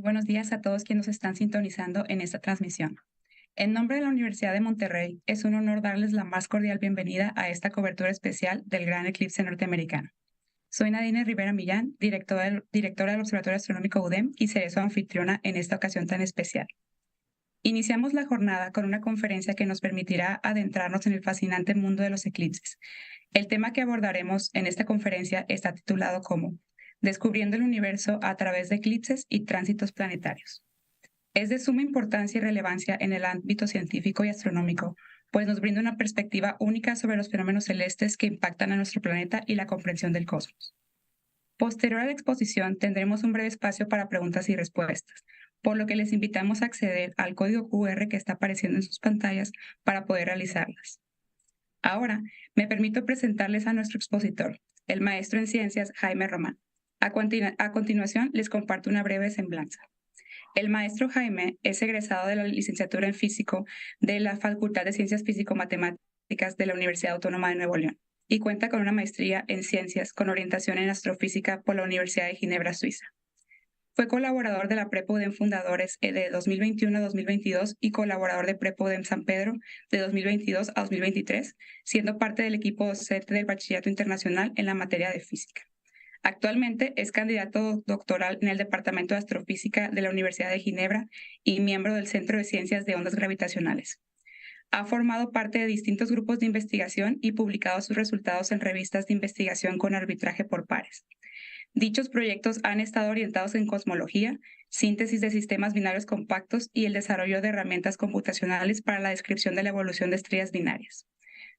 buenos días a todos quienes nos están sintonizando en esta transmisión. En nombre de la Universidad de Monterrey, es un honor darles la más cordial bienvenida a esta cobertura especial del Gran Eclipse Norteamericano. Soy Nadine Rivera Millán, directora del Observatorio Astronómico UDEM, y seré su anfitriona en esta ocasión tan especial. Iniciamos la jornada con una conferencia que nos permitirá adentrarnos en el fascinante mundo de los eclipses. El tema que abordaremos en esta conferencia está titulado como Descubriendo el universo a través de eclipses y tránsitos planetarios. Es de suma importancia y relevancia en el ámbito científico y astronómico, pues nos brinda una perspectiva única sobre los fenómenos celestes que impactan a nuestro planeta y la comprensión del cosmos. Posterior a la exposición, tendremos un breve espacio para preguntas y respuestas, por lo que les invitamos a acceder al código QR que está apareciendo en sus pantallas para poder realizarlas. Ahora, me permito presentarles a nuestro expositor, el maestro en ciencias Jaime Román. A continuación, les comparto una breve semblanza. El maestro Jaime es egresado de la licenciatura en físico de la Facultad de Ciencias Físico-Matemáticas de la Universidad Autónoma de Nuevo León y cuenta con una maestría en ciencias con orientación en astrofísica por la Universidad de Ginebra, Suiza. Fue colaborador de la Prepa UDEM Fundadores de 2021 a 2022 y colaborador de Prepa UDEM San Pedro de 2022 a 2023, siendo parte del equipo docente del Bachillerato Internacional en la materia de física. Actualmente es candidato doctoral en el Departamento de Astrofísica de la Universidad de Ginebra y miembro del Centro de Ciencias de Ondas Gravitacionales. Ha formado parte de distintos grupos de investigación y publicado sus resultados en revistas de investigación con arbitraje por pares. Dichos proyectos han estado orientados en cosmología, síntesis de sistemas binarios compactos y el desarrollo de herramientas computacionales para la descripción de la evolución de estrellas binarias.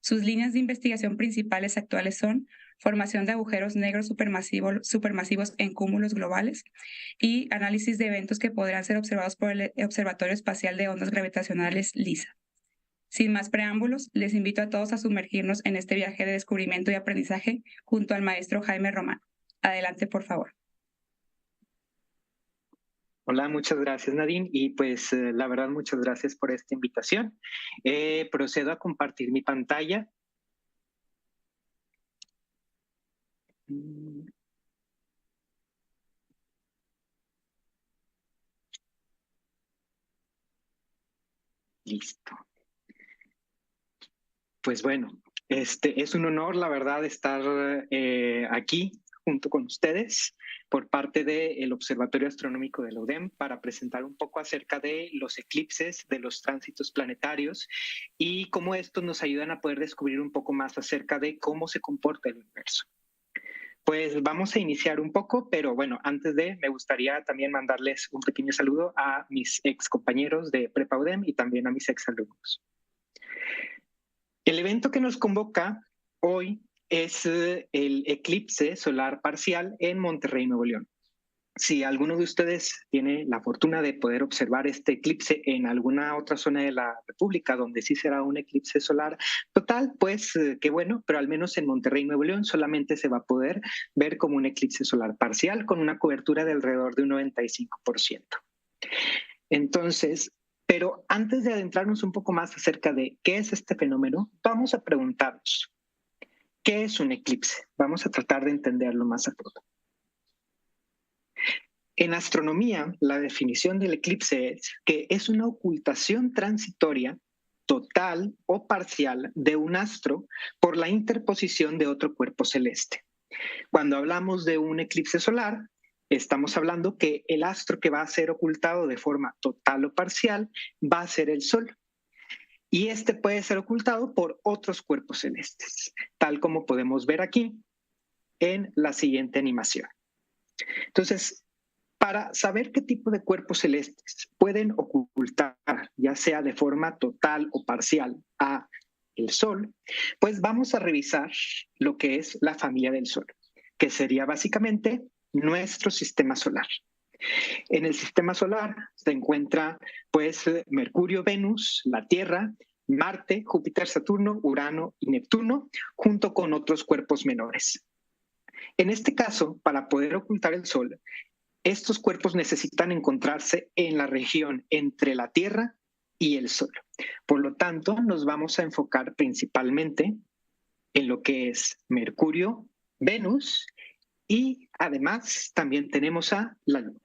Sus líneas de investigación principales actuales son formación de agujeros negros supermasivos en cúmulos globales y análisis de eventos que podrán ser observados por el Observatorio Espacial de Ondas Gravitacionales LISA. Sin más preámbulos, les invito a todos a sumergirnos en este viaje de descubrimiento y aprendizaje junto al maestro Jaime Román. Adelante, por favor. Hola, muchas gracias Nadine y pues la verdad muchas gracias por esta invitación. Procedo a compartir mi pantalla. Listo. Pues bueno, es un honor la verdad estar aquí junto con ustedes por parte del Observatorio Astronómico de la UDEM para presentar un poco acerca de los eclipses, de los tránsitos planetarios y cómo estos nos ayudan a poder descubrir un poco más acerca de cómo se comporta el universo. Pues vamos a iniciar un poco, pero bueno, me gustaría también mandarles un pequeño saludo a mis ex compañeros de Prepa UDEM y también a mis ex alumnos. El evento que nos convoca hoy es el eclipse solar parcial en Monterrey, Nuevo León. Si alguno de ustedes tiene la fortuna de poder observar este eclipse en alguna otra zona de la República donde sí será un eclipse solar total, pues qué bueno, pero al menos en Monterrey, Nuevo León solamente se va a poder ver como un eclipse solar parcial con una cobertura de alrededor de un 95%. Entonces, pero antes de adentrarnos un poco más acerca de qué es este fenómeno, vamos a preguntarnos, ¿qué es un eclipse? Vamos a tratar de entenderlo más a fondo. En astronomía, la definición del eclipse es que es una ocultación transitoria, total o parcial de un astro por la interposición de otro cuerpo celeste. Cuando hablamos de un eclipse solar, estamos hablando que el astro que va a ser ocultado de forma total o parcial va a ser el Sol. Y este puede ser ocultado por otros cuerpos celestes, tal como podemos ver aquí en la siguiente animación. Entonces, para saber qué tipo de cuerpos celestes pueden ocultar, ya sea de forma total o parcial, a el Sol, pues vamos a revisar lo que es la familia del Sol, que sería básicamente nuestro sistema solar. En el sistema solar se encuentra pues Mercurio, Venus, la Tierra, Marte, Júpiter, Saturno, Urano y Neptuno, junto con otros cuerpos menores. En este caso, para poder ocultar el Sol, estos cuerpos necesitan encontrarse en la región entre la Tierra y el Sol. Por lo tanto, nos vamos a enfocar principalmente en lo que es Mercurio, Venus y además también tenemos a la Luna.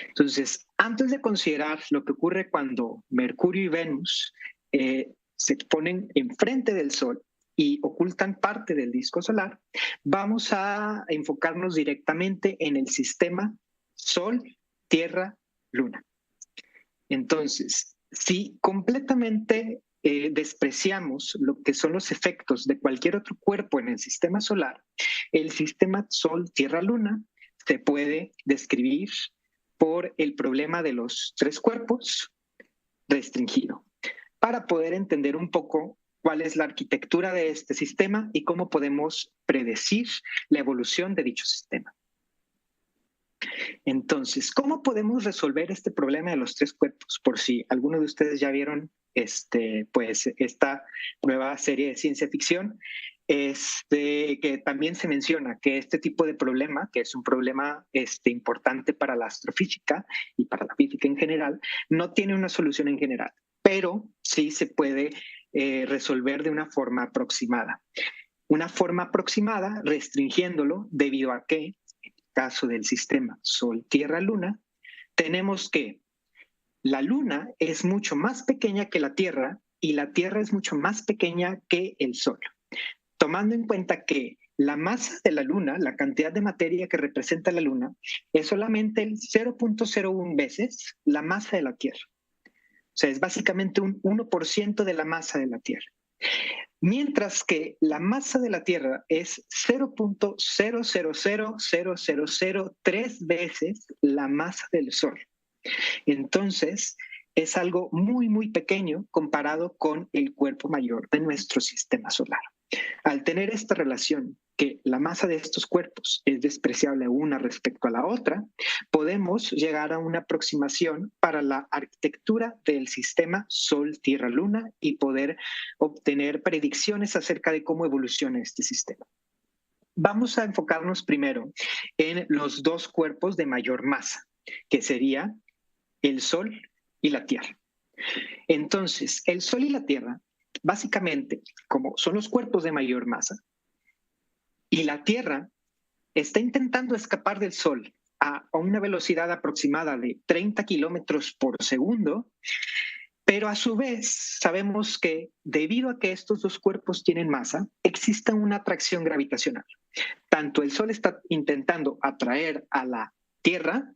Entonces, antes de considerar lo que ocurre cuando Mercurio y Venus se ponen enfrente del Sol y ocultan parte del disco solar, vamos a enfocarnos directamente en el sistema Sol, Tierra, Luna. Entonces, si completamente despreciamos lo que son los efectos de cualquier otro cuerpo en el sistema solar, el sistema Sol, Tierra, Luna se puede describir por el problema de los tres cuerpos restringido, para poder entender un poco cuál es la arquitectura de este sistema y cómo podemos predecir la evolución de dicho sistema. Entonces, ¿cómo podemos resolver este problema de los tres cuerpos? Por si algunos de ustedes ya vieron esta nueva serie de ciencia ficción, que también se menciona que este tipo de problema, que es un problema importante para la astrofísica y para la física en general, no tiene una solución en general, pero sí se puede resolver de una forma aproximada. Una forma aproximada restringiéndolo debido a que, en el caso del sistema Sol, Tierra, Luna, tenemos que la Luna es mucho más pequeña que la Tierra y la Tierra es mucho más pequeña que el Sol. Tomando en cuenta que la masa de la Luna, la cantidad de materia que representa la Luna, es solamente el 0.01 veces la masa de la Tierra. O sea, es básicamente un 1% de la masa de la Tierra. Mientras que la masa de la Tierra es 0.000003 veces la masa del Sol. Entonces, es algo muy, muy pequeño comparado con el cuerpo mayor de nuestro sistema solar. Al tener esta relación, que la masa de estos cuerpos es despreciable una respecto a la otra, podemos llegar a una aproximación para la arquitectura del sistema Sol-Tierra-Luna y poder obtener predicciones acerca de cómo evoluciona este sistema. Vamos a enfocarnos primero en los dos cuerpos de mayor masa, que sería el Sol y la Tierra. Entonces, el Sol y la Tierra, básicamente, como son los cuerpos de mayor masa, y la Tierra está intentando escapar del Sol a una velocidad aproximada de 30 kilómetros por segundo, pero a su vez sabemos que debido a que estos dos cuerpos tienen masa, existe una atracción gravitacional. Tanto el Sol está intentando atraer a la Tierra,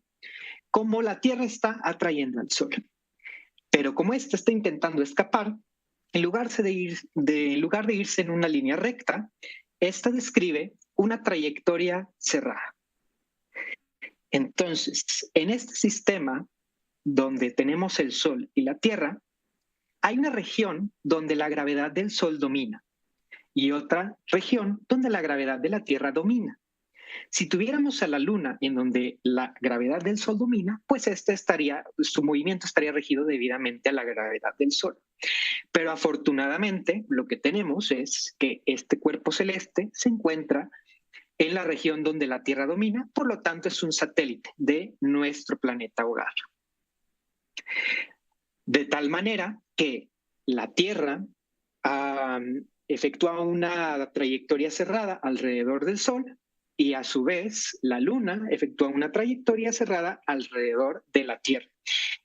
como la Tierra está atrayendo al Sol. Pero como ésta está intentando escapar, en lugar de irse en una línea recta, esta describe una trayectoria cerrada. Entonces, en este sistema donde tenemos el Sol y la Tierra, hay una región donde la gravedad del Sol domina y otra región donde la gravedad de la Tierra domina. Si tuviéramos a la Luna en donde la gravedad del Sol domina, pues su movimiento estaría regido debidamente a la gravedad del Sol. Pero afortunadamente lo que tenemos es que este cuerpo celeste se encuentra en la región donde la Tierra domina, por lo tanto es un satélite de nuestro planeta hogar. De tal manera que la Tierra efectúa una trayectoria cerrada alrededor del Sol y a su vez la Luna efectúa una trayectoria cerrada alrededor de la Tierra.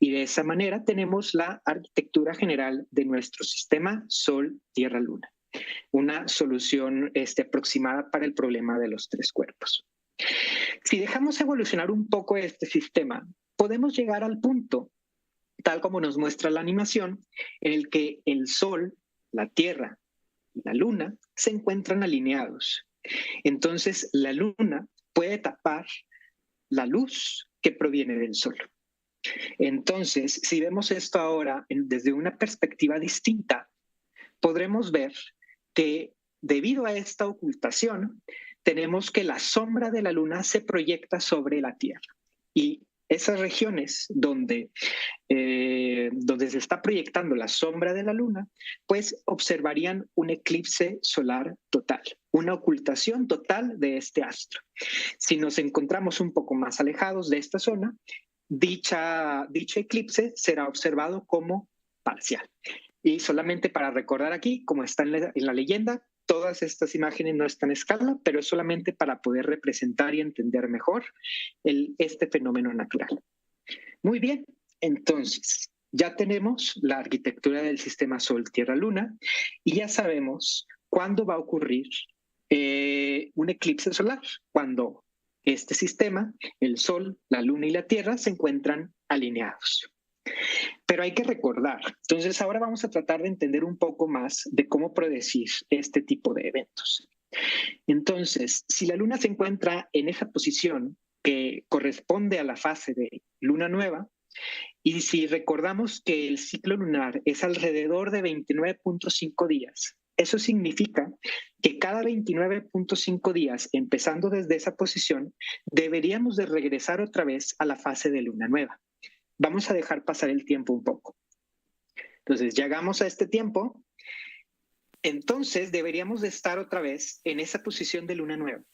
Y de esa manera tenemos la arquitectura general de nuestro sistema Sol-Tierra-Luna. Una solución aproximada para el problema de los tres cuerpos. Si dejamos evolucionar un poco este sistema, podemos llegar al punto, tal como nos muestra la animación, en el que el Sol, la Tierra y la Luna se encuentran alineados. Entonces, la Luna puede tapar la luz que proviene del Sol. Entonces, si vemos esto ahora desde una perspectiva distinta, podremos ver que debido a esta ocultación, tenemos que la sombra de la Luna se proyecta sobre la Tierra. Y esas regiones donde se está proyectando la sombra de la Luna, pues observarían un eclipse solar total, una ocultación total de este astro. Si nos encontramos un poco más alejados de esta zona, dicho eclipse será observado como parcial. Y solamente para recordar aquí, como está en la leyenda, todas estas imágenes no están a escala, pero es solamente para poder representar y entender mejor este fenómeno natural. Muy bien, entonces ya tenemos la arquitectura del sistema Sol, Tierra, Luna y ya sabemos cuándo va a ocurrir un eclipse solar, cuando este sistema, el Sol, la Luna y la Tierra, se encuentran alineados. Pero hay que recordar, entonces ahora vamos a tratar de entender un poco más de cómo predecir este tipo de eventos. Entonces, si la Luna se encuentra en esa posición que corresponde a la fase de luna nueva, y si recordamos que el ciclo lunar es alrededor de 29.5 días, eso significa que cada 29.5 días, empezando desde esa posición, deberíamos de regresar otra vez a la fase de luna nueva. Vamos a dejar pasar el tiempo un poco. Entonces, llegamos a este tiempo, entonces deberíamos de estar otra vez en esa posición de luna nueva.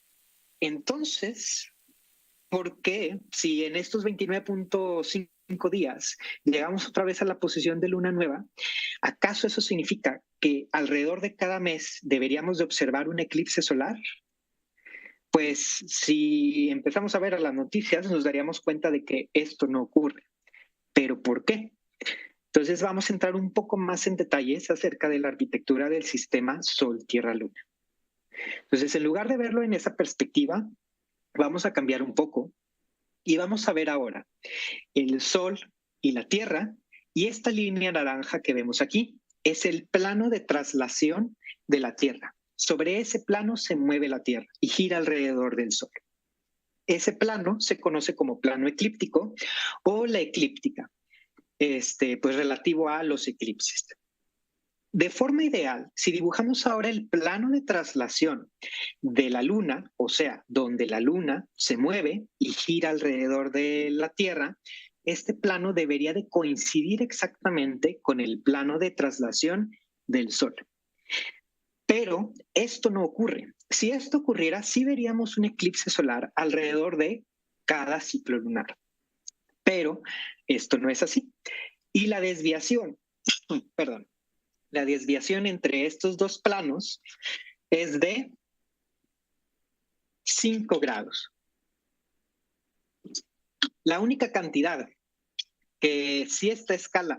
Entonces, ¿por qué si en estos 29.5 días llegamos otra vez a la posición de luna nueva? ¿Acaso eso significa que alrededor de cada mes deberíamos de observar un eclipse solar? Pues si empezamos a ver a las noticias nos daríamos cuenta de que esto no ocurre. ¿Pero por qué? Entonces vamos a entrar un poco más en detalles acerca de la arquitectura del sistema Sol-Tierra-Luna. Entonces, en lugar de verlo en esa perspectiva, vamos a cambiar un poco y vamos a ver ahora el Sol y la Tierra, y esta línea naranja que vemos aquí es el plano de traslación de la Tierra. Sobre ese plano se mueve la Tierra y gira alrededor del Sol. Ese plano se conoce como plano eclíptico o la eclíptica, pues relativo a los eclipses. De forma ideal, si dibujamos ahora el plano de traslación de la Luna, o sea, donde la Luna se mueve y gira alrededor de la Tierra, este plano debería de coincidir exactamente con el plano de traslación del Sol. Pero esto no ocurre. Si esto ocurriera, sí veríamos un eclipse solar alrededor de cada ciclo lunar. Pero esto no es así. Y la desviación, perdón, la desviación entre estos dos planos es de 5 grados. La única cantidad que sí esta escala,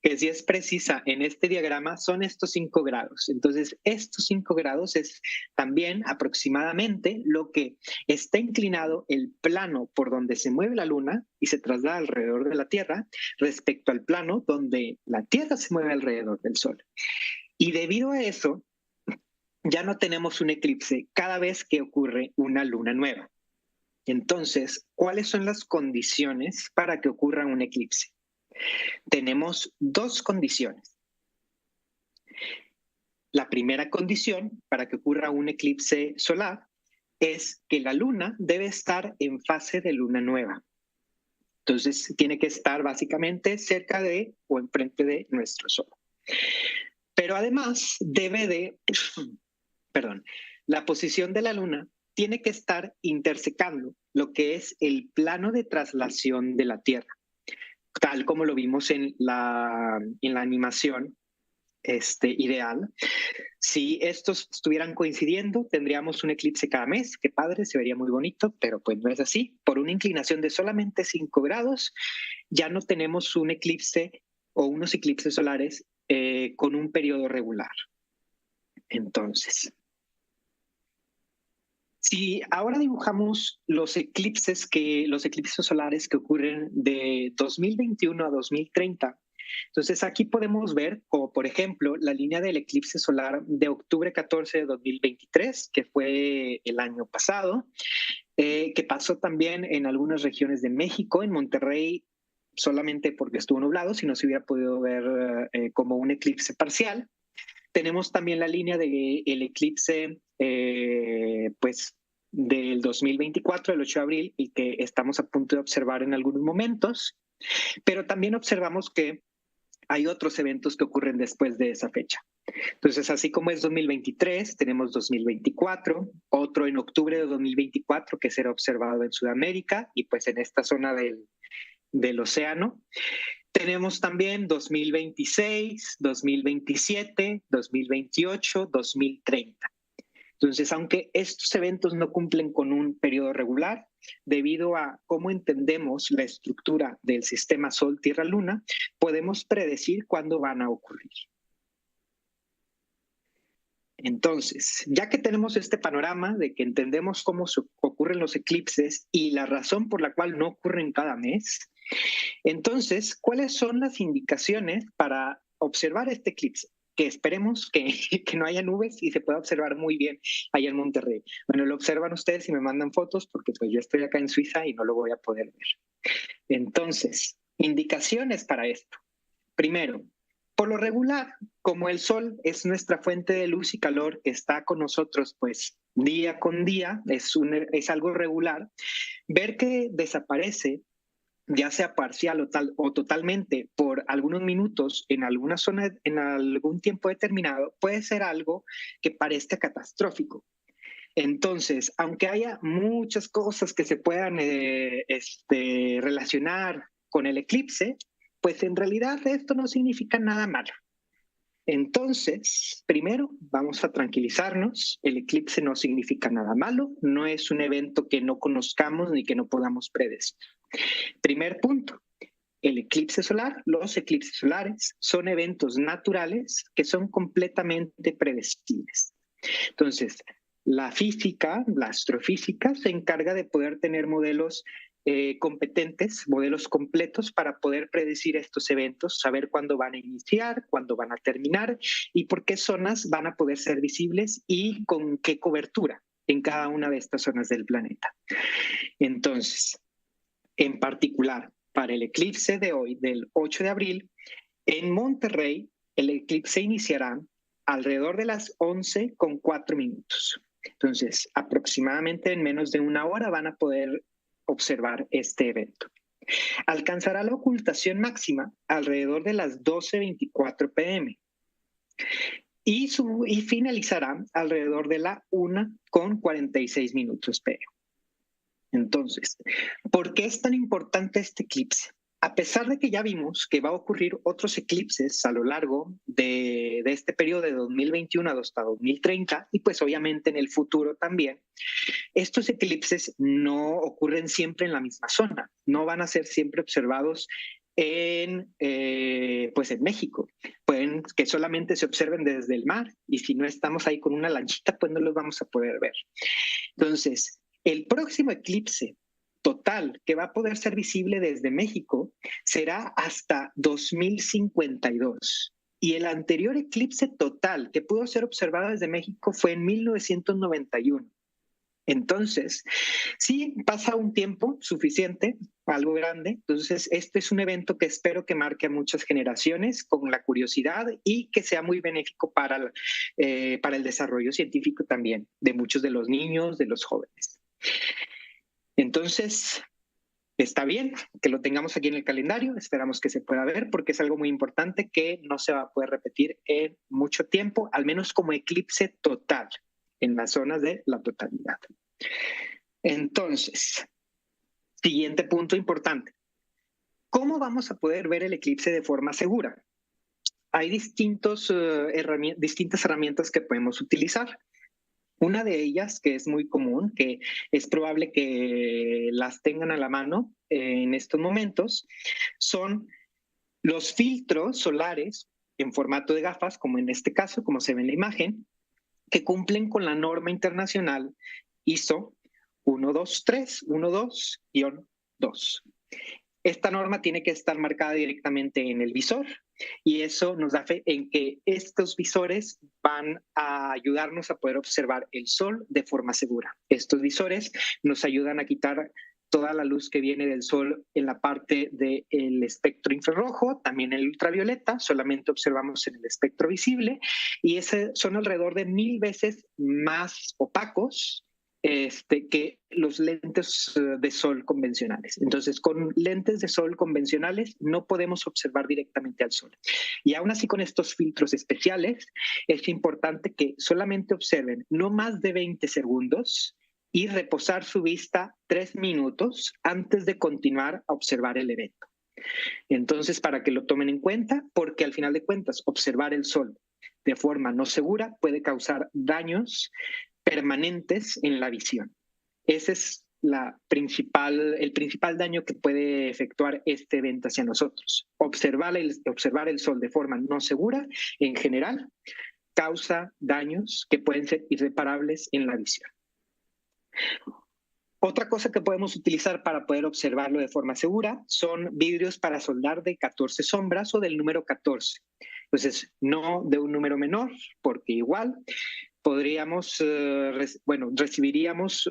que sí es precisa en este diagrama, son estos 5 grados. Entonces, estos 5 grados es también aproximadamente lo que está inclinado el plano por donde se mueve la Luna y se traslada alrededor de la Tierra respecto al plano donde la Tierra se mueve alrededor del Sol. Y debido a eso, ya no tenemos un eclipse cada vez que ocurre una luna nueva. Entonces, ¿cuáles son las condiciones para que ocurra un eclipse? Tenemos 2 condiciones. La primera condición para que ocurra un eclipse solar es que la luna debe estar en fase de luna nueva. Entonces, tiene que estar básicamente cerca de o enfrente de nuestro Sol. Pero además la posición de la Luna tiene que estar intersecando lo que es el plano de traslación de la Tierra, tal como lo vimos en la animación ideal. Si estos estuvieran coincidiendo, tendríamos un eclipse cada mes. Qué padre, se vería muy bonito, pero pues no es así. Por una inclinación de solamente 5 grados, ya no tenemos un eclipse o unos eclipses solares con un periodo regular. Entonces, si ahora dibujamos los eclipses solares que ocurren de 2021 a 2030, entonces aquí podemos ver, como por ejemplo, la línea del eclipse solar de octubre 14 de 2023, que fue el año pasado, que pasó también en algunas regiones de México, en Monterrey, solamente porque estuvo nublado, si no se hubiera podido ver como un eclipse parcial. Tenemos también la línea del eclipse, pues, del 2024, el 8 de abril, y que estamos a punto de observar en algunos momentos, pero también observamos que hay otros eventos que ocurren después de esa fecha. Entonces, así como es 2023, tenemos 2024, otro en octubre de 2024 que será observado en Sudamérica y pues en esta zona del océano. Tenemos también 2026, 2027, 2028, 2030. Entonces, aunque estos eventos no cumplen con un periodo regular, debido a cómo entendemos la estructura del sistema Sol, Tierra, Luna, podemos predecir cuándo van a ocurrir. Entonces, ya que tenemos este panorama de que entendemos cómo ocurren los eclipses y la razón por la cual no ocurren cada mes, entonces, ¿cuáles son las indicaciones para observar este eclipse? Que esperemos que no haya nubes y se pueda observar muy bien allá en Monterrey. Bueno, lo observan ustedes y me mandan fotos porque pues yo estoy acá en Suiza y no lo voy a poder ver. Entonces, indicaciones para esto. Primero, por lo regular, como el sol es nuestra fuente de luz y calor que está con nosotros pues día con día, es algo regular, ver que desaparece ya sea parcial o totalmente por algunos minutos en alguna zona, en algún tiempo determinado, puede ser algo que parezca catastrófico. Entonces, aunque haya muchas cosas que se puedan relacionar con el eclipse, pues en realidad esto no significa nada malo. Entonces, primero vamos a tranquilizarnos, el eclipse no significa nada malo, no es un evento que no conozcamos ni que no podamos predecir. Primer punto, el eclipse solar, los eclipses solares son eventos naturales que son completamente predecibles. Entonces, la física, la astrofísica, se encarga de poder tener modelos competentes, modelos completos para poder predecir estos eventos, saber cuándo van a iniciar, cuándo van a terminar y por qué zonas van a poder ser visibles y con qué cobertura en cada una de estas zonas del planeta. Entonces, en particular, para el eclipse de hoy, del 8 de abril, en Monterrey, el eclipse iniciará alrededor de las 11:04. Entonces, aproximadamente en menos de una hora van a poder observar este evento. Alcanzará la ocultación máxima alrededor de las 12:24 p.m. Y finalizará alrededor de la 1:46 p.m. Entonces, ¿por qué es tan importante este eclipse? A pesar de que ya vimos que va a ocurrir otros eclipses a lo largo de este periodo de 2021 hasta 2030 y pues obviamente en el futuro también, estos eclipses no ocurren siempre en la misma zona, no van a ser siempre observados pues en México. Pueden que solamente se observen desde el mar y si no estamos ahí con una lanchita, pues no los vamos a poder ver. Entonces, el próximo eclipse total que va a poder ser visible desde México será hasta 2052. Y el anterior eclipse total que pudo ser observado desde México fue en 1991. Entonces, sí pasa un tiempo suficiente, algo grande. Entonces, este es un evento que espero que marque a muchas generaciones con la curiosidad y que sea muy benéfico para el desarrollo científico también de muchos de los niños, de los jóvenes. Entonces, está bien que lo tengamos aquí en el calendario, esperamos que se pueda ver porque es algo muy importante que no se va a poder repetir en mucho tiempo, al menos como eclipse total en las zonas de la totalidad. Entonces, siguiente punto importante. ¿Cómo vamos a poder ver el eclipse de forma segura? Hay distintas herramientas que podemos utilizar. Una de ellas, que es muy común, que es probable que las tengan a la mano en estos momentos, son los filtros solares en formato de gafas, como en este caso, como se ve en la imagen, que cumplen con la norma internacional ISO 12312-2. Esta norma tiene que estar marcada directamente en el visor y eso nos da fe en que estos visores van a ayudarnos a poder observar el sol de forma segura. Estos visores nos ayudan a quitar toda la luz que viene del sol en la parte del espectro infrarrojo, también el ultravioleta, solamente observamos en el espectro visible y son alrededor de 1000 veces más opacos que los lentes de sol convencionales. Entonces, con lentes de sol convencionales no podemos observar directamente al sol. Y aún así, con estos filtros especiales, es importante que solamente observen no más de 20 segundos y reposar su vista 3 minutos antes de continuar a observar el evento. Entonces, para que lo tomen en cuenta, porque al final de cuentas, observar el sol de forma no segura puede causar daños permanentes en la visión. Ese es el principal daño que puede efectuar este evento hacia nosotros. Observar el sol de forma no segura, en general, causa daños que pueden ser irreparables en la visión. Otra cosa que podemos utilizar para poder observarlo de forma segura son vidrios para soldar de 14 sombras o del número 14. Entonces, no de un número menor, porque igual recibiríamos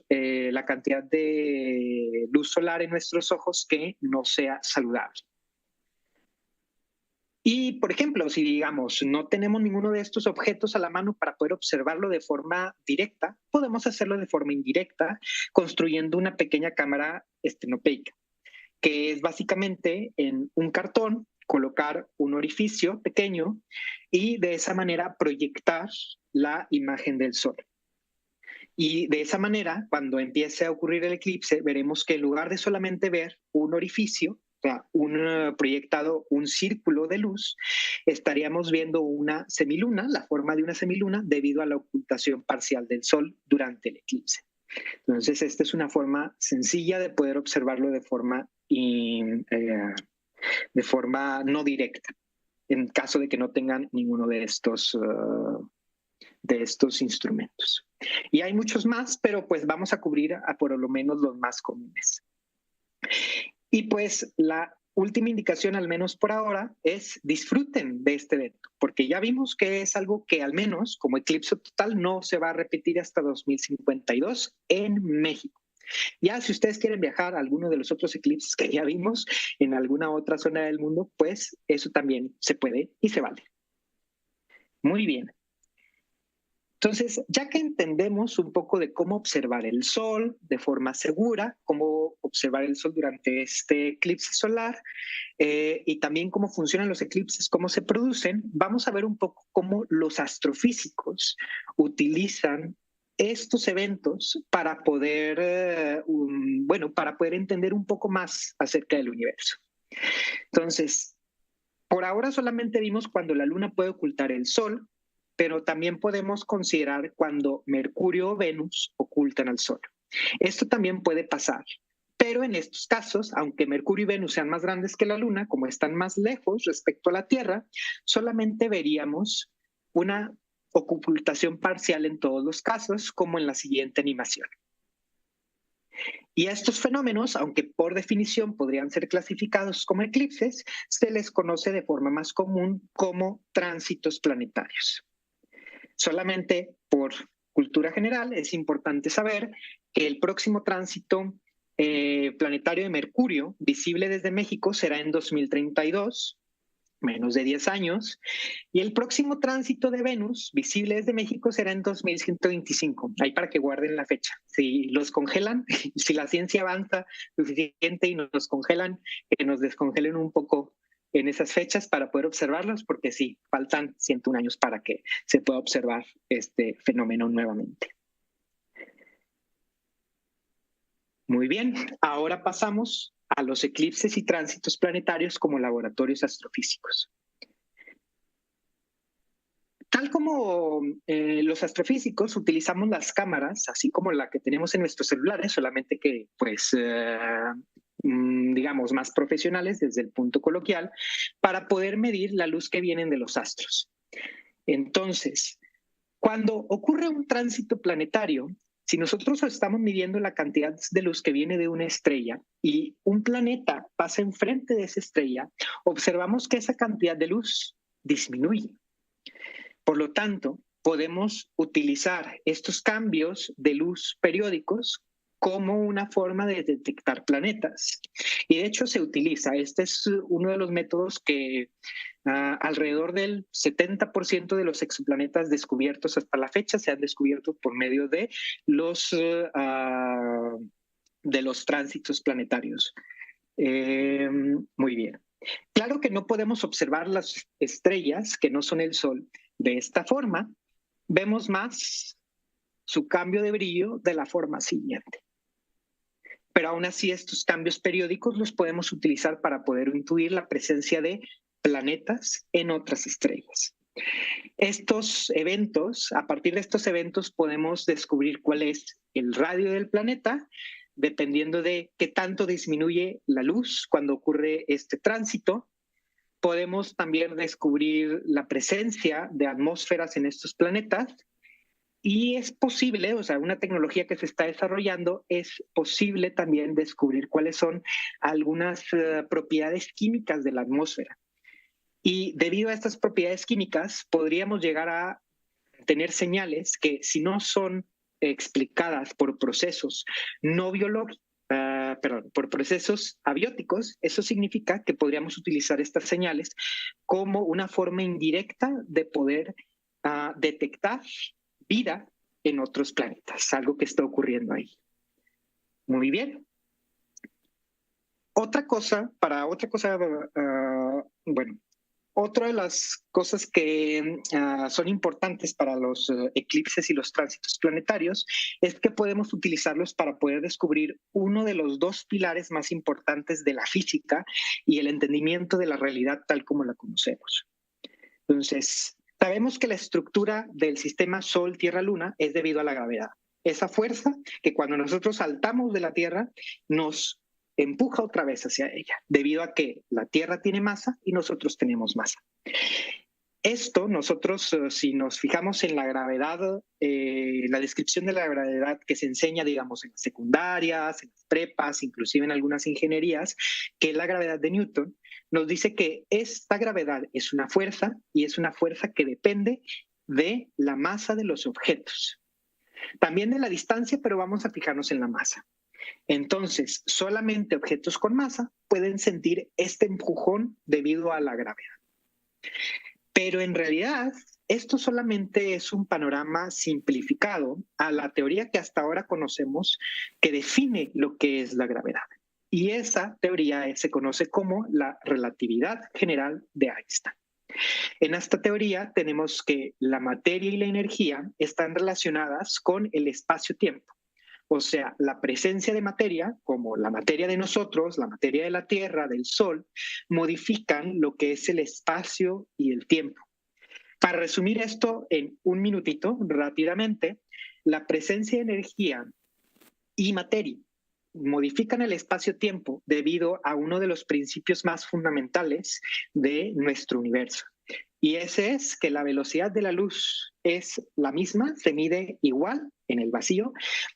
la cantidad de luz solar en nuestros ojos que no sea saludable. Y, por ejemplo, si digamos no tenemos ninguno de estos objetos a la mano para poder observarlo de forma directa, podemos hacerlo de forma indirecta construyendo una pequeña cámara estenopeica, que es básicamente en un cartón colocar un orificio pequeño y de esa manera proyectar la imagen del sol. Y de esa manera, cuando empiece a ocurrir el eclipse, veremos que en lugar de solamente ver un orificio, o sea, proyectado un círculo de luz, estaríamos viendo una semiluna, la forma de una semiluna, debido a la ocultación parcial del sol durante el eclipse. Entonces, esta es una forma sencilla de poder observarlo de forma no directa, en caso de que no tengan ninguno de estos instrumentos. Y hay muchos más, pero pues vamos a cubrir por lo menos los más comunes. Y pues la última indicación, al menos por ahora, es disfruten de este evento, porque ya vimos que es algo que al menos como eclipse total no se va a repetir hasta 2052 en México. Ya si ustedes quieren viajar a alguno de los otros eclipses que ya vimos en alguna otra zona del mundo, pues eso también se puede y se vale. Muy bien. Entonces, ya que entendemos un poco de cómo observar el sol de forma segura, cómo observar el sol durante este eclipse solar y también cómo funcionan los eclipses, cómo se producen, vamos a ver un poco cómo los astrofísicos utilizan estos eventos para poder, para poder entender un poco más acerca del universo. Entonces, por ahora solamente vimos cuando la luna puede ocultar el sol, pero también podemos considerar cuando Mercurio o Venus ocultan al Sol. Esto también puede pasar, pero en estos casos, aunque Mercurio y Venus sean más grandes que la Luna, como están más lejos respecto a la Tierra, solamente veríamos una ocultación parcial en todos los casos, como en la siguiente animación. Y a estos fenómenos, aunque por definición podrían ser clasificados como eclipses, se les conoce de forma más común como tránsitos planetarios. Solamente por cultura general es importante saber que el próximo tránsito planetario de Mercurio, visible desde México, será en 2032, menos de 10 años, y el próximo tránsito de Venus, visible desde México, será en 2125. Ahí para que guarden la fecha. Si los congelan, si la ciencia avanza suficiente y nos congelan, que nos descongelen un poco en esas fechas para poder observarlos, porque sí, faltan 101 años para que se pueda observar este fenómeno nuevamente. Muy bien, ahora pasamos a los eclipses y tránsitos planetarios como laboratorios astrofísicos. Tal como los astrofísicos utilizamos las cámaras, así como la que tenemos en nuestros celulares, solamente que pues digamos, más profesionales desde el punto coloquial, para poder medir la luz que viene de los astros. Entonces, cuando ocurre un tránsito planetario, si nosotros estamos midiendo la cantidad de luz que viene de una estrella y un planeta pasa enfrente de esa estrella, observamos que esa cantidad de luz disminuye. Por lo tanto, podemos utilizar estos cambios de luz periódicos como una forma de detectar planetas. Y de hecho se utiliza. Este es uno de los métodos que alrededor del 70% de los exoplanetas descubiertos hasta la fecha se han descubierto por medio de los tránsitos planetarios. Muy bien. Claro que no podemos observar las estrellas que no son el Sol de esta forma. Vemos más su cambio de brillo de la forma siguiente. Pero aún así estos cambios periódicos los podemos utilizar para poder intuir la presencia de planetas en otras estrellas. A partir de estos eventos podemos descubrir cuál es el radio del planeta, dependiendo de qué tanto disminuye la luz cuando ocurre este tránsito. Podemos también descubrir la presencia de atmósferas en estos planetas y es posible, o sea, una tecnología que se está desarrollando, es posible también descubrir cuáles son algunas propiedades químicas de la atmósfera. Y debido a estas propiedades químicas, podríamos llegar a tener señales que, si no son explicadas por procesos no biológicos, por procesos abióticos, eso significa que podríamos utilizar estas señales como una forma indirecta de poder detectar vida en otros planetas, algo que está ocurriendo ahí. Muy bien. Otra de las cosas que son importantes para los eclipses y los tránsitos planetarios es que podemos utilizarlos para poder descubrir uno de los dos pilares más importantes de la física y el entendimiento de la realidad tal como la conocemos. Entonces, sabemos que la estructura del sistema Sol-Tierra-Luna es debido a la gravedad. Esa fuerza que cuando nosotros saltamos de la Tierra nos empuja otra vez hacia ella, debido a que la Tierra tiene masa y nosotros tenemos masa. Esto, nosotros, si nos fijamos en la gravedad, la descripción de la gravedad que se enseña, digamos, en las secundarias, en las prepas, inclusive en algunas ingenierías, que es la gravedad de Newton, nos dice que esta gravedad es una fuerza y es una fuerza que depende de la masa de los objetos. También de la distancia, pero vamos a fijarnos en la masa. Entonces, solamente objetos con masa pueden sentir este empujón debido a la gravedad. Pero en realidad, esto solamente es un panorama simplificado a la teoría que hasta ahora conocemos que define lo que es la gravedad. Y esa teoría se conoce como la relatividad general de Einstein. En esta teoría tenemos que la materia y la energía están relacionadas con el espacio-tiempo. O sea, la presencia de materia, como la materia de nosotros, la materia de la Tierra, del Sol, modifican lo que es el espacio y el tiempo. Para resumir esto en un minutito, rápidamente, la presencia de energía y materia modifican el espacio-tiempo debido a uno de los principios más fundamentales de nuestro universo. Y ese es que la velocidad de la luz es la misma, se mide igual en el vacío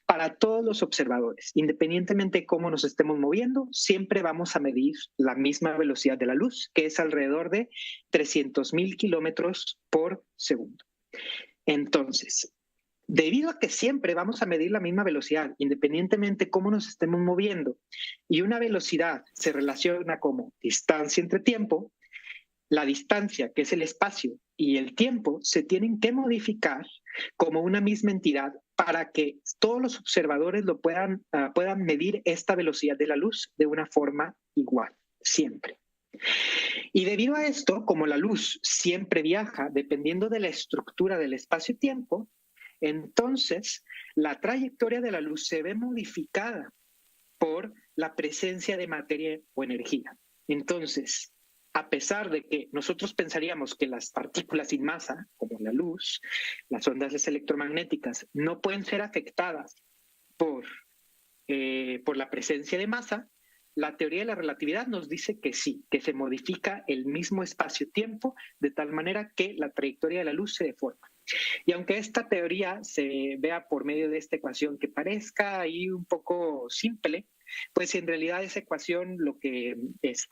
para todos los observadores. Independientemente de cómo nos estemos moviendo, siempre vamos a medir la misma velocidad de la luz, que es alrededor de 300,000 kilómetros por segundo. Entonces, debido a que siempre vamos a medir la misma velocidad, independientemente de cómo nos estemos moviendo, y una velocidad se relaciona como distancia entre tiempo, la distancia, que es el espacio, y el tiempo se tienen que modificar como una misma entidad para que todos los observadores puedan medir esta velocidad de la luz de una forma igual, siempre. Y debido a esto, como la luz siempre viaja dependiendo de la estructura del espacio-tiempo, entonces la trayectoria de la luz se ve modificada por la presencia de materia o energía. Entonces, a pesar de que nosotros pensaríamos que las partículas sin masa, como la luz, las ondas electromagnéticas, no pueden ser afectadas por la presencia de masa, la teoría de la relatividad nos dice que sí, que se modifica el mismo espacio-tiempo de tal manera que la trayectoria de la luz se deforma. Y aunque esta teoría se vea por medio de esta ecuación que parezca ahí un poco simple, pues en realidad esa ecuación lo que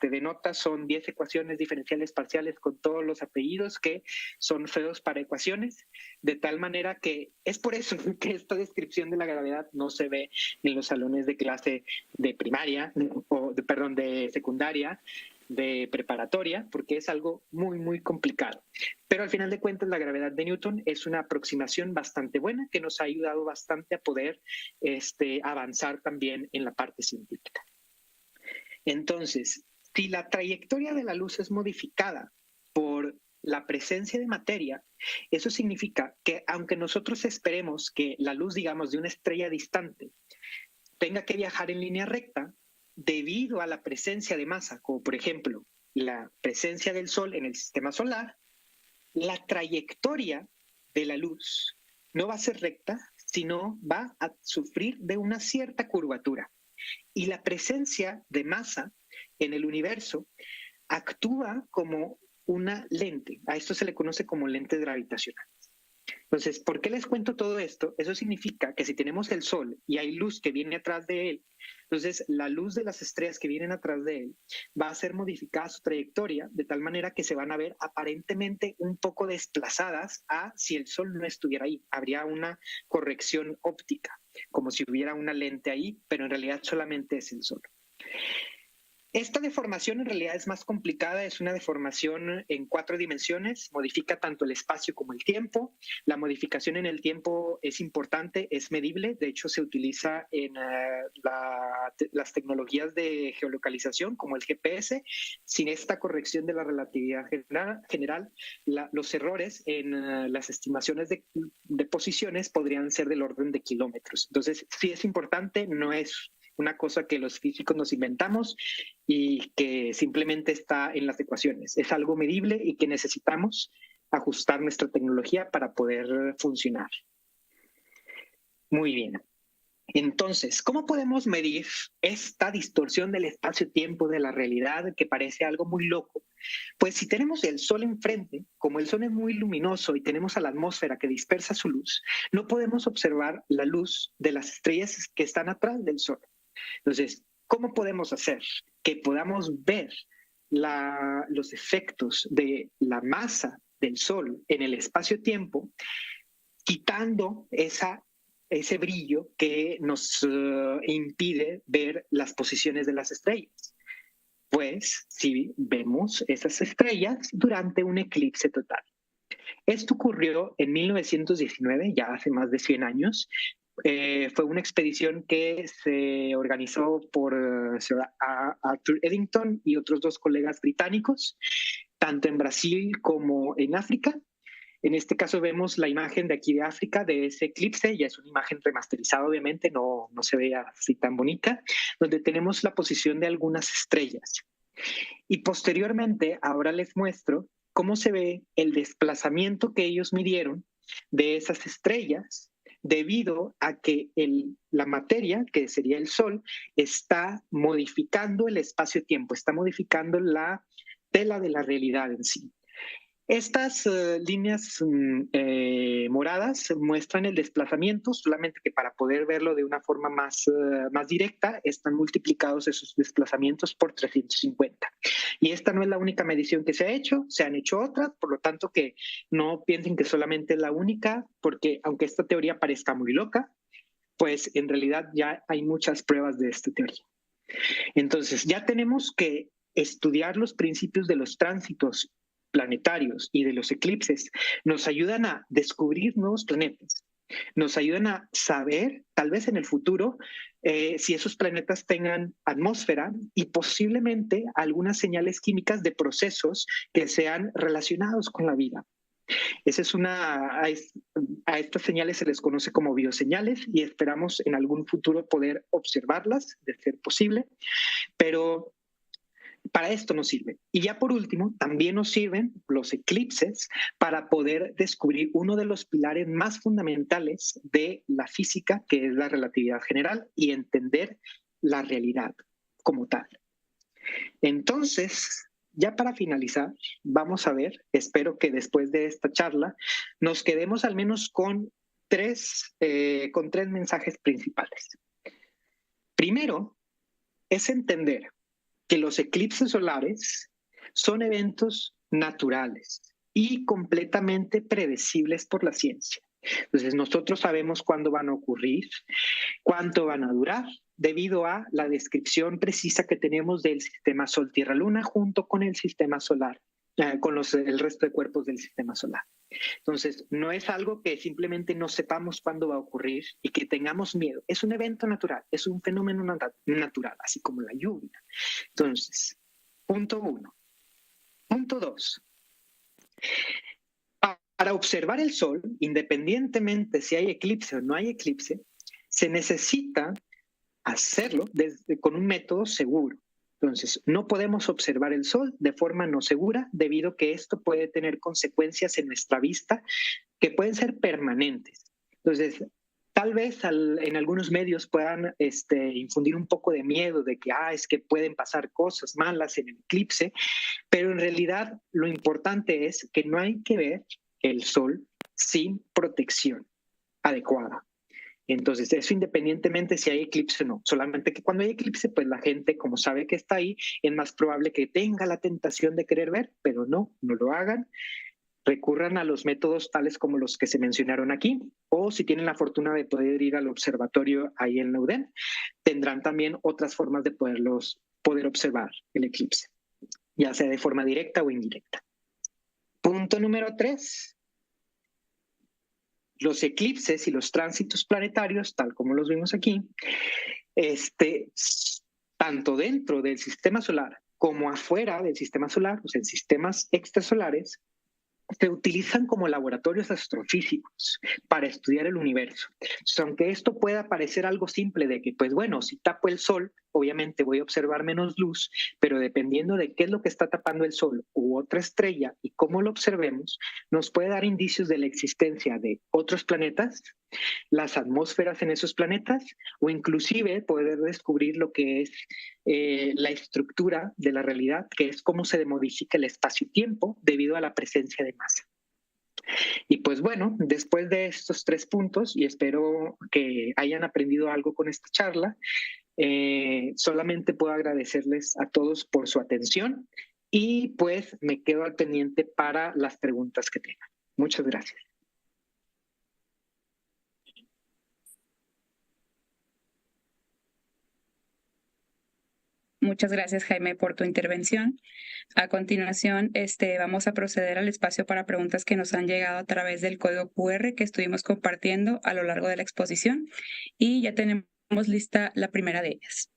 denota son 10 ecuaciones diferenciales parciales con todos los apellidos que son feos para ecuaciones, de tal manera que es por eso que esta descripción de la gravedad no se ve en los salones de clase de primaria, de secundaria, de preparatoria, porque es algo muy, muy complicado. Pero al final de cuentas, la gravedad de Newton es una aproximación bastante buena que nos ha ayudado bastante a poder avanzar también en la parte científica. Entonces, si la trayectoria de la luz es modificada por la presencia de materia, eso significa que aunque nosotros esperemos que la luz, digamos, de una estrella distante tenga que viajar en línea recta, debido a la presencia de masa, como por ejemplo la presencia del Sol en el sistema solar, la trayectoria de la luz no va a ser recta, sino va a sufrir de una cierta curvatura. Y la presencia de masa en el universo actúa como una lente. A esto se le conoce como lentes gravitacionales. Entonces, ¿por qué les cuento todo esto? Eso significa que si tenemos el Sol y hay luz que viene atrás de él, entonces la luz de las estrellas que vienen atrás de él va a ser modificada su trayectoria de tal manera que se van a ver aparentemente un poco desplazadas a si el Sol no estuviera ahí. Habría una corrección óptica, como si hubiera una lente ahí, pero en realidad solamente es el Sol. Esta deformación en realidad es más complicada, es una deformación en 4 dimensiones, modifica tanto el espacio como el tiempo. La modificación en el tiempo es importante, es medible, de hecho se utiliza en las tecnologías de geolocalización como el GPS. Sin esta corrección de la relatividad general, los errores en las estimaciones de posiciones podrían ser del orden de kilómetros. Entonces sí es importante, no es una cosa que los físicos nos inventamos y que simplemente está en las ecuaciones. Es algo medible y que necesitamos ajustar nuestra tecnología para poder funcionar. Muy bien. Entonces, ¿cómo podemos medir esta distorsión del espacio-tiempo de la realidad que parece algo muy loco? Pues si tenemos el Sol enfrente, como el Sol es muy luminoso y tenemos a la atmósfera que dispersa su luz, no podemos observar la luz de las estrellas que están atrás del Sol. Entonces, ¿cómo podemos hacer que podamos ver los efectos de la masa del Sol en el espacio-tiempo, quitando ese brillo que nos impide ver las posiciones de las estrellas? Pues si vemos esas estrellas durante un eclipse total. Esto ocurrió en 1919, ya hace más de 100 años. Fue una expedición que se organizó por Sir Arthur Eddington y otros 2 colegas británicos, tanto en Brasil como en África. En este caso vemos la imagen de aquí de África, de ese eclipse, ya es una imagen remasterizada obviamente, no se ve así tan bonita, donde tenemos la posición de algunas estrellas. Y posteriormente, ahora les muestro cómo se ve el desplazamiento que ellos midieron de esas estrellas debido a que la materia, que sería el Sol, está modificando el espacio-tiempo, está modificando la tela de la realidad en sí. Estas líneas moradas muestran el desplazamiento, solamente que para poder verlo de una forma más directa, están multiplicados esos desplazamientos por 350. Y esta no es la única medición que se ha hecho, se han hecho otras, por lo tanto que no piensen que solamente es la única, porque aunque esta teoría parezca muy loca, pues en realidad ya hay muchas pruebas de esta teoría. Entonces ya tenemos que estudiar los principios de los tránsitos planetarios y de los eclipses, nos ayudan a descubrir nuevos planetas, nos ayudan a saber, tal vez en el futuro, si esos planetas tengan atmósfera y posiblemente algunas señales químicas de procesos que sean relacionados con la vida. Esa es a estas señales se les conoce como bioseñales y esperamos en algún futuro poder observarlas, de ser posible, pero para esto nos sirve. Y ya por último, también nos sirven los eclipses para poder descubrir uno de los pilares más fundamentales de la física, que es la relatividad general, y entender la realidad como tal. Entonces, ya para finalizar, vamos a ver, espero que después de esta charla nos quedemos al menos con tres mensajes principales. Primero, es entender que los eclipses solares son eventos naturales y completamente predecibles por la ciencia. Entonces, nosotros sabemos cuándo van a ocurrir, cuánto van a durar, debido a la descripción precisa que tenemos del sistema Sol-Tierra-Luna junto con el sistema solar, con el resto de cuerpos del sistema solar. Entonces, no es algo que simplemente no sepamos cuándo va a ocurrir y que tengamos miedo. Es un evento natural, es un fenómeno natural, así como la lluvia. Entonces, punto 1. Punto 2. Para observar el Sol, independientemente si hay eclipse o no hay eclipse, se necesita hacerlo con un método seguro. Entonces, no podemos observar el sol de forma no segura debido a que esto puede tener consecuencias en nuestra vista que pueden ser permanentes. Entonces, tal vez en algunos medios puedan infundir un poco de miedo de que es que pueden pasar cosas malas en el eclipse, pero en realidad lo importante es que no hay que ver el sol sin protección adecuada. Entonces, eso independientemente si hay eclipse o no, solamente que cuando hay eclipse, pues la gente, como sabe que está ahí, es más probable que tenga la tentación de querer ver, pero no lo hagan. Recurran a los métodos tales como los que se mencionaron aquí, o si tienen la fortuna de poder ir al observatorio ahí en la UDEM, tendrán también otras formas de poder observar el eclipse, ya sea de forma directa o indirecta. Punto número 3. Los eclipses y los tránsitos planetarios, tal como los vimos aquí, tanto dentro del sistema solar como afuera del sistema solar, o sea, en sistemas extrasolares, se utilizan como laboratorios astrofísicos para estudiar el universo. Entonces, aunque esto pueda parecer algo simple de que, pues bueno, si tapo el sol, obviamente voy a observar menos luz, pero dependiendo de qué es lo que está tapando el sol u otra estrella y cómo lo observemos, nos puede dar indicios de la existencia de otros planetas, las atmósferas en esos planetas, o inclusive poder descubrir lo que es la estructura de la realidad, que es cómo se modifica el espacio-tiempo debido a la presencia de masa. Y pues bueno, después de estos 3 puntos, y espero que hayan aprendido algo con esta charla, solamente puedo agradecerles a todos por su atención y pues me quedo al pendiente para las preguntas que tengan. Muchas gracias. Muchas gracias, Jaime, por tu intervención. A continuación, vamos a proceder al espacio para preguntas que nos han llegado a través del código QR que estuvimos compartiendo a lo largo de la exposición y ya tenemos lista la primera de ellas.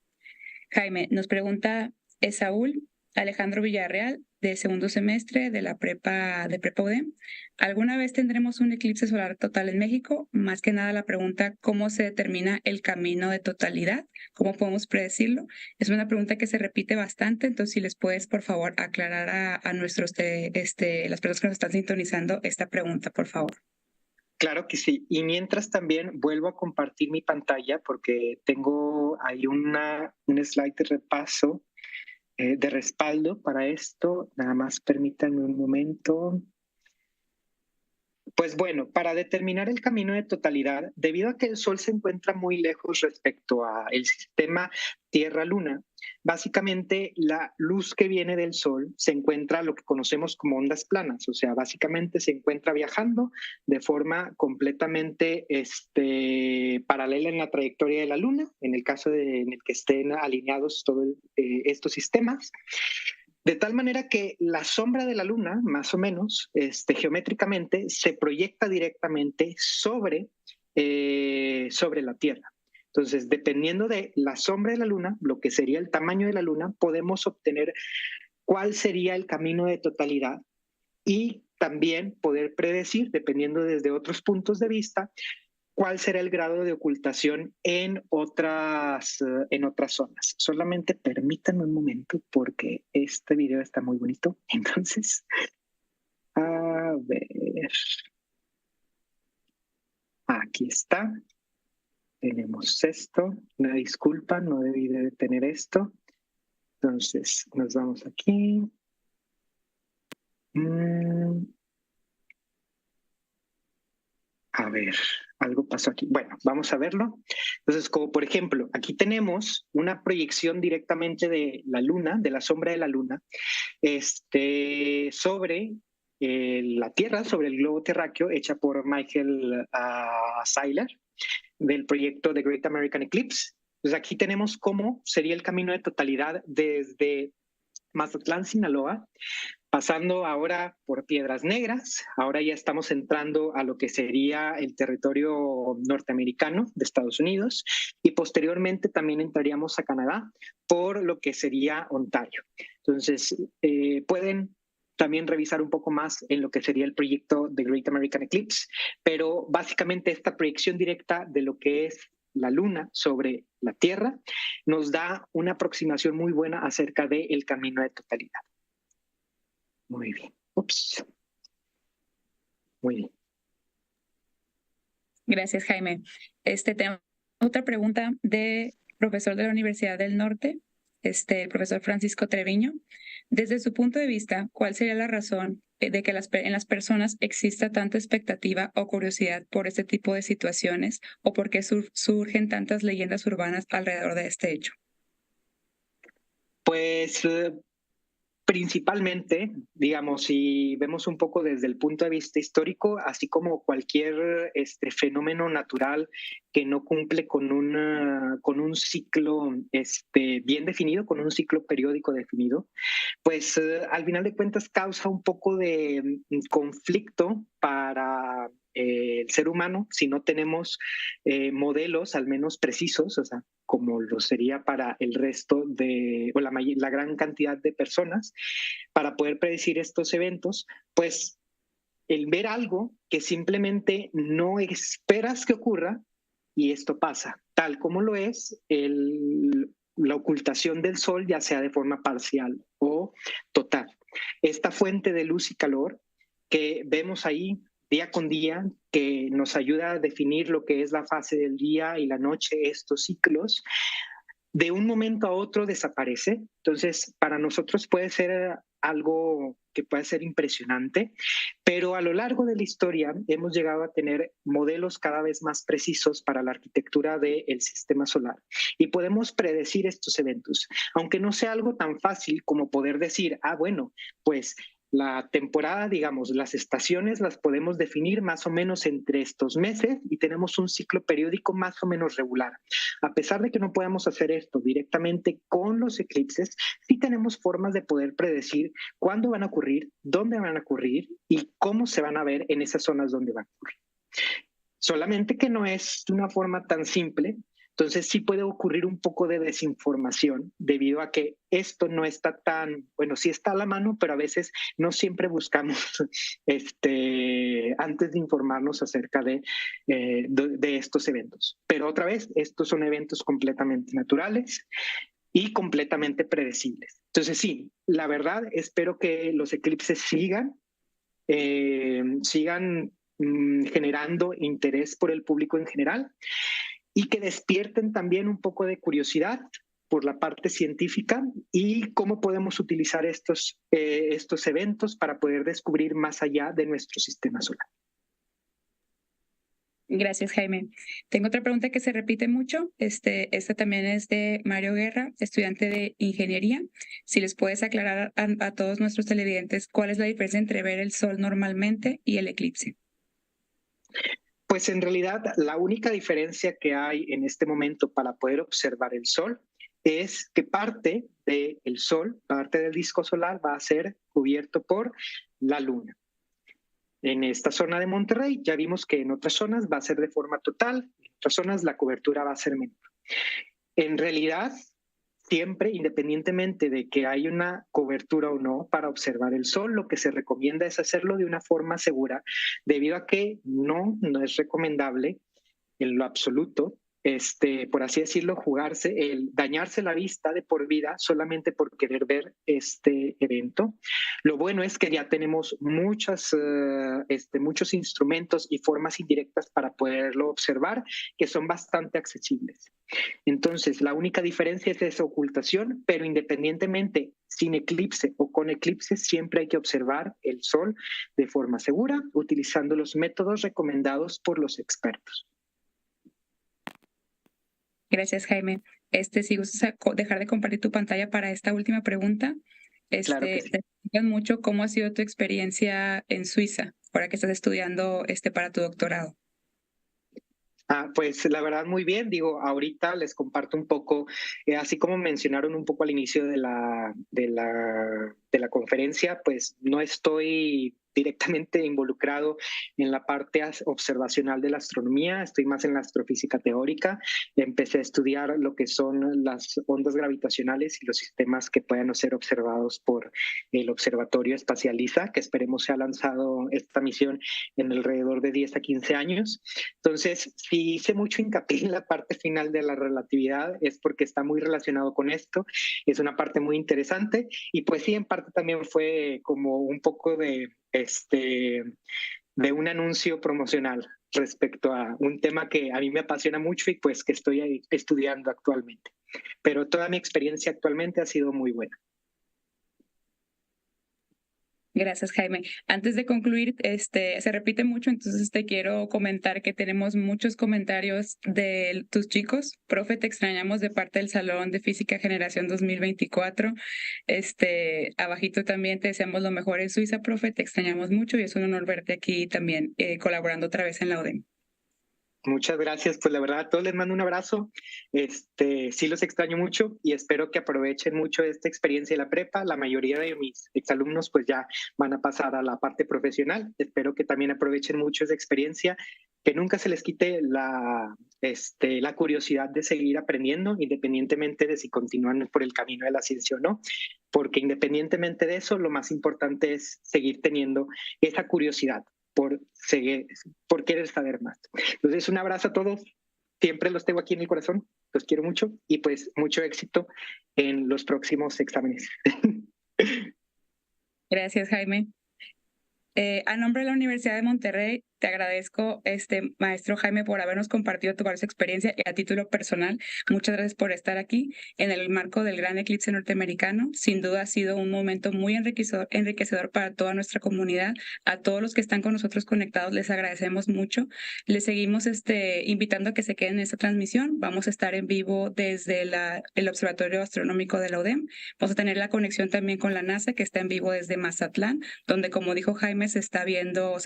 Jaime, nos pregunta Esaúl Alejandro Villarreal, de segundo semestre de la prepa UDEM. ¿Alguna vez tendremos un eclipse solar total en México? Más que nada la pregunta, ¿cómo se determina el camino de totalidad? ¿Cómo podemos predecirlo? Es una pregunta que se repite bastante, entonces si les puedes, por favor, aclarar a nuestros, las personas que nos están sintonizando esta pregunta, por favor. Claro que sí. Y mientras también vuelvo a compartir mi pantalla porque tengo ahí un slide de repaso, de respaldo para esto. Nada más permítanme un momento. Pues bueno, para determinar el camino de totalidad, debido a que el Sol se encuentra muy lejos respecto al sistema Tierra-Luna, básicamente la luz que viene del Sol se encuentra lo que conocemos como ondas planas, o sea, básicamente se encuentra viajando de forma completamente paralela en la trayectoria de la Luna, en el caso en el que estén alineados todos estos sistemas. De tal manera que la sombra de la Luna, más o menos, geométricamente, se proyecta directamente sobre la Tierra. Entonces, dependiendo de la sombra de la Luna, lo que sería el tamaño de la Luna, podemos obtener cuál sería el camino de totalidad y también poder predecir, dependiendo desde otros puntos de vista, cuál será el grado de ocultación en otras zonas. Solamente permítanme un momento porque este video está muy bonito. Entonces, a ver. Aquí está. Tenemos esto. Una disculpa, no debí de tener esto. Entonces, nos vamos aquí. A ver, algo pasó aquí. Bueno, vamos a verlo. Entonces, como por ejemplo, aquí tenemos una proyección directamente de la Luna, de la sombra de la Luna, sobre la Tierra, sobre el globo terráqueo, hecha por Michael Seiler, del proyecto The Great American Eclipse. Entonces, aquí tenemos cómo sería el camino de totalidad desde Mazatlán, Sinaloa, pasando ahora por Piedras Negras. Ahora ya estamos entrando a lo que sería el territorio norteamericano de Estados Unidos y posteriormente también entraríamos a Canadá por lo que sería Ontario. Entonces, pueden también revisar un poco más en lo que sería el proyecto The Great American Eclipse, pero básicamente esta proyección directa de lo que es la Luna sobre la Tierra, nos da una aproximación muy buena acerca del camino de totalidad. Muy bien. Ups. Muy bien. Gracias, Jaime. Tengo otra pregunta de profesor de la Universidad del Norte, el profesor Francisco Treviño. Desde su punto de vista, ¿cuál sería la razón de que en las personas exista tanta expectativa o curiosidad por este tipo de situaciones o por qué surgen tantas leyendas urbanas alrededor de este hecho? Pues principalmente, digamos, si vemos un poco desde el punto de vista histórico, así como cualquier fenómeno natural que no cumple con un ciclo bien definido, con un ciclo periódico definido, pues al final de cuentas causa un poco de conflicto para el ser humano si no tenemos modelos al menos precisos, o sea, como lo sería para el resto o la gran cantidad de personas, para poder predecir estos eventos, pues el ver algo que simplemente no esperas que ocurra y esto pasa, tal como lo es la ocultación del sol, ya sea de forma parcial o total. Esta fuente de luz y calor que vemos ahí día con día, que nos ayuda a definir lo que es la fase del día y la noche, estos ciclos, de un momento a otro desaparece. Entonces, para nosotros puede ser algo que puede ser impresionante, pero a lo largo de la historia hemos llegado a tener modelos cada vez más precisos para la arquitectura del sistema solar y podemos predecir estos eventos, aunque no sea algo tan fácil como poder decir, bueno, pues la temporada, digamos, las estaciones las podemos definir más o menos entre estos meses y tenemos un ciclo periódico más o menos regular. A pesar de que no podamos hacer esto directamente con los eclipses, sí tenemos formas de poder predecir cuándo van a ocurrir, dónde van a ocurrir y cómo se van a ver en esas zonas donde van a ocurrir. Solamente que no es de una forma tan simple. Entonces sí puede ocurrir un poco de desinformación debido a que esto no está tan, bueno, sí está a la mano, pero a veces no siempre buscamos antes de informarnos acerca de estos eventos. Pero otra vez, estos son eventos completamente naturales y completamente predecibles. Entonces sí, la verdad, espero que los eclipses sigan generando interés por el público en general y que despierten también un poco de curiosidad por la parte científica y cómo podemos utilizar estos eventos para poder descubrir más allá de nuestro sistema solar. Gracias, Jaime. Tengo otra pregunta que se repite mucho. Esta también es de Mario Guerra, estudiante de ingeniería. Si les puedes aclarar a todos nuestros televidentes cuál es la diferencia entre ver el sol normalmente y el eclipse. Pues en realidad la única diferencia que hay en este momento para poder observar el sol es que parte del sol, parte del disco solar va a ser cubierto por la luna. En esta zona de Monterrey ya vimos que en otras zonas va a ser de forma total, en otras zonas la cobertura va a ser menor. En realidad, siempre, independientemente de que hay una cobertura o no para observar el sol, lo que se recomienda es hacerlo de una forma segura, debido a que no es recomendable en lo absoluto, por así decirlo, dañarse la vista de por vida solamente por querer ver este evento. Lo bueno es que ya tenemos muchos instrumentos y formas indirectas para poderlo observar, que son bastante accesibles. Entonces, la única diferencia es esa ocultación, pero independientemente, sin eclipse o con eclipse, siempre hay que observar el sol de forma segura, utilizando los métodos recomendados por los expertos. Gracias, Jaime. Si gustas dejar de compartir tu pantalla para esta última pregunta. Claro que sí. Te explican mucho cómo ha sido tu experiencia en Suiza, ahora que estás estudiando para tu doctorado. Pues la verdad muy bien, digo, ahorita les comparto un poco, así como mencionaron un poco al inicio de la conferencia, pues no estoy, directamente involucrado en la parte observacional de la astronomía. Estoy más en la astrofísica teórica. Empecé a estudiar lo que son las ondas gravitacionales y los sistemas que puedan ser observados por el Observatorio Espacial ISA, que esperemos se ha lanzado esta misión en alrededor de 10 a 15 años. Entonces, si hice mucho hincapié en la parte final de la relatividad, es porque está muy relacionado con esto. Es una parte muy interesante y pues sí, en parte también fue como un poco de un anuncio promocional respecto a un tema que a mí me apasiona mucho y pues que estoy ahí estudiando actualmente. Pero toda mi experiencia actualmente ha sido muy buena. Gracias, Jaime. Antes de concluir, se repite mucho, entonces te quiero comentar que tenemos muchos comentarios de tus chicos. Profe, te extrañamos de parte del Salón de Física Generación 2024. Abajito también te deseamos lo mejor en Suiza, profe, te extrañamos mucho y es un honor verte aquí también colaborando otra vez en la UDEM. Muchas gracias, pues la verdad a todos les mando un abrazo, sí los extraño mucho y espero que aprovechen mucho esta experiencia de la prepa. La mayoría de mis exalumnos pues ya van a pasar a la parte profesional, espero que también aprovechen mucho esa experiencia, que nunca se les quite la curiosidad de seguir aprendiendo, independientemente de si continúan por el camino de la ciencia o no, porque independientemente de eso, lo más importante es seguir teniendo esa curiosidad por querer saber más. Entonces, un abrazo a todos. Siempre los tengo aquí en el corazón. Los quiero mucho y pues mucho éxito en los próximos exámenes. Gracias, Jaime. A nombre de la Universidad de Monterrey, te agradezco, maestro Jaime, por habernos compartido tu valiosa experiencia y a título personal. Muchas gracias por estar aquí en el marco del gran eclipse norteamericano. Sin duda ha sido un momento muy enriquecedor para toda nuestra comunidad. A todos los que están con nosotros conectados les agradecemos mucho. Les seguimos invitando a que se queden en esta transmisión. Vamos a estar en vivo desde el Observatorio Astronómico de la UDEM. Vamos a tener la conexión también con la NASA, que está en vivo desde Mazatlán, donde, como dijo Jaime, se estará viendo,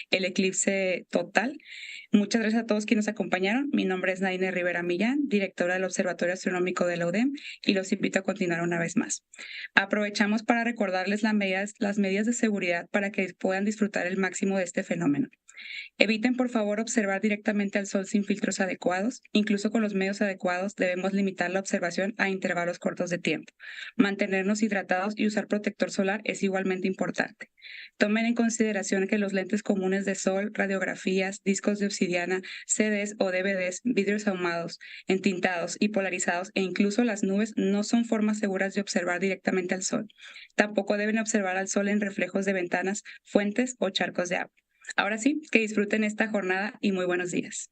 el eclipse total. Muchas gracias a todos quienes nos acompañaron. Mi nombre es Naine Rivera Millán, directora del Observatorio Astronómico de la UDEM, y los invito a continuar una vez más. Aprovechamos para recordarles las medidas de seguridad para que puedan disfrutar el máximo de este fenómeno. Eviten, por favor, observar directamente al sol sin filtros adecuados. Incluso con los medios adecuados, debemos limitar la observación a intervalos cortos de tiempo. Mantenernos hidratados y usar protector solar es igualmente importante. Tomen en consideración que los lentes comunes de sol, radiografías, discos de obsidiana, CDs o DVDs, vidrios ahumados, entintados y polarizados e incluso las nubes no son formas seguras de observar directamente al sol. Tampoco deben observar al sol en reflejos de ventanas, fuentes o charcos de agua. Ahora sí, que disfruten esta jornada y muy buenos días.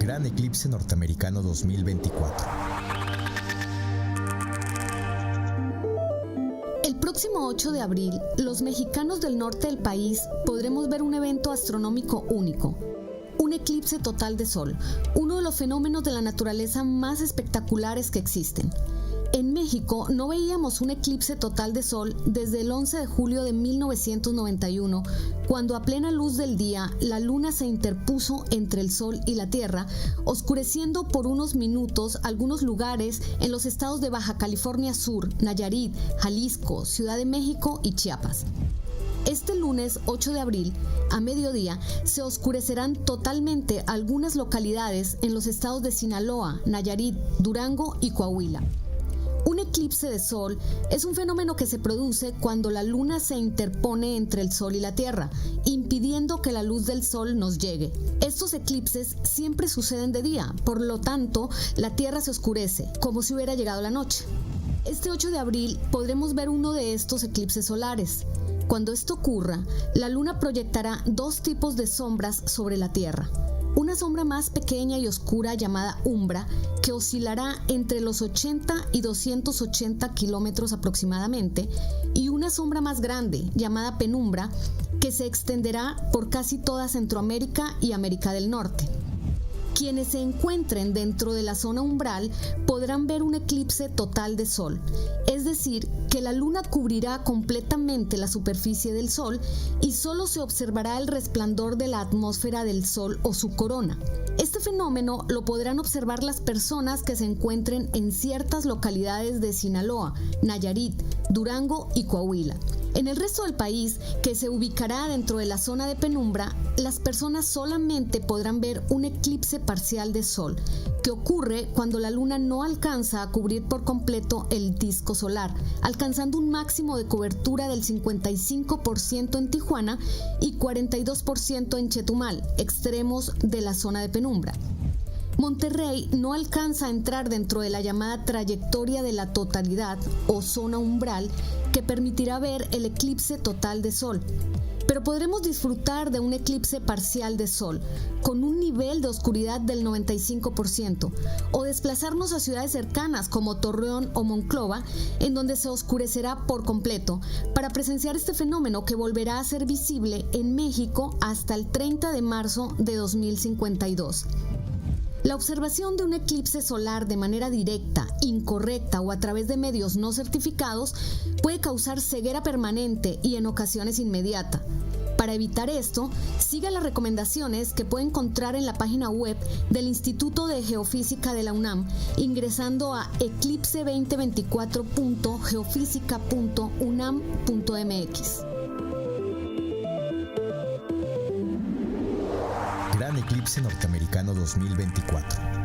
Gran Eclipse Norteamericano 2024. El próximo 8 de abril, los mexicanos del norte del país podremos ver un evento astronómico único. Un eclipse total de sol, uno de los fenómenos de la naturaleza más espectaculares que existen. En México no veíamos un eclipse total de sol desde el 11 de julio de 1991, cuando a plena luz del día la luna se interpuso entre el sol y la tierra, oscureciendo por unos minutos algunos lugares en los estados de Baja California Sur, Nayarit, Jalisco, Ciudad de México y Chiapas. Este lunes 8 de abril, a mediodía, se oscurecerán totalmente algunas localidades en los estados de Sinaloa, Nayarit, Durango y Coahuila. Un eclipse de sol es un fenómeno que se produce cuando la luna se interpone entre el sol y la tierra, impidiendo que la luz del sol nos llegue. Estos eclipses siempre suceden de día, por lo tanto, la tierra se oscurece, como si hubiera llegado la noche. Este 8 de abril podremos ver uno de estos eclipses solares. Cuando esto ocurra, la luna proyectará dos tipos de sombras sobre la Tierra. Una sombra más pequeña y oscura llamada umbra, que oscilará entre los 80 y 280 kilómetros aproximadamente, y una sombra más grande llamada penumbra, que se extenderá por casi toda Centroamérica y América del Norte. Quienes se encuentren dentro de la zona umbral podrán ver un eclipse total de sol, es decir, que la luna cubrirá completamente la superficie del sol y solo se observará el resplandor de la atmósfera del sol o su corona. Este fenómeno lo podrán observar las personas que se encuentren en ciertas localidades de Sinaloa, Nayarit, Durango y Coahuila. En el resto del país, que se ubicará dentro de la zona de penumbra, las personas solamente podrán ver un eclipse parcial de sol, que ocurre cuando la luna no alcanza a cubrir por completo el disco solar, alcanzando un máximo de cobertura del 55% en Tijuana y 42% en Chetumal, extremos de la zona de penumbra. Monterrey no alcanza a entrar dentro de la llamada trayectoria de la totalidad o zona umbral que permitirá ver el eclipse total de sol. Pero podremos disfrutar de un eclipse parcial de sol, con un nivel de oscuridad del 95%, o desplazarnos a ciudades cercanas como Torreón o Monclova, en donde se oscurecerá por completo, para presenciar este fenómeno que volverá a ser visible en México hasta el 30 de marzo de 2052. La observación de un eclipse solar de manera directa, incorrecta o a través de medios no certificados puede causar ceguera permanente y en ocasiones inmediata. Para evitar esto, siga las recomendaciones que puede encontrar en la página web del Instituto de Geofísica de la UNAM ingresando a eclipse2024.geofísica.unam.mx. Gran Eclipse Norteamericano 2024.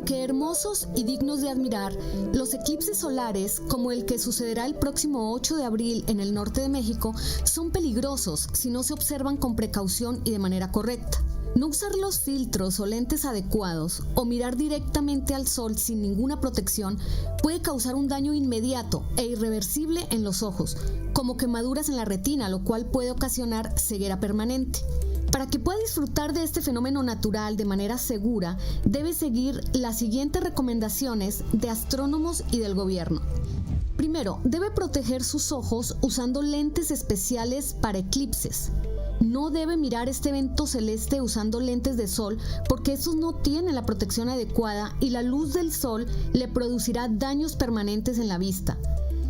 Aunque hermosos y dignos de admirar, los eclipses solares, como el que sucederá el próximo 8 de abril en el norte de México, son peligrosos si no se observan con precaución y de manera correcta. No usar los filtros o lentes adecuados o mirar directamente al sol sin ninguna protección puede causar un daño inmediato e irreversible en los ojos, como quemaduras en la retina, lo cual puede ocasionar ceguera permanente. Para que pueda disfrutar de este fenómeno natural de manera segura, debe seguir las siguientes recomendaciones de astrónomos y del gobierno. Primero, debe proteger sus ojos usando lentes especiales para eclipses. No debe mirar este evento celeste usando lentes de sol porque estos no tienen la protección adecuada y la luz del sol le producirá daños permanentes en la vista.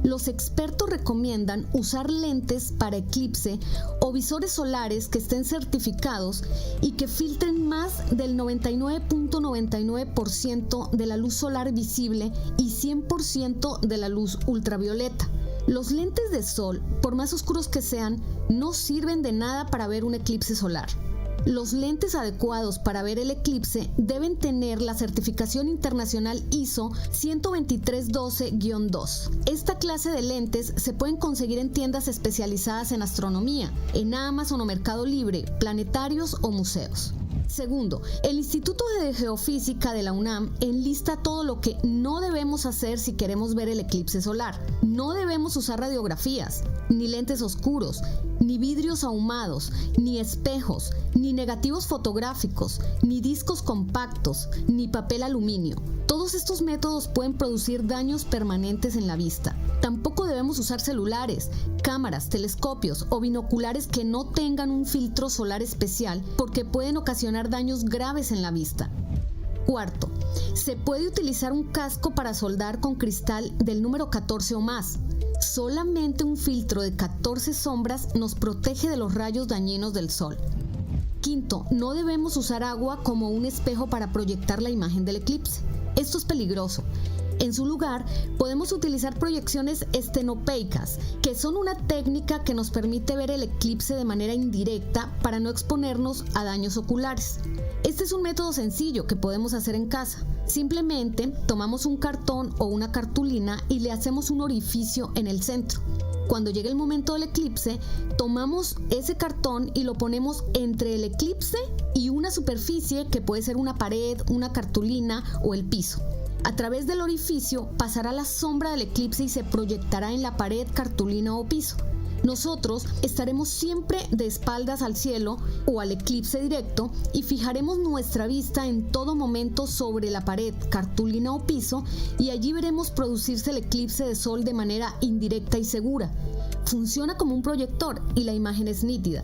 Los expertos recomiendan usar lentes para eclipse o visores solares que estén certificados y que filtren más del 99.99% de la luz solar visible y 100% de la luz ultravioleta. Los lentes de sol, por más oscuros que sean, no sirven de nada para ver un eclipse solar. Los lentes adecuados para ver el eclipse deben tener la certificación internacional ISO 12312-2. Esta clase de lentes se pueden conseguir en tiendas especializadas en astronomía, en Amazon o Mercado Libre, planetarios o museos. Segundo, el Instituto de Geofísica de la UNAM enlista todo lo que no debemos hacer si queremos ver el eclipse solar. No debemos usar radiografías, ni lentes oscuros, ni vidrios ahumados, ni espejos, ni negativos fotográficos, ni discos compactos, ni papel aluminio. Todos estos métodos pueden producir daños permanentes en la vista. Tampoco debemos usar celulares, cámaras, telescopios o binoculares que no tengan un filtro solar especial porque pueden ocasionar daños graves en la vista. Cuarto, se puede utilizar un casco para soldar con cristal del número 14 o más. Solamente un filtro de 14 sombras nos protege de los rayos dañinos del sol. Quinto, no debemos usar agua como un espejo para proyectar la imagen del eclipse. Esto es peligroso. En su lugar, podemos utilizar proyecciones estenopeicas, que son una técnica que nos permite ver el eclipse de manera indirecta para no exponernos a daños oculares. Este es un método sencillo que podemos hacer en casa. Simplemente tomamos un cartón o una cartulina y le hacemos un orificio en el centro. Cuando llegue el momento del eclipse, tomamos ese cartón y lo ponemos entre el eclipse y una superficie que puede ser una pared, una cartulina o el piso. A través del orificio pasará la sombra del eclipse y se proyectará en la pared, cartulina o piso. Nosotros estaremos siempre de espaldas al cielo o al eclipse directo y fijaremos nuestra vista en todo momento sobre la pared, cartulina o piso y allí veremos producirse el eclipse de sol de manera indirecta y segura. Funciona como un proyector y la imagen es nítida.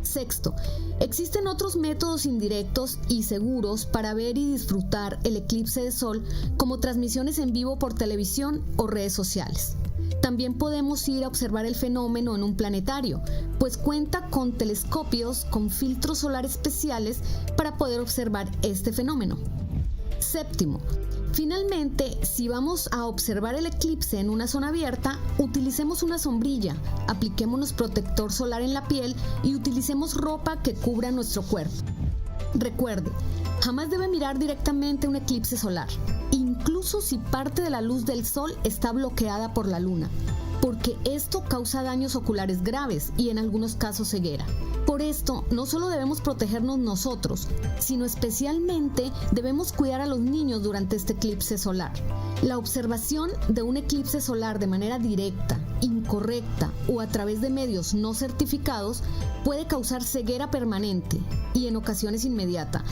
Sexto, existen otros métodos indirectos y seguros para ver y disfrutar el eclipse de sol como transmisiones en vivo por televisión o redes sociales. También podemos ir a observar el fenómeno en un planetario, pues cuenta con telescopios con filtros solares especiales para poder observar este fenómeno. Séptimo, finalmente, si vamos a observar el eclipse en una zona abierta, utilicemos una sombrilla, apliquémonos protector solar en la piel y utilicemos ropa que cubra nuestro cuerpo. Recuerde, jamás debe mirar directamente un eclipse solar, incluso si parte de la luz del sol está bloqueada por la luna, porque esto causa daños oculares graves y en algunos casos ceguera. Por esto, no solo debemos protegernos nosotros, sino especialmente debemos cuidar a los niños durante este eclipse solar. La observación de un eclipse solar de manera directa, incorrecta o a través de medios no certificados puede causar ceguera permanente y en ocasiones inmediata.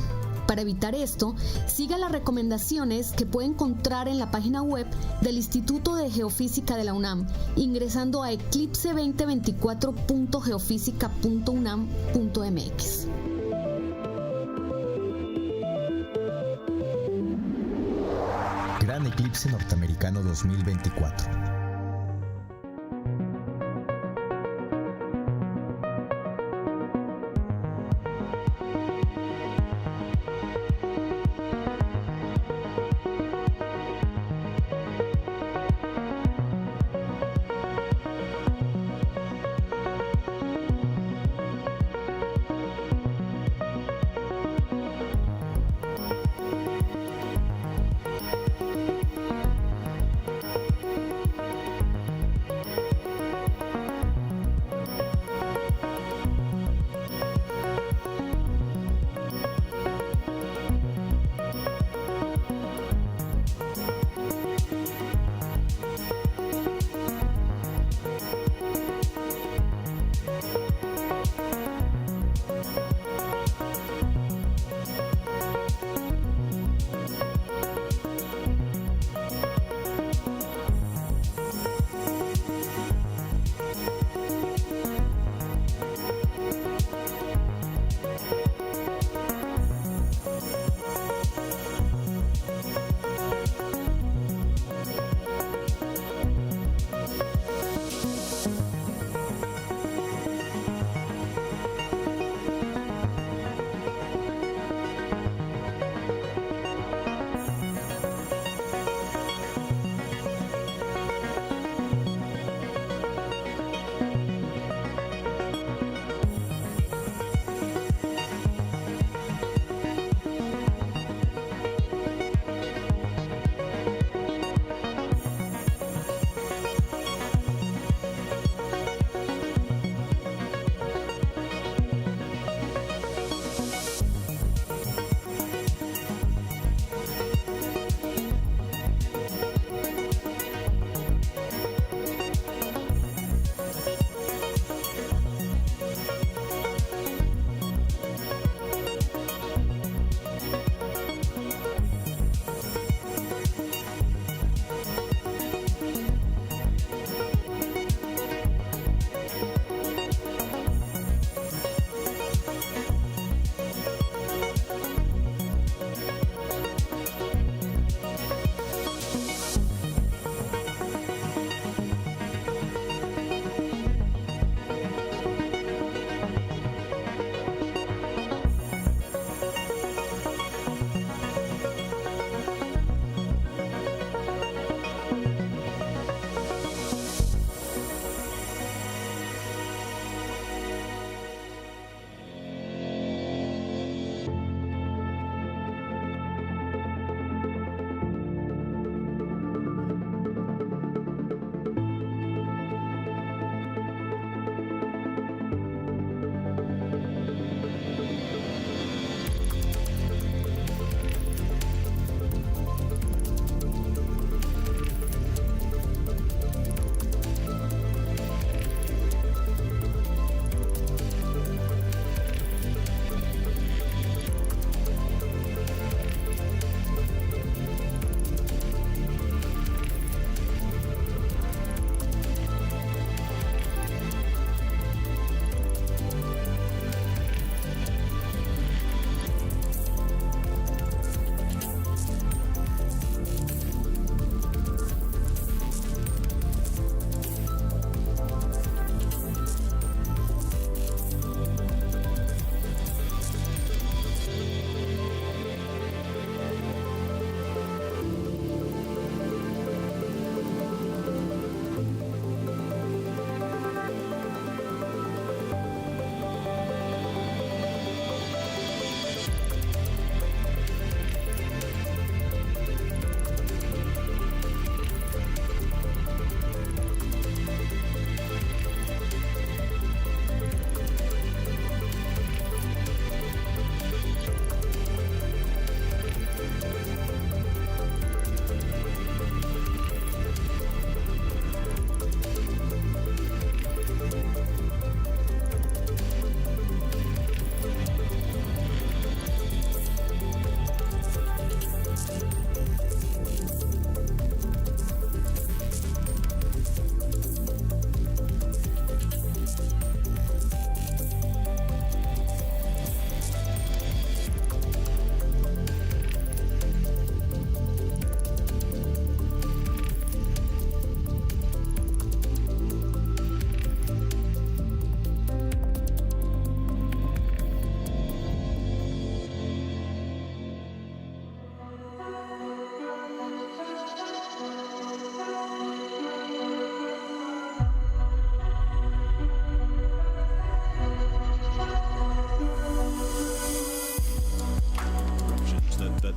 Para evitar esto, siga las recomendaciones que puede encontrar en la página web del Instituto de Geofísica de la UNAM, ingresando a eclipse2024.geofísica.unam.mx. Gran Eclipse Norteamericano 2024.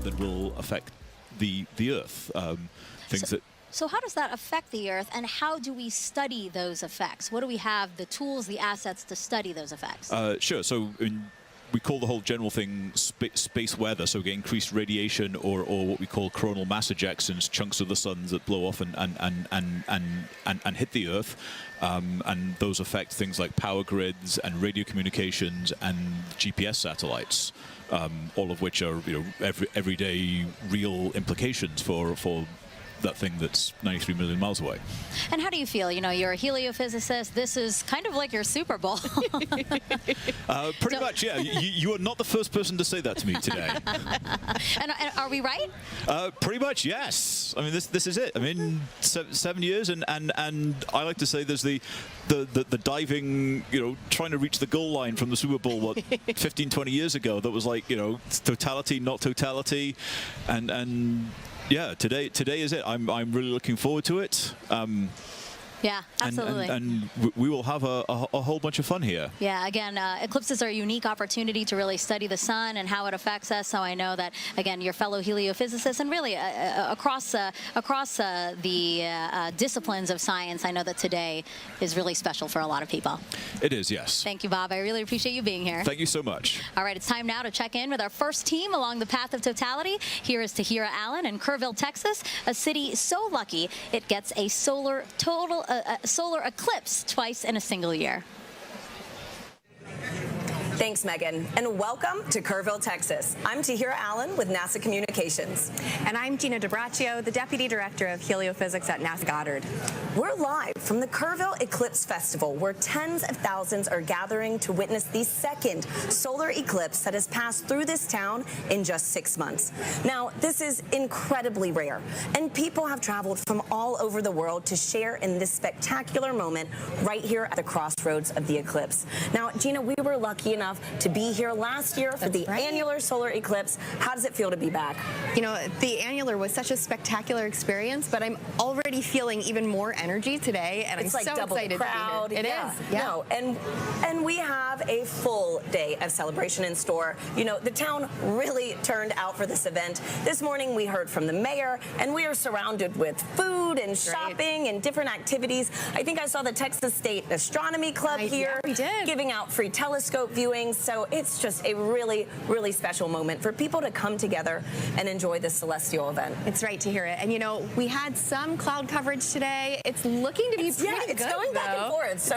that will affect the Earth. So how does that affect the Earth, and how do we study those effects? What do we have, the tools, the assets to study those effects? Sure. So we call the whole general thing space weather. So we get increased radiation, or what we call coronal mass ejections, chunks of the suns that blow off and hit the Earth, and those affect things like power grids and radio communications and GPS satellites, all of which are everyday real implications for that thing that's 93 million miles away. And how do you feel? You're a heliophysicist. This is kind of like your Super Bowl. Pretty much, yeah. You are not the first person to say that to me today. and are we right? Pretty much, yes. I mean, this is it. I mean, 7 years, and I like to say there's the diving, trying to reach the goal line from the Super Bowl, 15, 20 years ago. That was like, totality, not totality, and yeah, today is it. I'm really looking forward to it. Yeah, absolutely. And we will have a whole bunch of fun here. Yeah, again, eclipses are a unique opportunity to really study the sun and how it affects us. So I know that, again, your fellow heliophysicists and really across the disciplines of science, I know that today is really special for a lot of people. It is, yes. Thank you, Bob. I really appreciate you being here. Thank you so much. All right, it's time now to check in with our first team along the path of totality. Here is Tahira Allen in Kerrville, Texas, a city so lucky it gets a solar eclipse twice in a single year. Thanks, Megan, and welcome to Kerrville, Texas. I'm Tahira Allen with NASA Communications. And I'm Gina DiBraccio, the Deputy Director of Heliophysics at NASA Goddard. We're live from the Kerrville Eclipse Festival, where tens of thousands are gathering to witness the second solar eclipse that has passed through this town in just 6 months. Now, this is incredibly rare, and people have traveled from all over the world to share in this spectacular moment right here at the crossroads of the eclipse. Now, Gina, we were lucky enough to be here last year for the annular solar eclipse. How does it feel to be back? The annular was such a spectacular experience, but I'm already feeling even more energy today, and it's I'm like so double excited the crowd. to be here. It is. Yeah. No, and we have a full day of celebration in store. The town really turned out for this event. This morning we heard from the mayor, and we are surrounded with food and shopping and different activities. I think I saw the Texas State Astronomy Club here. Yeah, we did. Giving out free telescope viewings. So it's just a really, really special moment for people to come together and enjoy this celestial event. It's right to hear it. And we had some cloud coverage today. It's looking to be pretty good. It's going back and forth. So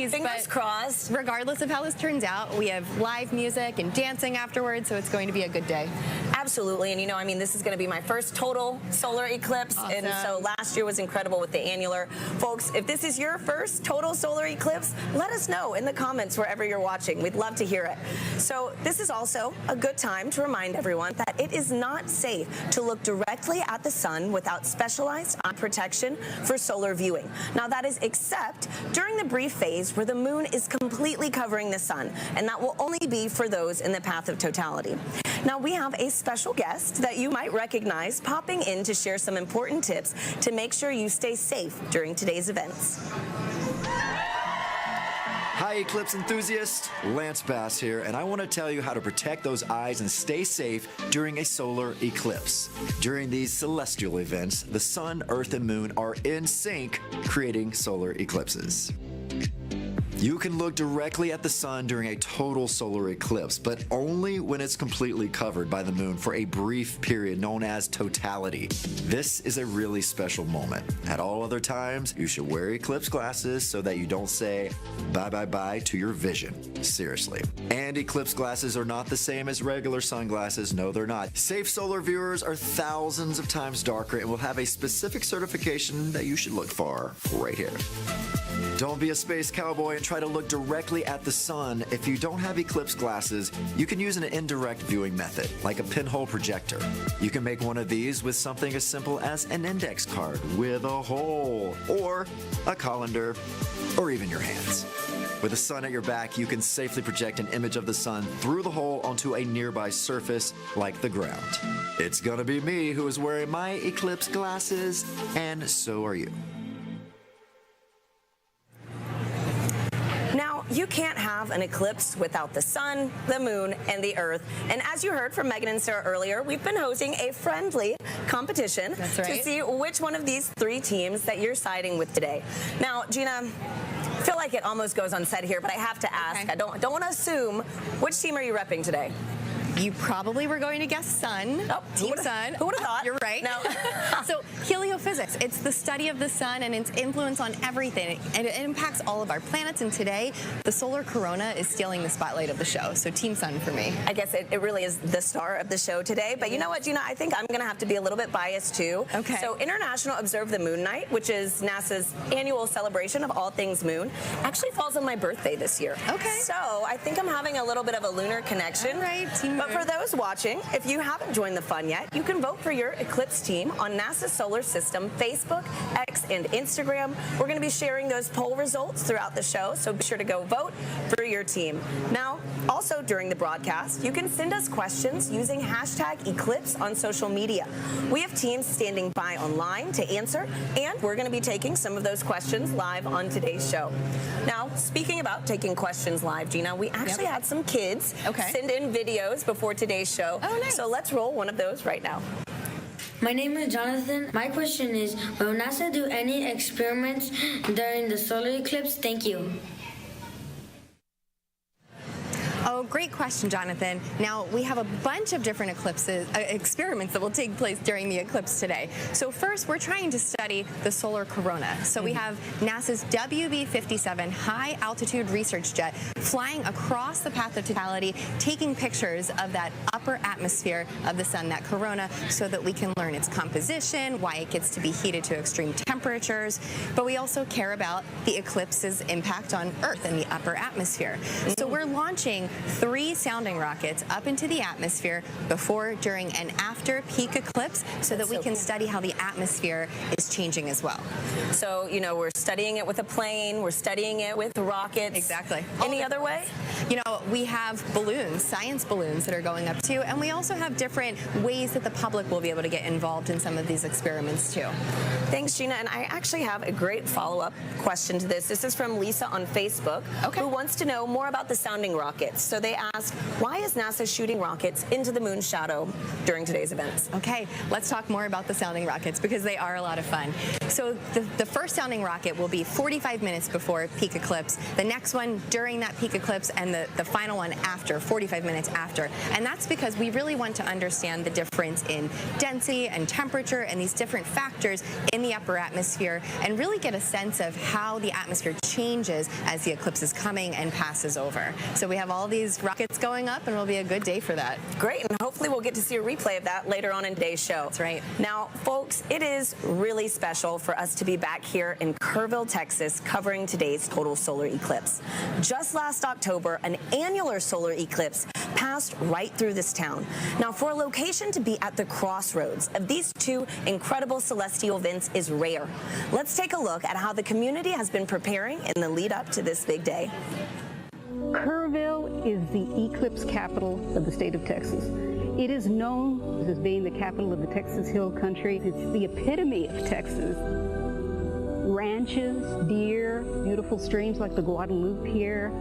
fingers crossed. Regardless of how this turns out, we have live music and dancing afterwards, so it's going to be a good day. Absolutely. And this is going to be my first total solar eclipse. Awesome. And so last year was incredible with the annular. Folks, if this is your first total solar eclipse, let us know in the comments wherever you're watching. We'd love to hear it. So this is also a good time to remind everyone that it is not safe to look directly at the sun without specialized eye protection for solar viewing. Now, that is except during the brief phase where the moon is completely covering the sun, and that will only be for those in the path of totality. Now, we have a special guest that you might recognize popping in to share some important tips to make sure you stay safe during today's events. Hi, Eclipse enthusiasts. Lance Bass here, and I want to tell you how to protect those eyes and stay safe during a solar eclipse. During these celestial events, the sun, earth, and moon are in sync, creating solar eclipses. You can look directly at the sun during a total solar eclipse, but only when it's completely covered by the moon for a brief period known as totality. This is a really special moment. At all other times, you should wear eclipse glasses so that you don't say bye-bye-bye to your vision. Seriously. And eclipse glasses are not the same as regular sunglasses. No, they're not. Safe solar viewers are thousands of times darker and will have a specific certification that you should look for right here. Don't be a space cowboy and try to look directly at the sun. If you don't have eclipse glasses, you can use an indirect viewing method, like a pinhole projector. You can make one of these with something as simple as an index card with a hole, or a colander, or even your hands. With the sun at your back, you can safely project an image of the sun through the hole onto a nearby surface, like the ground. It's gonna be me who is wearing my eclipse glasses, and so are you. you can't have an eclipse without the sun, the moon, and the earth. And as you heard from Megan and Sarah earlier, we've been hosting a friendly competition to see which one of these three teams that you're siding with today. Now, Gina, I feel like it almost goes unsaid here, but I have to ask. Okay. I don't want to assume. Which team are you repping today? You probably were going to guess sun. Oh, Team Sun. Who would have thought? You're right. No. So heliophysics, it's the study of the sun and its influence on everything. And it impacts all of our planets. And today, the solar corona is stealing the spotlight of the show. So Team Sun for me. I guess it really is the star of the show today. But you know what, Gina? I think I'm going to have to be a little bit biased, too. Okay. So International Observe the Moon Night, which is NASA's annual celebration of all things moon, actually falls on my birthday this year. Okay. So I think I'm having a little bit of a lunar connection. All right, Team But for those watching, if you haven't joined the fun yet, you can vote for your Eclipse team on NASA's Solar System Facebook, X, and Instagram. We're going to be sharing those poll results throughout the show, so be sure to go vote for your team. Now, also during the broadcast, you can send us questions using hashtag Eclipse on social media. We have teams standing by online to answer, and we're going to be taking some of those questions live on today's show. Now, speaking about taking questions live, Gina, we actually had some kids send in videos before today's show. Oh, nice. So let's roll one of those right now. My name is Jonathan. My question is, will NASA do any experiments during the solar eclipse? Thank you. Oh, great question, Jonathan. Now, we have a bunch of different experiments that will take place during the eclipse today. So first, we're trying to study the solar corona. So we have NASA's WB-57 high-altitude research jet flying across the path of totality, taking pictures of that upper atmosphere of the sun, that corona, so that we can learn its composition, why it gets to be heated to extreme temperatures. But we also care about the eclipse's impact on Earth and the upper atmosphere. So we're launching 3 sounding rockets up into the atmosphere before, during, and after peak eclipse so that we can study how the atmosphere is changing as well. So, you know, we're studying it with a plane, we're studying it with rockets. Exactly. Any other way? You know, we have balloons, science balloons that are going up too, and we also have different ways that the public will be able to get involved in some of these experiments too. Thanks, Gina. And I actually have a great follow-up question to this. This is from Lisa on Facebook, who wants to know more about the sounding rockets. So they ask, why is NASA shooting rockets into the moon's shadow during today's events? Okay, let's talk more about the sounding rockets because they are a lot of fun. So the first sounding rocket will be 45 minutes before peak eclipse, the next one during that peak eclipse, and the final one after, 45 minutes after. And that's because we really want to understand the difference in density and temperature and these different factors in the upper atmosphere and really get a sense of how the atmosphere changes as the eclipse is coming and passes over. So we have all these rockets going up, and it'll be a good day for that. Great, and hopefully we'll get to see a replay of that later on in today's show. That's right. Now, folks, it is really special for us to be back here in Kerrville, Texas, covering today's total solar eclipse. Just last October, an annular solar eclipse passed right through this town. Now, for a location to be at the crossroads of these two incredible celestial events is rare. Let's take a look at how the community has been preparing in the lead up to this big day. Kerrville is the eclipse capital of the state of Texas. It is known as being the capital of the Texas Hill Country. It's the epitome of Texas. Ranches, deer, beautiful streams like the Guadalupe here.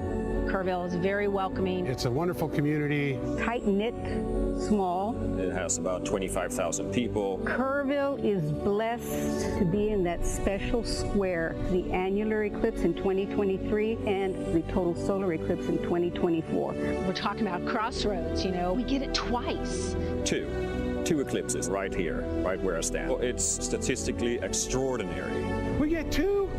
Kerrville is very welcoming. It's a wonderful community. Tight-knit, small. It has about 25,000 people. Kerrville is blessed to be in that special square, the annular eclipse in 2023 and the total solar eclipse in 2024. We're talking about crossroads, you know. We get it twice. Two eclipses right here, right where I stand. It's statistically extraordinary. We get 2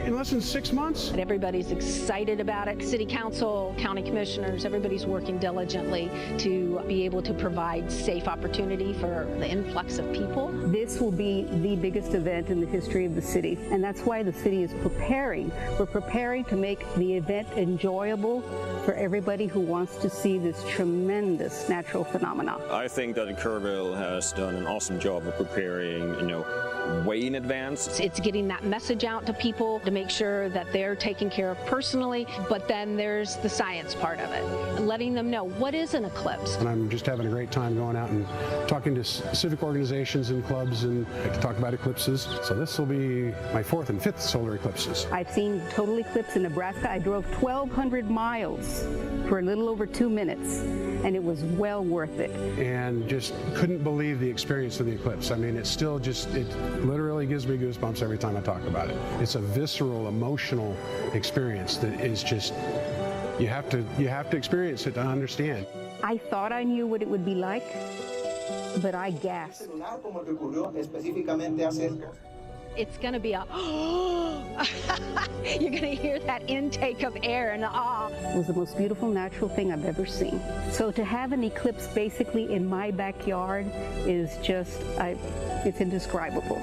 in less than 6 months. And everybody's excited about it. City council, county commissioners, everybody's working diligently to be able to provide safe opportunity for the influx of people. This will be the biggest event in the history of the city, and that's why the city is preparing. We're preparing to make the event enjoyable for everybody who wants to see this tremendous natural phenomenon. I think that Kerrville has done an awesome job of preparing, way in advance. It's getting that message out to people to make sure that they're taken care of personally, but then there's the science part of it, and letting them know what is an eclipse. And I'm just having a great time going out and talking to civic organizations and clubs and talk about eclipses. So this will be my 4th and 5th solar eclipses. I've seen total eclipse in Nebraska. I drove 1,200 miles for a little over 2 minutes, and it was well worth it. And just couldn't believe the experience of the eclipse. I mean, it literally gives me goosebumps every time I talk about it. It's a visceral, emotional experience that is just, you have to experience it to understand. I thought I knew what it would be like, but I gasped. It's going to be a, you're going to hear that intake of air and It was the most beautiful natural thing I've ever seen. So to have an eclipse basically in my backyard is just, it's indescribable.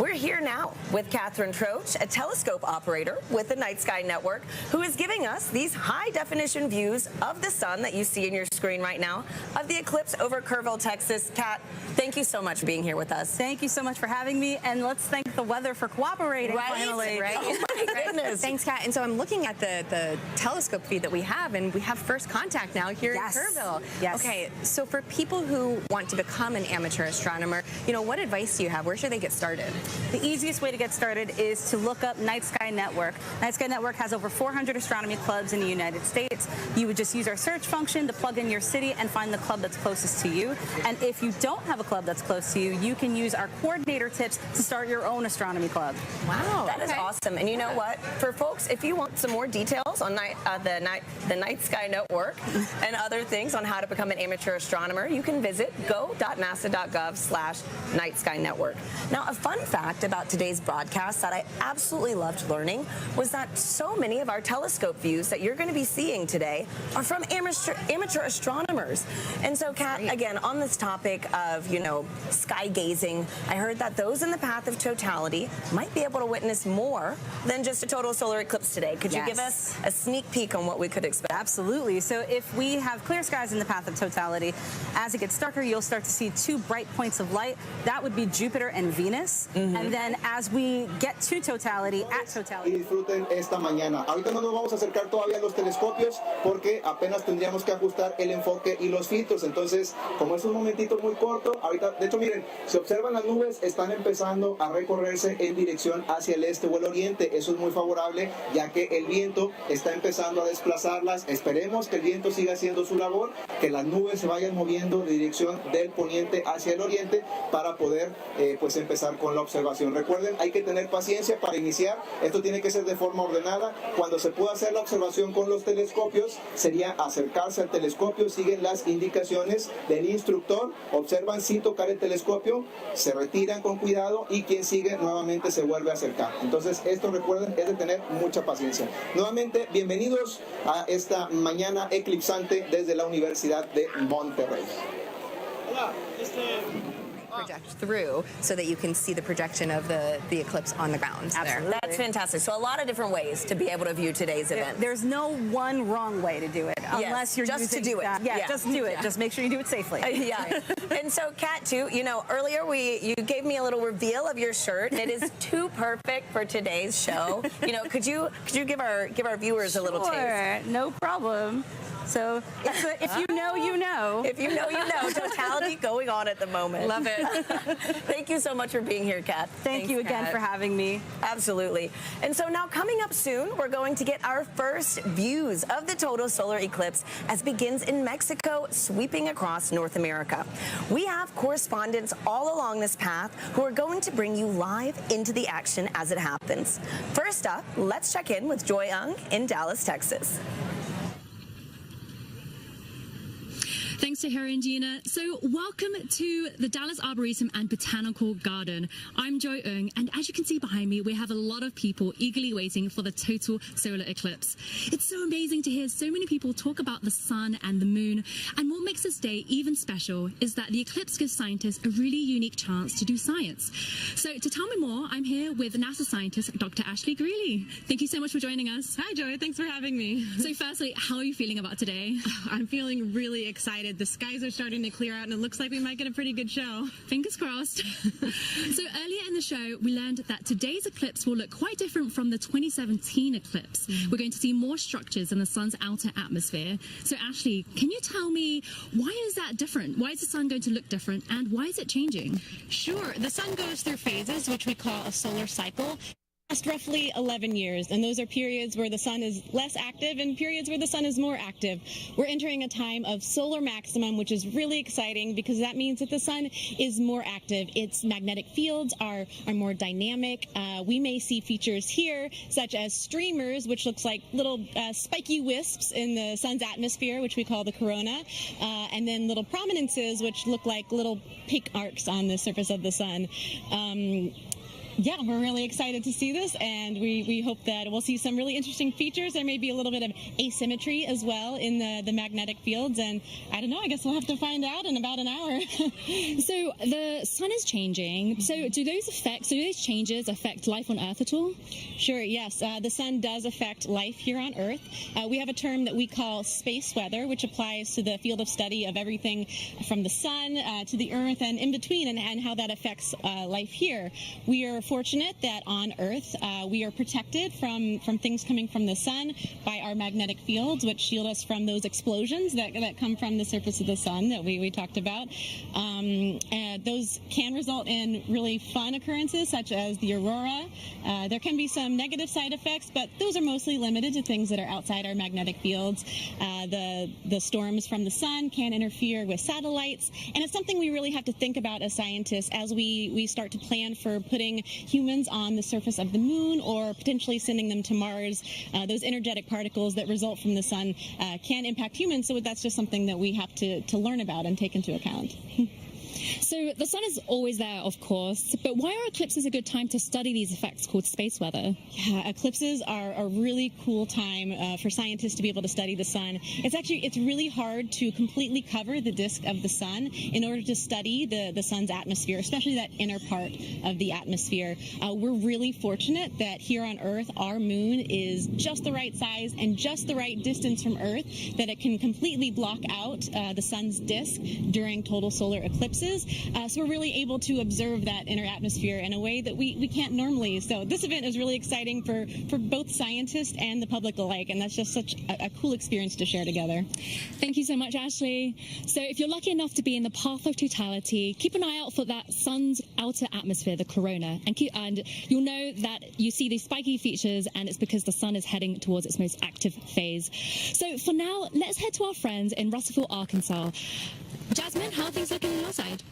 We're here now with Catherine Troach, a telescope operator with the Night Sky Network, who is giving us these high-definition views of the sun that you see in your screen right now, of the eclipse over Kerrville, Texas. Kat, thank you so much for being here with us. Thank you so much for having me, and let's thank the weather for cooperating finally. Right? Oh my goodness. Thanks, Kat. And so I'm looking at the telescope feed that we have, and we have first contact now here in Kerrville. Yes. Okay, so for people who want to become an amateur astronomer, what advice do you have? Where should they get started? The easiest way to get started is to look up Night Sky Network. Night Sky Network has over 400 astronomy clubs in the United States. You would just use our search function to plug in your city and find the club that's closest to you. And if you don't have a club that's close to you, you can use our coordinator tips to start your own astronomy club. Wow, that is awesome. And you know what? For folks, if you want some more details on the Night Sky Network and other things on how to become an amateur astronomer, you can visit go.nasa.gov/Night Sky Network. Now, a fun fact about today's broadcast that I absolutely loved learning was that so many of our telescope views that you're going to be seeing today are from amateur astronomers. And so, Kat, again, on this topic of, sky gazing, I heard that those in the path of totality might be able to witness more than just a total solar eclipse today. Could you give us a sneak peek on what we could expect? Absolutely. So if we have clear skies in the path of totality, as it gets darker, you'll start to see 2 bright points of light. That would be Jupiter and Venus. And then as we get to totality, at totality. Disfruten esta mañana. Ahorita no nos vamos a acercar todavía a los telescopios porque apenas tendríamos que ajustar el enfoque y los filtros. Entonces, como es un momentito muy corto, ahorita, de hecho, miren, si observan las nubes, están empezando a recorrerse en dirección hacia el este o el oriente. Eso es muy favorable, ya que el viento está empezando a desplazarlas. Esperemos que el viento siga haciendo su labor, que las nubes se vayan moviendo de dirección del poniente hacia el oriente para poder pues empezar con la observación. Recuerden, hay que tener paciencia para iniciar. Esto tiene que ser de forma ordenada. Cuando se pueda hacer la observación con los telescopios, sería acercarse al telescopio, siguen las indicaciones del instructor, observan sin tocar el telescopio, se retiran con cuidado y quien sigue nuevamente se vuelve a acercar. Entonces, esto, recuerden, es de tener mucha paciencia. Nuevamente, bienvenidos a esta mañana eclipsante desde la Universidad de Monterrey. Hola, project through so that you can see the projection of the eclipse on the ground. Absolutely. There. That's fantastic. So a lot of different ways to be able to view today's event. There's no one wrong way to do it, unless you're just using, to do it. Just do it. Just make sure you do it safely. And so, Kat, too, earlier you gave me a little reveal of your shirt. It is too perfect for today's show. Could you give our viewers a little taste? Sure, no problem. So if you know, you know. If you know, you know. Totality going on at the moment. Love it. Thank you so much for being here, Kat. Thanks you again for having me. Absolutely. And so now coming up soon, we're going to get our first views of the total solar eclipse as it begins in Mexico, sweeping across North America. We have correspondents all along this path who are going to bring you live into the action as it happens. First up, let's check in with Joy Ung in Dallas, Texas. Thanks to Harry and Gina. So welcome to the Dallas Arboretum and Botanical Garden. I'm Jo Eung, and as you can see behind me, we have a lot of people eagerly waiting for the total solar eclipse. It's so amazing to hear so many people talk about the sun and the moon, and what makes this day even special is that the eclipse gives scientists a really unique chance to do science. So to tell me more, I'm here with NASA scientist Dr. Ashley Greeley. Thank you so much for joining us. Hi, Joy. Thanks for having me. So firstly, how are you feeling about today? I'm feeling really excited. The skies are starting to clear out, and it looks like we might get a pretty good show. Fingers crossed. So earlier in the show, we learned that today's eclipse will look quite different from the 2017 eclipse. We're going to see more structures in the sun's outer atmosphere. So Ashley, can you tell me, why is that different? Why is the sun going to look different, and why is it changing? Sure. The sun goes through phases, which we call a solar cycle. Roughly 11 years, and those are periods where the sun is less active and periods where the sun is more active. We're entering a time of solar maximum, which is really exciting because that means that the sun is more active. Its magnetic fields are more dynamic. We may see features here such as streamers, which looks like little spiky wisps in the sun's atmosphere, which we call the corona, and then little prominences, which look like little peak arcs on the surface of the sun. Yeah, we're really excited to see this, and we hope that we'll see some really interesting features. There may be a little bit of asymmetry as well in the magnetic fields, and I don't know, I guess we'll have to find out in about an hour. So the sun is changing. So do those changes affect life on Earth at all? Sure, yes. The sun does affect life here on Earth. We have a term that we call space weather, which applies to the field of study of everything from the sun to the Earth and in between, and how that affects life here. We are fortunate that on Earth we are protected from things coming from the sun by our magnetic fields, which shield us from those explosions that come from the surface of the sun that we talked about. Those can result in really fun occurrences such as the aurora. There can be some negative side effects, but those are mostly limited to things that are outside our magnetic fields. The storms from the sun can interfere with satellites, and it's something we really have to think about as scientists as we start to plan for putting humans on the surface of the moon or potentially sending them to Mars. Those energetic particles that result from the sun can impact humans, so that's just something that we have to learn about and take into account. So the sun is always there, of course, but why are eclipses a good time to study these effects called space weather? Yeah, eclipses are a really cool time for scientists to be able to study the sun. It's really hard to completely cover the disk of the sun in order to study the sun's atmosphere, especially that inner part of the atmosphere. We're really fortunate that here on Earth, our moon is just the right size and just the right distance from Earth that it can completely block out the sun's disk during total solar eclipses. So we're really able to observe that inner atmosphere in a way that we can't normally. So this event is really exciting for both scientists and the public alike, and that's just such a cool experience to share together. Thank you so much, Ashley. So if you're lucky enough to be in the path of totality, keep an eye out for that sun's outer atmosphere, the corona, and you'll know that you see these spiky features, and it's because the sun is heading towards its most active phase. So for now, let's head to our friends in Russellville, Arkansas. Jasmine, how are things looking on your side?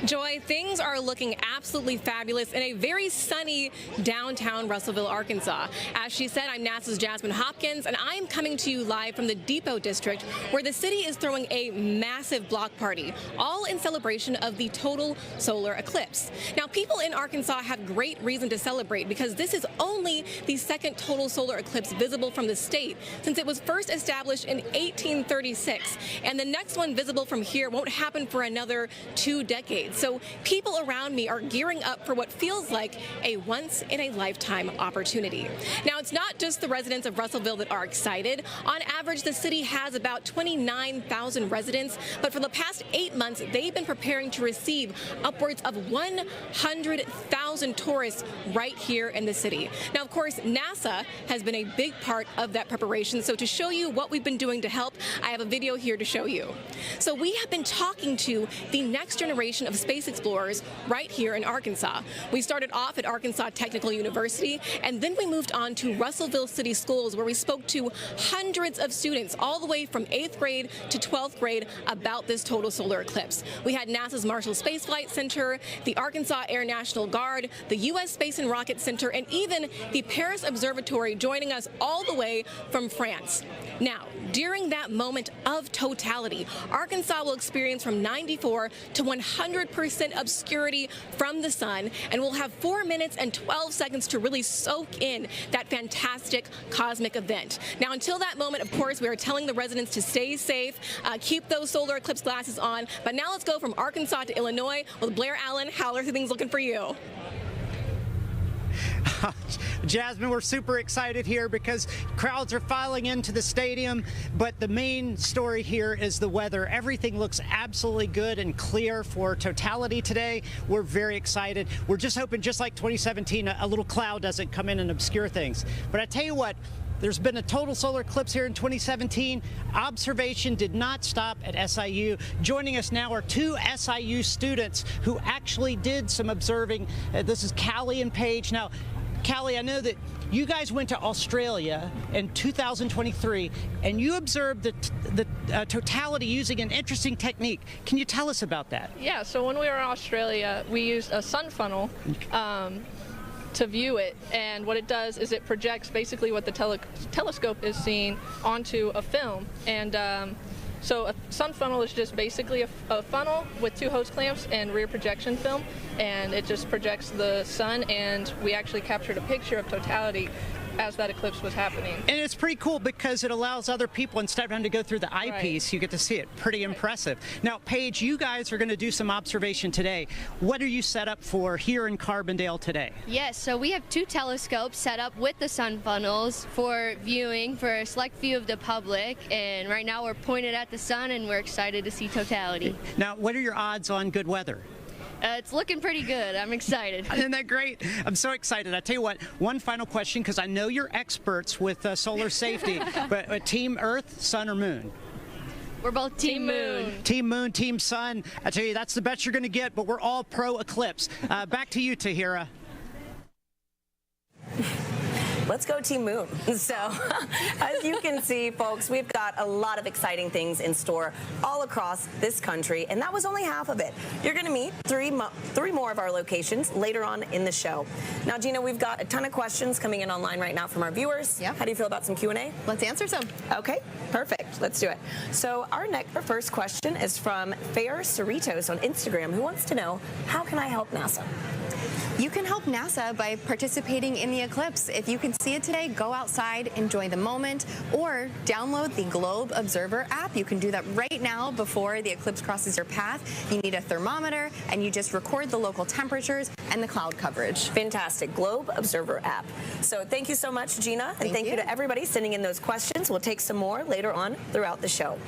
Joy, things are looking absolutely fabulous in a very sunny downtown Russellville, Arkansas. As she said, I'm NASA's Jasmine Hopkins, and I'm coming to you live from the Depot District, where the city is throwing a massive block party, all in celebration of the total solar eclipse. Now, people in Arkansas have great reason to celebrate because this is only the second total solar eclipse visible from the state since it was first established in 1836, and the next one visible from here won't happen for another 2 decades. So people around me are gearing up for what feels like a once-in-a-lifetime opportunity. Now, it's not just the residents of Russellville that are excited. On average, the city has about 29,000 residents, but for the past 8 months, they've been preparing to receive upwards of 100,000 tourists right here in the city. Now, of course, NASA has been a big part of that preparation, so to show you what we've been doing to help, I have a video here to show you. So we have been talking to the next generation of space explorers right here in Arkansas. We started off at Arkansas Technical University, and then we moved on to Russellville City Schools, where we spoke to hundreds of students all the way from 8th grade to 12th grade about this total solar eclipse. We had NASA's Marshall Space Flight Center, the Arkansas Air National Guard, aboard the U.S. Space and Rocket Center, and even the Paris Observatory joining us all the way from France. Now, during that moment of totality, Arkansas will experience from 94 to 100% obscurity from the sun, and we'll have 4 minutes and 12 seconds to really soak in that fantastic cosmic event. Now, until that moment, of course, we are telling the residents to stay safe, keep those solar eclipse glasses on. But now let's go from Arkansas to Illinois with Blair Allen. How are things looking for you? Jasmine, we're super excited here because crowds are filing into the stadium, but the main story here is the weather. Everything looks absolutely good and clear for totality today. We're very excited. We're just hoping, just like 2017, a little cloud doesn't come in and obscure things. But I tell you what, there's been a total solar eclipse here in 2017. Observation did not stop at SIU. Joining us now are two SIU students who actually did some observing. This is Callie and Paige. Now, Callie, I know that you guys went to Australia in 2023, and you observed the totality using an interesting technique. Can you tell us about that? Yeah, so when we were in Australia, we used a sun funnel to view it, and what it does is it projects basically what the telescope is seeing onto a film. And so a sun funnel is just basically a funnel with two hose clamps and rear projection film, and it just projects the sun, and we actually captured a picture of totality as that eclipse was happening. And it's pretty cool because it allows other people, instead of having to go through the eyepiece, you get to see it. Pretty impressive. Now, Paige, you guys are going to do some observation today. What are you set up for here in Carbondale today? Yes, so we have two telescopes set up with the sun funnels for viewing for a select view of the public, and right now we're pointed at the sun and we're excited to see totality. Now, what are your odds on good weather? It's looking pretty good. I'm excited. Isn't that great? I'm so excited. I tell you what, one final question, because I know you're experts with solar safety, but Team Earth, Sun, or Moon? We're both Team Moon. Team Moon, Team Sun. I tell you, that's the best you're going to get, but we're all pro eclipse. Back to you, Tahira. Let's go Team Moon. So, as you can see, folks, we've got a lot of exciting things in store all across this country, and that was only half of it. You're going to meet three more of our locations later on in the show. Now, Gina, we've got a ton of questions coming in online right now from our viewers. Yeah. How do you feel about some Q&A? Let's answer some. Okay, perfect. Let's do it. So, our first question is from Fair Cerritos on Instagram, who wants to know, how can I help NASA? You can help NASA by participating in the eclipse. If you can see it today, go outside, enjoy the moment, or download the Globe Observer app. You can do that right now before the eclipse crosses your path. You need a thermometer, and you just record the local temperatures and the cloud coverage. Fantastic. Globe Observer app. So thank you so much, Gina, and thank you to everybody sending in those questions. We'll take some more later on throughout the show.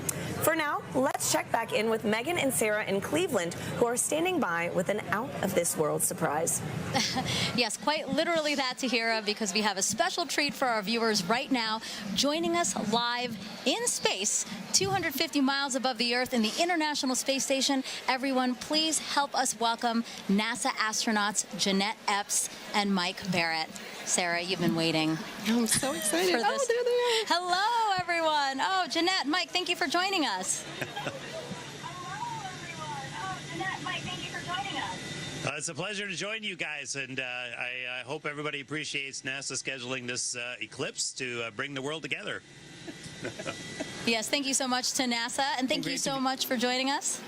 For now, let's check back in with Megan and Sarah in Cleveland, who are standing by with an out-of-this-world surprise. Yes, quite literally that, Tahira, because we have a special treat for our viewers right now, joining us live in space, 250 miles above the Earth in the International Space Station. Everyone, please help us welcome NASA astronauts Jeanette Epps and Mike Barrett. Sarah, you've been waiting. I'm so excited. For this. Oh, there they are. Hello, everyone. Oh, Jeanette, Mike, thank you for joining us. It's a pleasure to join you guys, and I hope everybody appreciates NASA scheduling this eclipse to bring the world together. Yes, thank you so much to NASA, and thank you so much for joining us.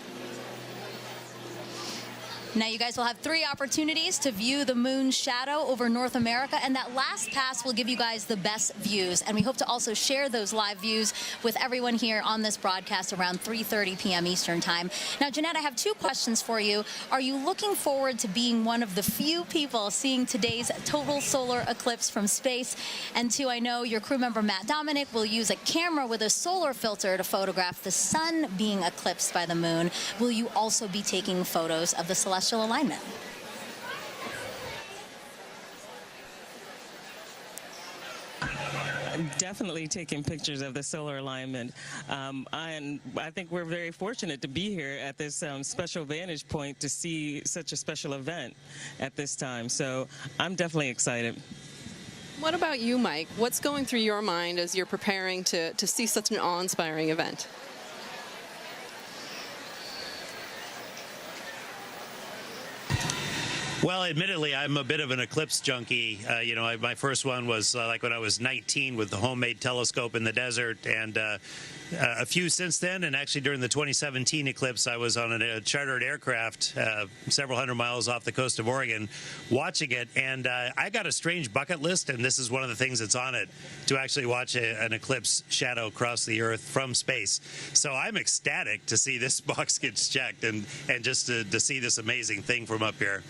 Now you guys will have 3 opportunities to view the moon's shadow over North America, and that last pass will give you guys the best views, and we hope to also share those live views with everyone here on this broadcast around 3:30 p.m. Eastern Time. Now, Jeanette, I have 2 questions for you. Are you looking forward to being one of the few people seeing today's total solar eclipse from space? And 2, I know your crew member Matt Dominic will use a camera with a solar filter to photograph the sun being eclipsed by the moon. Will you also be taking photos of the celestial alignment? I'm definitely taking pictures of the solar alignment, and I think we're very fortunate to be here at this special vantage point to see such a special event at this time, so I'm definitely excited. What about you, Mike? What's going through your mind as you're preparing to see such an awe-inspiring event? Well, admittedly, I'm a bit of an eclipse junkie. My first one was like when I was 19 with the homemade telescope in the desert, and a few since then. And actually, during the 2017 eclipse, I was on a chartered aircraft several hundred miles off the coast of Oregon watching it. And I got a strange bucket list, and this is one of the things that's on it, to actually watch an eclipse shadow cross the Earth from space. So I'm ecstatic to see this box gets checked and just to see this amazing thing from up here.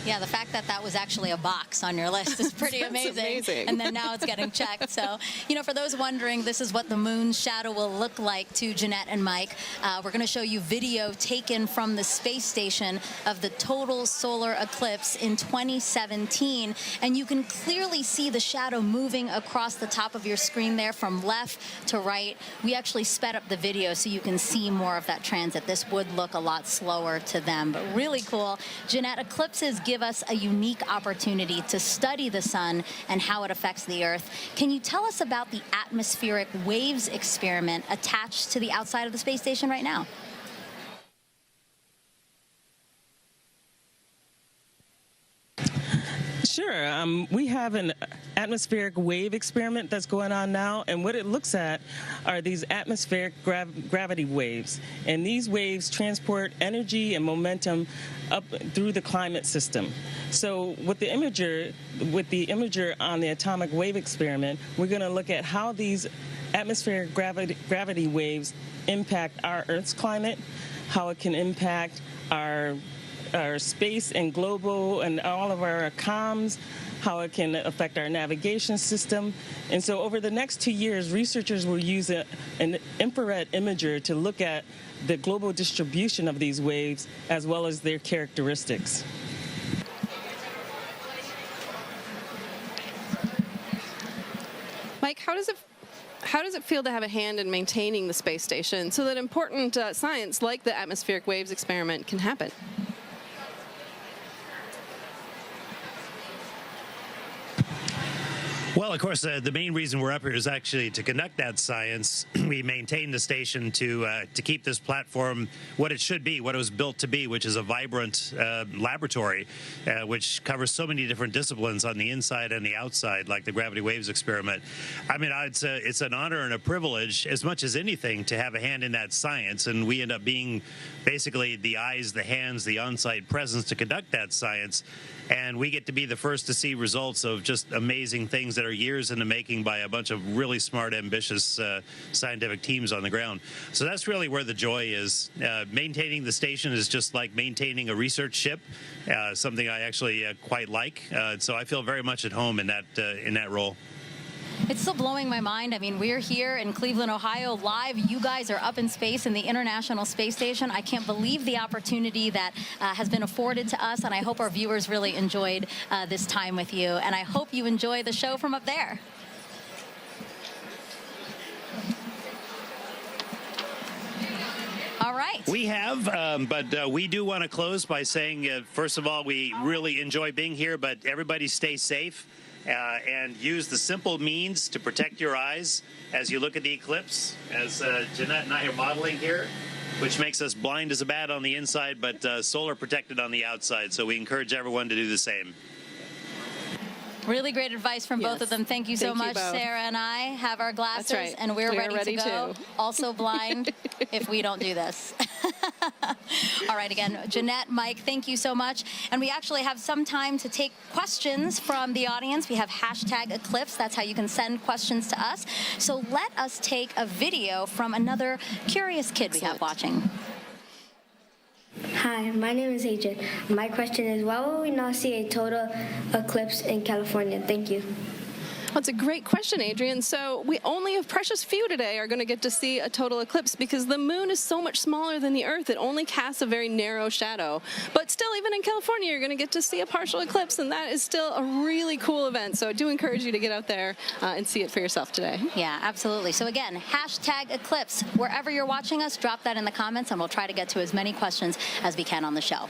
Yeah, the fact that that was actually a box on your list is pretty amazing. And then now it's getting checked. So, for those wondering, this is what the moon's shadow will look like to Jeanette and Mike. We're going to show you video taken from the space station of the total solar eclipse in 2017. And you can clearly see the shadow moving across the top of your screen there from left to right. We actually sped up the video so you can see more of that transit. This would look a lot slower to them, but really cool. Jeanette, eclipses give us a unique opportunity to study the sun and how it affects the Earth. Can you tell us about the atmospheric waves experiment attached to the outside of the space station right now? Sure. We have an atmospheric wave experiment that's going on now, and what it looks at are these atmospheric gravity waves. And these waves transport energy and momentum up through the climate system. So with the imager on the atomic wave experiment, we're going to look at how these atmospheric gravity waves impact our Earth's climate, how it can impact our space and global and all of our comms, how it can affect our navigation system. And so over the next 2 years, researchers will use an infrared imager to look at the global distribution of these waves as well as their characteristics. Mike, how does it feel to have a hand in maintaining the space station so that important science like the atmospheric waves experiment can happen? Well, of course, the main reason we're up here is actually to conduct that science. We maintain the station to keep this platform what it should be, what it was built to be, which is a vibrant laboratory, which covers so many different disciplines on the inside and the outside, like the gravity waves experiment. I mean, it's an honor and a privilege, as much as anything, to have a hand in that science, and we end up being basically the eyes, the hands, the on-site presence to conduct that science. And we get to be the first to see results of just amazing things that are years in the making by a bunch of really smart, ambitious scientific teams on the ground. So that's really where the joy is. Maintaining the station is just like maintaining a research ship, something I actually quite like. So I feel very much at home in that role. It's still blowing my mind. I mean, we're here in Cleveland, Ohio, live. You guys are up in space in the International Space Station. I can't believe the opportunity that has been afforded to us, and I hope our viewers really enjoyed this time with you. And I hope you enjoy the show from up there. All right. We have, but we do want to close by saying, first of all, we really enjoy being here, but everybody stay safe. And use the simple means to protect your eyes as you look at the eclipse, as Jeanette and I are modeling here, which makes us blind as a bat on the inside, but solar protected on the outside. So we encourage everyone to do the same. Really great advice from both of them. Thank you so much. Sarah and I have our glasses, and we're ready to go. Also blind if we don't do this. All right, again, Jeanette, Mike, thank you so much. And we actually have some time to take questions from the audience. We have #Eclipse. That's how you can send questions to us. So let us take a video from another curious kid we have watching. Hi, my name is Adrian. My question is, why will we not see a total eclipse in California? Thank you. Well, it's a great question, Adrian. So we only a precious few today are going to get to see a total eclipse because the moon is so much smaller than the Earth. It only casts a very narrow shadow. But still, even in California, you're going to get to see a partial eclipse, and that is still a really cool event. So I do encourage you to get out there and see it for yourself today. Yeah, absolutely. So again, #Eclipse. Wherever you're watching us, drop that in the comments, and we'll try to get to as many questions as we can on the show.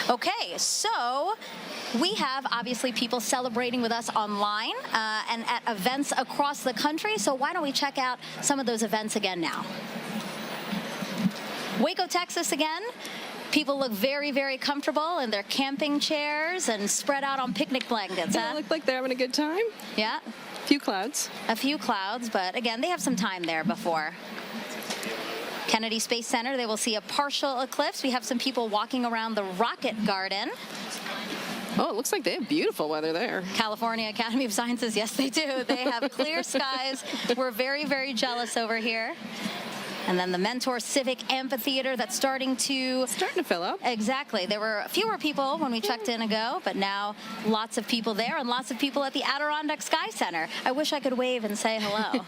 Okay, so we have obviously people celebrating with us online and at events across the country. So why don't we check out some of those events again now? Waco, Texas again. People look very, very comfortable in their camping chairs and spread out on picnic blankets. They look like they're having a good time. Yeah. A few clouds. A few clouds, but again, they have some time there before. Kennedy Space Center, they will see a partial eclipse. We have some people walking around the Rocket Garden. Oh, it looks like they have beautiful weather there. California Academy of Sciences, yes, they do. They have clear skies. We're very, very jealous over here. And then the Mentor Civic Amphitheater that's starting to fill up. Exactly. There were fewer people when we checked in ago, but now lots of people there and lots of people at the Adirondack Sky Center. I wish I could wave and say hello.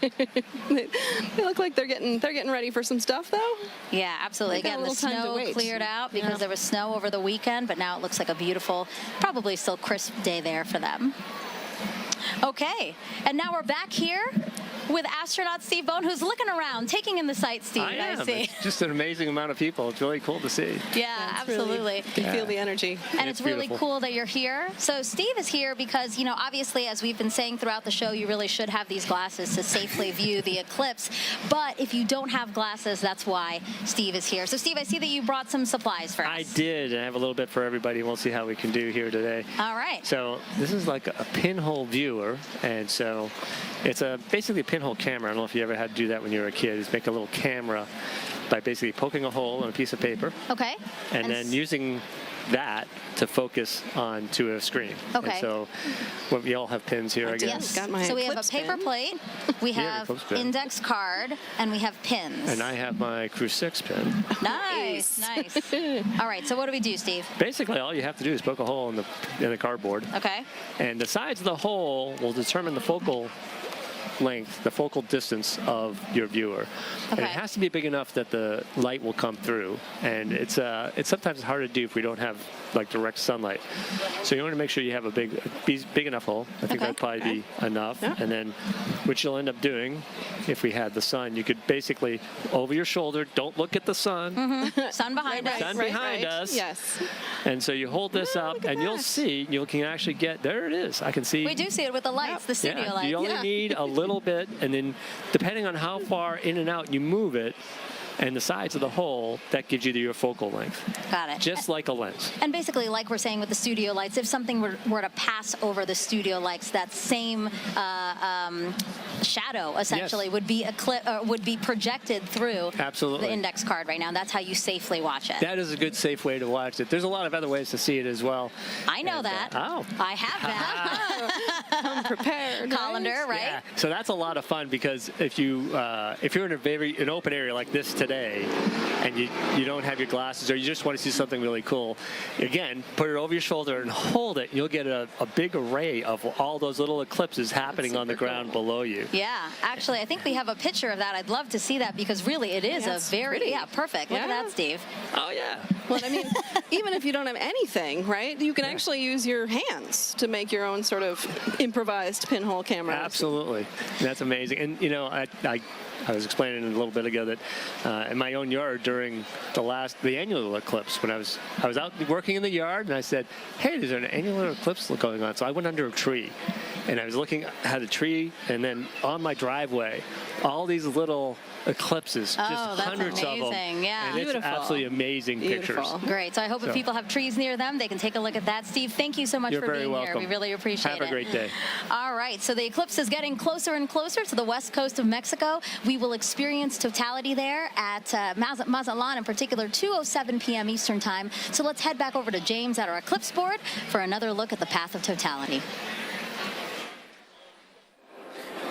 They look like they're getting ready for some stuff, though. Yeah, absolutely. Again, the snow cleared out because there was snow over the weekend, but now it looks like a beautiful, probably still crisp day there for them. Okay, and now we're back here with astronaut Steve Bone, who's looking around, taking in the sights, Steve. I see. It's just an amazing amount of people. It's really cool to see. Yeah, absolutely. You can feel the energy. And it's really cool that you're here. So Steve is here because, you know, obviously, as we've been saying throughout the show, you really should have these glasses to safely view the eclipse. But if you don't have glasses, that's why Steve is here. So Steve, I see that you brought some supplies for us. I did. I have a little bit for everybody. We'll see how we can do here today. All right. So this is like a pinhole viewer. And so it's basically a pinhole camera. I don't know if you ever had to do that when you were a kid, is make a little camera by basically poking a hole in a piece of paper. Okay. And then using that to focus onto a screen. Okay. And so we all have pins here, I guess. Yes. So we have a paper plate, we have index card, and we have pins. And I have my Crew 6 pin. Nice, nice. All right, so what do we do, Steve? Basically, all you have to do is poke a hole in the cardboard. Okay. And the size of the hole will determine the focal length, the focal distance of your viewer. And it has to be big enough that the light will come through. And it's sometimes hard to do if we don't have like direct sunlight. So you want to make sure you have a big enough hole. I think that'd probably be enough. Yeah. And then what you'll end up doing, if we had the sun, you could basically over your shoulder, don't look at the sun. Mm-hmm. Sun behind us. Sun behind us. Yes. And so you hold this up and you'll see, you can actually get, there it is. I can see. We do see it with the lights, the studio lights. You only need a little bit, and then depending on how far in and out you move it, and the size of the hole, that gives you your focal length. Got it. Just like a lens. And basically, like we're saying with the studio lights, if something were to pass over the studio lights, that same shadow essentially would be projected through the index card right now. And that's how you safely watch it. That is a good, safe way to watch it. There's a lot of other ways to see it as well. I know that. I have that. I'm prepared. Colander, right? Yeah. So that's a lot of fun because if you're in an open area like this today, and you don't have your glasses, or you just want to see something really cool, again, put it over your shoulder and hold it. You'll get a big array of all those little eclipses happening on the ground below you. Yeah, actually, I think we have a picture of that. I'd love to see that because really it is a very, perfect. Look at that, Steve. Oh, yeah. Well, I mean, even if you don't have anything, right, you can actually use your hands to make your own sort of improvised pinhole camera. Absolutely. That's amazing. And, you know, I was explaining a little bit ago that in my own yard during the annular eclipse, when I was out working in the yard, and I said, hey, there's an annular eclipse going on. So I went under a tree, and I was looking at a tree, and then on my driveway, all these little eclipses, just hundreds of them. Yeah. And it's absolutely amazing pictures. Great. So I hope if people have trees near them, they can take a look at that. Steve, thank you so much for being here. We really appreciate it. Have a great day. All right. So the eclipse is getting closer and closer to the west coast of Mexico. We will experience totality there at Mazatlan, in particular, 2:07 p.m. Eastern Time. So let's head back over to James at our eclipse board for another look at the path of totality.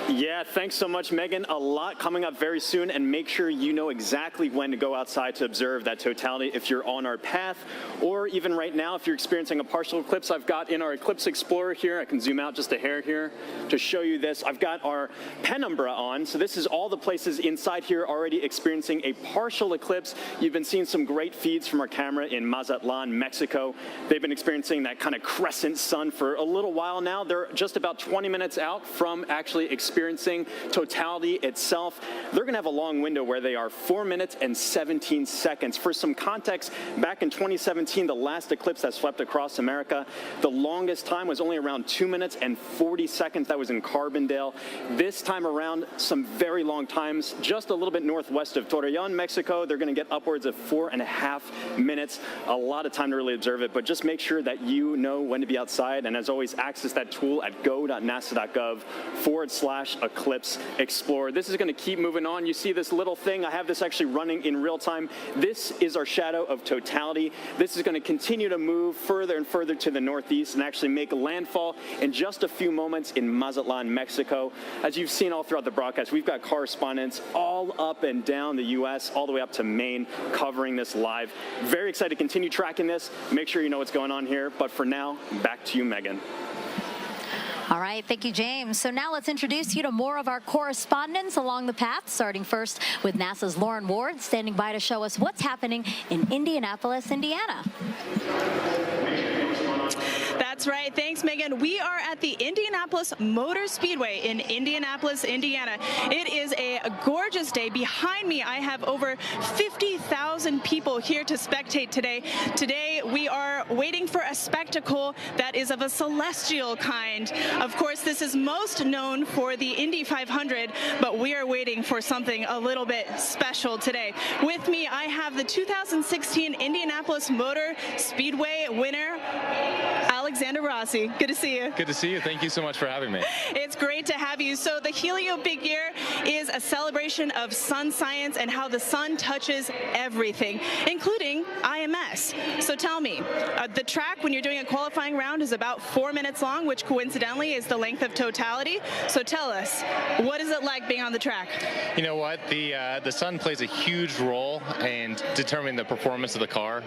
Yeah, thanks so much, Megan. A lot coming up very soon, and make sure you know exactly when to go outside to observe that totality if you're on our path, or even right now if you're experiencing a partial eclipse. I've got in our Eclipse Explorer here, I can zoom out just a hair here to show you this. I've got our penumbra on, so this is all the places inside here already experiencing a partial eclipse. You've been seeing some great feeds from our camera in Mazatlan, Mexico. They've been experiencing that kind of crescent sun for a little while now. They're just about 20 minutes out from actually experiencing experiencing totality itself, they're going to have a long window where they are 4 minutes and 17 seconds. For some context, back in 2017, the last eclipse that swept across America, the longest time was only around 2 minutes and 40 seconds. That was in Carbondale. This time around, some very long times, just a little bit northwest of Torreon, Mexico. They're going to get upwards of 4.5 minutes. A lot of time to really observe it, but just make sure that you know when to be outside. And as always, access that tool at go.nasa.gov/eclipse explorer. This is going to keep moving on. You see this little thing. I have this actually running in real time. This is our shadow of totality. This is going to continue to move further and further to the northeast and actually make landfall in just a few moments in Mazatlan, Mexico. As you've seen all throughout the broadcast, we've got correspondents all up and down the U.S., all the way up to Maine, covering this live. Very excited to continue tracking this. Make sure you know what's going on here. But for now, back to you, Megan. All right, thank you, James. So now let's introduce you to more of our correspondents along the path, starting first with NASA's Lauren Ward, standing by to show us what's happening in Indianapolis, Indiana. That's right. Thanks, Megan. We are at the Indianapolis Motor Speedway in Indianapolis, Indiana. It is a gorgeous day. Behind me, I have over 50,000 people here to spectate today. Today, we are waiting for a spectacle that is of a celestial kind. Of course, this is most known for the Indy 500, but we are waiting for something a little bit special today. With me, I have the 2016 Indianapolis Motor Speedway winner, Alexander Rossi. Good to see you. Good to see you. Thank you so much for having me. It's great to have you. So the Helio Big Year is a celebration of sun science and how the sun touches everything, including IMS. So tell me, the track when you're doing a qualifying round is about 4 minutes long, which coincidentally is the length of totality. So tell us, what is it like being on the track? You know what? The sun plays a huge role in determining the performance of the car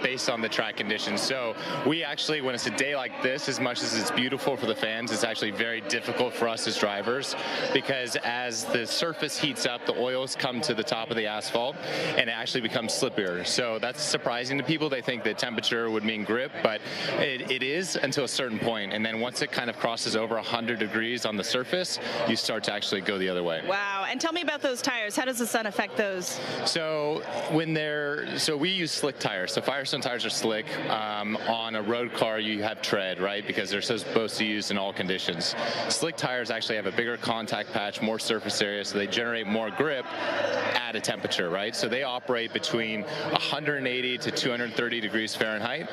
based on the track conditions. So we actually, when it's a day like this, as much as it's beautiful for the fans, it's actually very difficult for us as drivers, because as the surface heats up, the oils come to the top of the asphalt and it actually becomes slippier. So that's surprising to people. They think that temperature would mean grip, but it is until a certain point. And then once it kind of crosses over 100 degrees on the surface, you start to actually go the other way. Wow. And tell me about those tires. How does the sun affect those? So we use slick tires. So Firestone tires are slick. On a road car, you have tread, right? Because they're supposed to use in all conditions. Slick tires actually have a bigger contact patch, more surface area, so they generate more grip at a temperature, right? So they operate between 180 to 230 degrees Fahrenheit.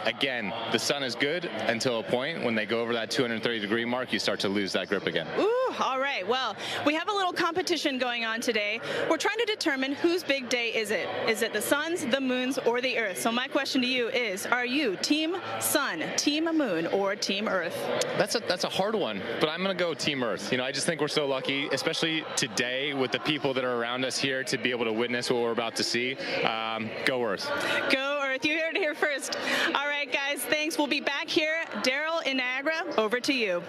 Again, the sun is good until a point. When they go over that 230 degree mark, you start to lose that grip again. Ooh, all right. Well, we have a little competition going on today. We're trying to determine whose big day is it. Is it the sun's, the moon's, or the Earth? So my question to you is, are you Team Sun, Team Moon, or Team Earth? That's a hard one, but I'm going to go Team Earth. You know, I just think we're so lucky, especially today with the people that are around us here, to be able to witness what we're about to see. Go Earth. Go Earth. You heard it here first. All right, guys, thanks. We'll be back here. Daryl in Niagara, over to you.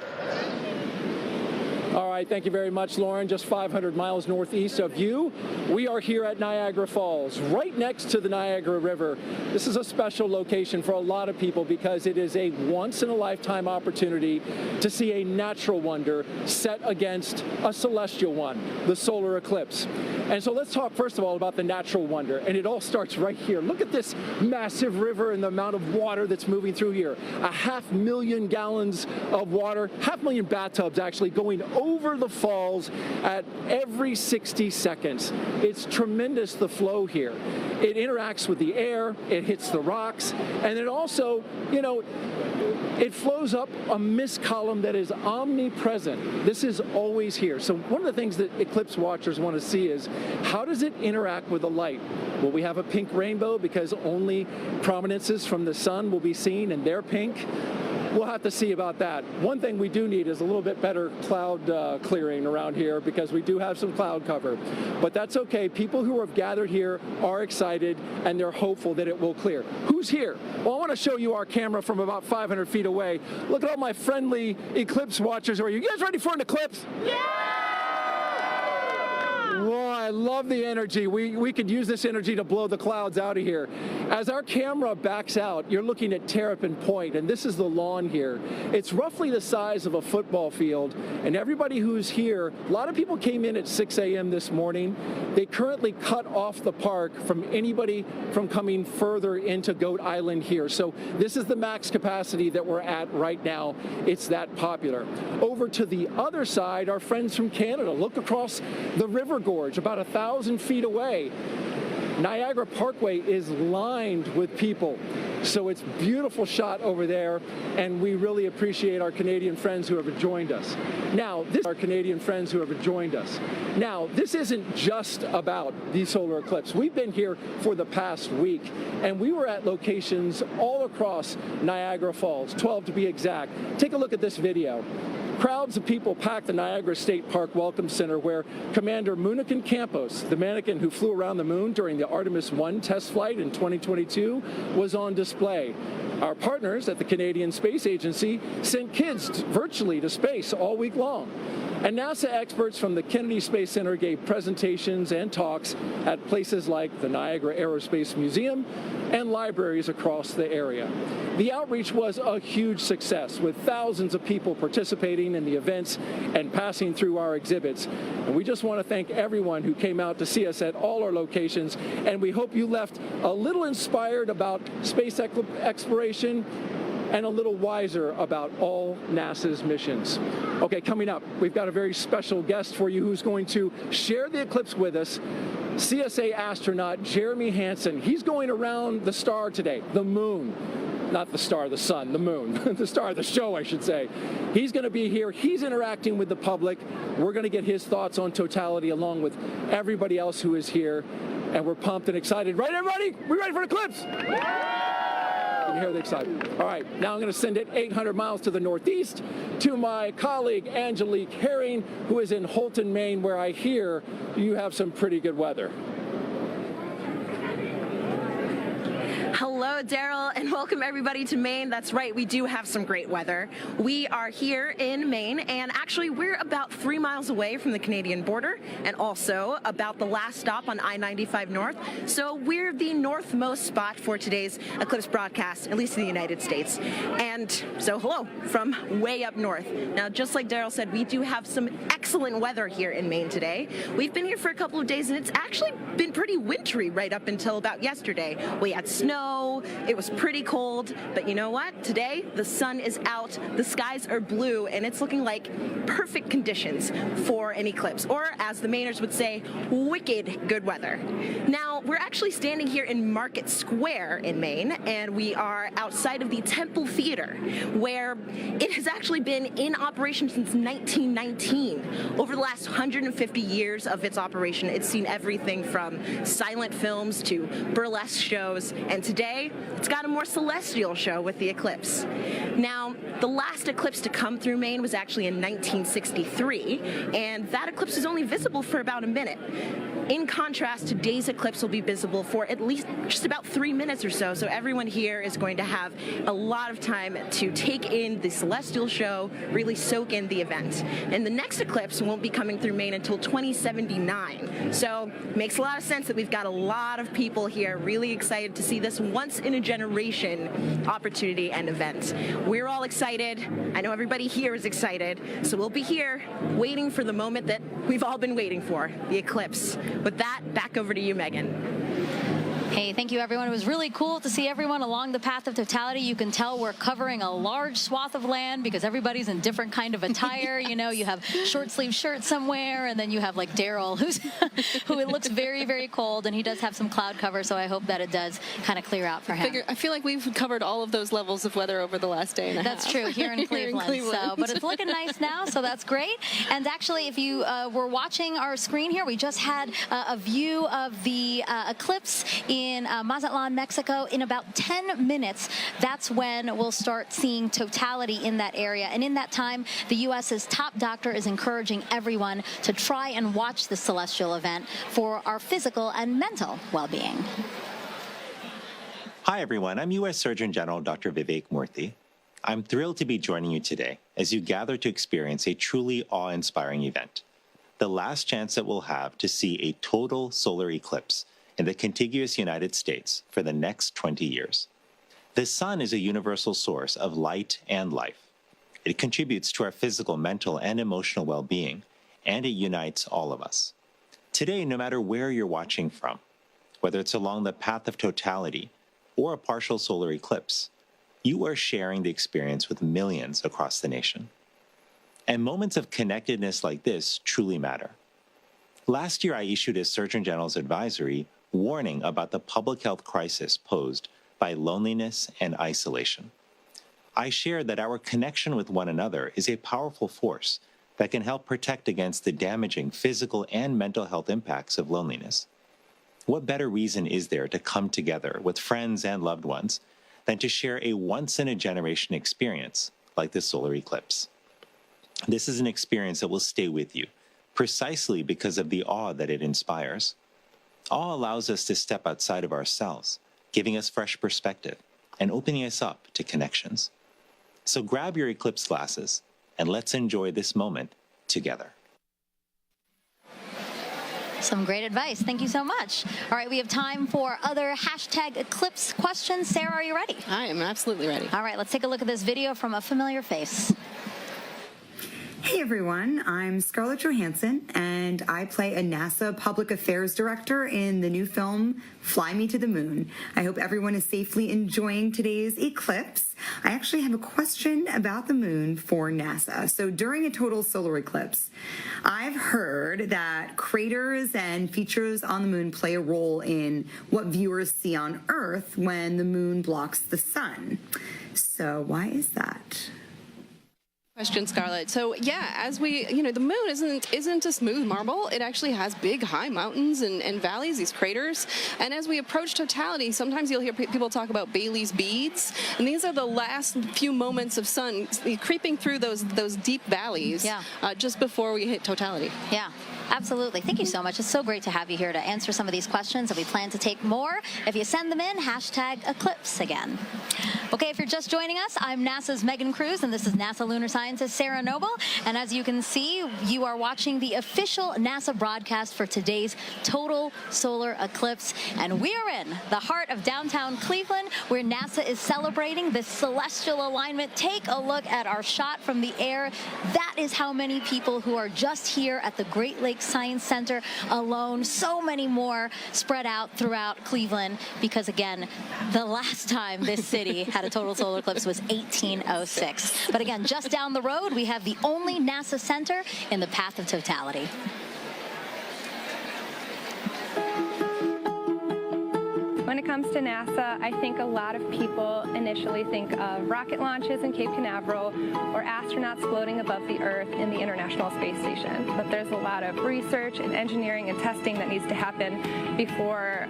All right, thank you very much, Lauren. Just 500 miles northeast of you. We are here at Niagara Falls, right next to the Niagara River. This is a special location for a lot of people because it is a once-in-a-lifetime opportunity to see a natural wonder set against a celestial one, the solar eclipse. And so let's talk, first of all, about the natural wonder. And it all starts right here. Look at this massive river and the amount of water that's moving through here. 500,000 gallons of water, 500,000 bathtubs actually going over the falls at every 60 seconds. It's tremendous, the flow here. It interacts with the air, it hits the rocks, and it also, you know, it flows up a mist column that is omnipresent. This is always here. So one of the things that eclipse watchers want to see is, how does it interact with the light? Will we have a pink rainbow because only prominences from the sun will be seen and they're pink? We'll have to see about that. One thing we do need is a little bit better cloud clearing around here, because we do have some cloud cover. But that's okay. People who have gathered here are excited and they're hopeful that it will clear. Who's here? Well, I want to show you our camera from about 500 feet away. Look at all my friendly eclipse watchers. Are you guys ready for an eclipse? Yeah! Well, I love the energy. We could use this energy to blow the clouds out of here. As our camera backs out, you're looking at Terrapin Point, and this is the lawn here. It's roughly the size of a football field, and everybody who's here, a lot of people came in at 6 a.m. this morning. They currently cut off the park from anybody from coming further into Goat Island here. So this is the max capacity that we're at right now. It's that popular. Over to the other side, our friends from Canada. Look across the river gorge, about 1,000 feet away. Niagara Parkway is lined with people. So it's a beautiful shot over there, and we really appreciate our Canadian friends who have joined us. Now, this isn't just about the solar eclipse. We've been here for the past week, and we were at locations all across Niagara Falls, 12 to be exact. Take a look at this video. Crowds of people packed the Niagara State Park Welcome Center, where Commander Munikin Campos, the mannequin who flew around the moon during the Artemis 1 test flight in 2022, was on display. Our partners at the Canadian Space Agency sent kids virtually to space all week long. And NASA experts from the Kennedy Space Center gave presentations and talks at places like the Niagara Aerospace Museum and libraries across the area. The outreach was a huge success, with thousands of people participating in the events and passing through our exhibits. And we just want to thank everyone who came out to see us at all our locations, and we hope you left a little inspired about space exploration and a little wiser about all NASA's missions. Okay, coming up, we've got a very special guest for you who's going to share the eclipse with us. CSA astronaut Jeremy Hansen. He's going around the star today, the moon. Not the star, the sun, the moon. The star of the show, I should say. He's going to be here. He's interacting with the public. We're going to get his thoughts on totality along with everybody else who is here. And we're pumped and excited. Right, everybody? We ready for the eclipse? You can hear the excitement. All right, now I'm going to send it 800 miles to the northeast to my colleague Angelique Herring, who is in Holton, Maine, where I hear you have some pretty good weather. Hello, Daryl, and welcome everybody to Maine. That's right, we do have some great weather. We are here in Maine, and actually we're about 3 miles away from the Canadian border, and also about the last stop on I-95 North. So we're the northmost spot for today's eclipse broadcast, at least in the United States. And so hello from way up north. Now, just like Daryl said, we do have some excellent weather here in Maine today. We've been here for a couple of days, and it's actually been pretty wintry right up until about yesterday. We had snow. It was pretty cold, but you know what? Today, the sun is out, the skies are blue, and it's looking like perfect conditions for an eclipse, or as the Mainers would say, wicked good weather. Now, we're actually standing here in Market Square in Maine, and we are outside of the Temple Theater, where it has actually been in operation since 1919. Over the last 150 years of its operation, it's seen everything from silent films to burlesque shows, and today, it's got a more celestial show with the eclipse. Now, the last eclipse to come through Maine was actually in 1963, and that eclipse was only visible for about a minute. In contrast, today's eclipse will be visible for at least just about 3 minutes or so, so everyone here is going to have a lot of time to take in the celestial show, really soak in the event. And the next eclipse won't be coming through Maine until 2079, so it makes a lot of sense that we've got a lot of people here really excited to see this once-in-a-generation opportunity and event. We're all excited. I know everybody here is excited, so we'll be here waiting for the moment that we've all been waiting for, the eclipse. With that, back over to you, Megan. Hey, thank you, everyone. It was really cool to see everyone along the path of totality. You can tell we're covering a large swath of land because everybody's in different kind of attire. You know, you have short sleeve shirts somewhere, and then you have like Daryl, who it looks very, very cold, and he does have some cloud cover, so I hope that it does kind of clear out for him. I feel like we've covered all of those levels of weather over the last day and a half. That's true, here in Cleveland. So, but it's looking nice now, so that's great. And actually, if you were watching our screen here, we just had a view of the eclipse in Mazatlan, Mexico. In about 10 minutes, that's when we'll start seeing totality in that area. And in that time, the U.S.'s top doctor is encouraging everyone to try and watch the celestial event for our physical and mental well-being. Hi, everyone. I'm U.S. Surgeon General Dr. Vivek Murthy. I'm thrilled to be joining you today as you gather to experience a truly awe-inspiring event, the last chance that we'll have to see a total solar eclipse in the contiguous United States for the next 20 years. The sun is a universal source of light and life. It contributes to our physical, mental, and emotional well-being, and it unites all of us. Today, no matter where you're watching from, whether it's along the path of totality or a partial solar eclipse, you are sharing the experience with millions across the nation. And moments of connectedness like this truly matter. Last year, I issued a Surgeon General's advisory warning about the public health crisis posed by loneliness and isolation. I shared that our connection with one another is a powerful force that can help protect against the damaging physical and mental health impacts of loneliness. What better reason is there to come together with friends and loved ones than to share a once-in-a-generation experience like the solar eclipse? This is an experience that will stay with you, precisely because of the awe that it inspires. Awe allows us to step outside of ourselves, giving us fresh perspective and opening us up to connections. So grab your eclipse glasses and let's enjoy this moment together. Some great advice. Thank you so much. All right, we have time for other hashtag eclipse questions. Sarah, are you ready? I am absolutely ready. All right, let's take a look at this video from a familiar face. Hey everyone, I'm Scarlett Johansson, and I play a NASA Public Affairs Director in the new film, Fly Me to the Moon. I hope everyone is safely enjoying today's eclipse. I actually have a question about the moon for NASA. So during a total solar eclipse, I've heard that craters and features on the moon play a role in what viewers see on Earth when the moon blocks the sun. So why is that? Question, Scarlett. So yeah, as we, the moon isn't a smooth marble. It actually has big, high mountains and valleys, these craters. And as we approach totality, sometimes you'll hear people talk about Bailey's beads, and these are the last few moments of sun creeping through those deep valleys. Yeah. Just before we hit totality. Yeah. Absolutely. Thank you so much. It's so great to have you here to answer some of these questions, and we plan to take more. If you send them in, hashtag eclipse again. Okay, if you're just joining us, I'm NASA's Megan Cruz, and this is NASA lunar scientist Sarah Noble. And as you can see, you are watching the official NASA broadcast for today's total solar eclipse. And we are in the heart of downtown Cleveland, where NASA is celebrating this celestial alignment. Take a look at our shot from the air. That is how many people who are just here at the Great Lakes Science Center alone. So many more spread out throughout Cleveland, because again, the last time this city had a total solar eclipse was 1806. But again, just down the road, we have the only NASA center in the path of totality. When it comes to NASA, I think a lot of people initially think of rocket launches in Cape Canaveral or astronauts floating above the Earth in the International Space Station. But there's a lot of research and engineering and testing that needs to happen before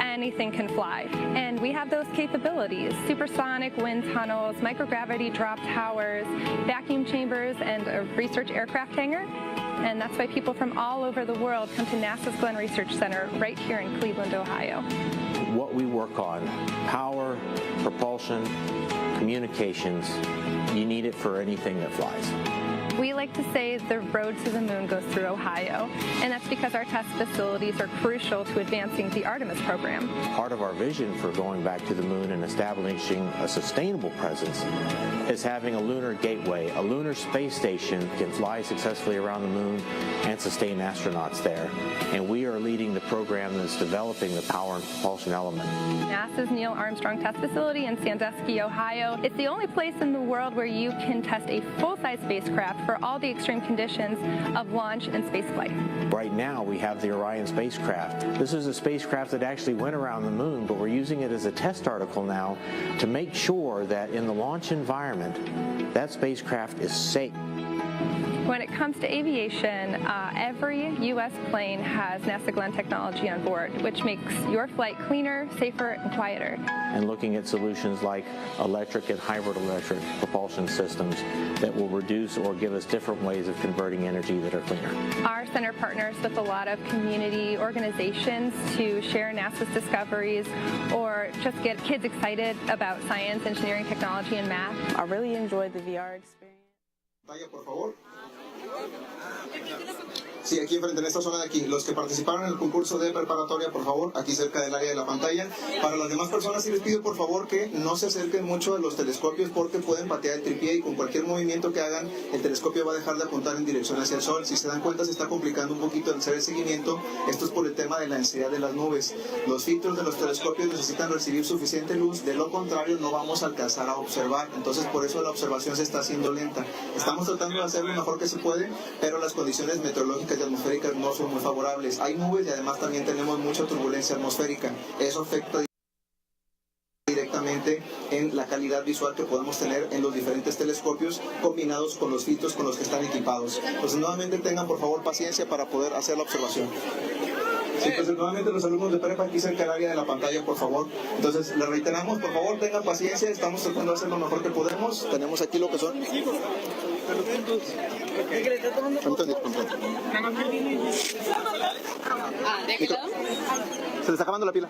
anything can fly. And we have those capabilities: supersonic wind tunnels, microgravity drop towers, vacuum chambers, and a research aircraft hangar. And that's why people from all over the world come to NASA's Glenn Research Center right here in Cleveland, Ohio. What we work on, power, propulsion, communications, you need it for anything that flies. We like to say the road to the moon goes through Ohio, and that's because our test facilities are crucial to advancing the Artemis program. Part of our vision for going back to the moon and establishing a sustainable presence is having a lunar gateway. A lunar space station can fly successfully around the moon and sustain astronauts there. And we are leading the program that's developing the power and propulsion element. NASA's Neil Armstrong Test Facility in Sandusky, Ohio. It's the only place in the world where you can test a full-size spacecraft for all the extreme conditions of launch and spaceflight. Right now, we have the Orion spacecraft. This is a spacecraft that actually went around the moon, but we're using it as a test article now to make sure that in the launch environment, that spacecraft is safe. When it comes to aviation, every U.S. plane has NASA Glenn technology on board, which makes your flight cleaner, safer, and quieter. And looking at solutions like electric and hybrid electric propulsion systems that will reduce or give us different ways of converting energy that are cleaner. Our center partners with a lot of community organizations to share NASA's discoveries or just get kids excited about science, engineering, technology, and math. I really enjoyed the VR experience. Sí, aquí enfrente, en esta zona de aquí. Los que participaron en el concurso de preparatoria, por favor, aquí cerca del área de la pantalla. Para las demás personas, sí les pido, por favor, que no se acerquen mucho a los telescopios porque pueden patear el tripié y con cualquier movimiento que hagan, el telescopio va a dejar de apuntar en dirección hacia el sol. Si se dan cuenta, se está complicando un poquito el hacer el seguimiento. Esto es por el tema de la densidad de las nubes. Los filtros de los telescopios necesitan recibir suficiente luz, de lo contrario no vamos a alcanzar a observar. Entonces, por eso la observación se está haciendo lenta. Estamos tratando de hacer lo mejor que se puede, pero las condiciones meteorológicas y atmosféricas no son muy favorables. Hay nubes y además también tenemos mucha turbulencia atmosférica. Eso afecta directamente en la calidad visual que podemos tener en los diferentes telescopios combinados con los filtros con los que están equipados. Entonces, nuevamente tengan por favor paciencia para poder hacer la observación. Sí, pues nuevamente los alumnos de prepa aquí cerca del área de la pantalla, por favor. Entonces, les reiteramos, por favor, tengan paciencia, estamos tratando de hacer lo mejor que podemos. Tenemos aquí lo que son... ¿Se le está acabando la pila?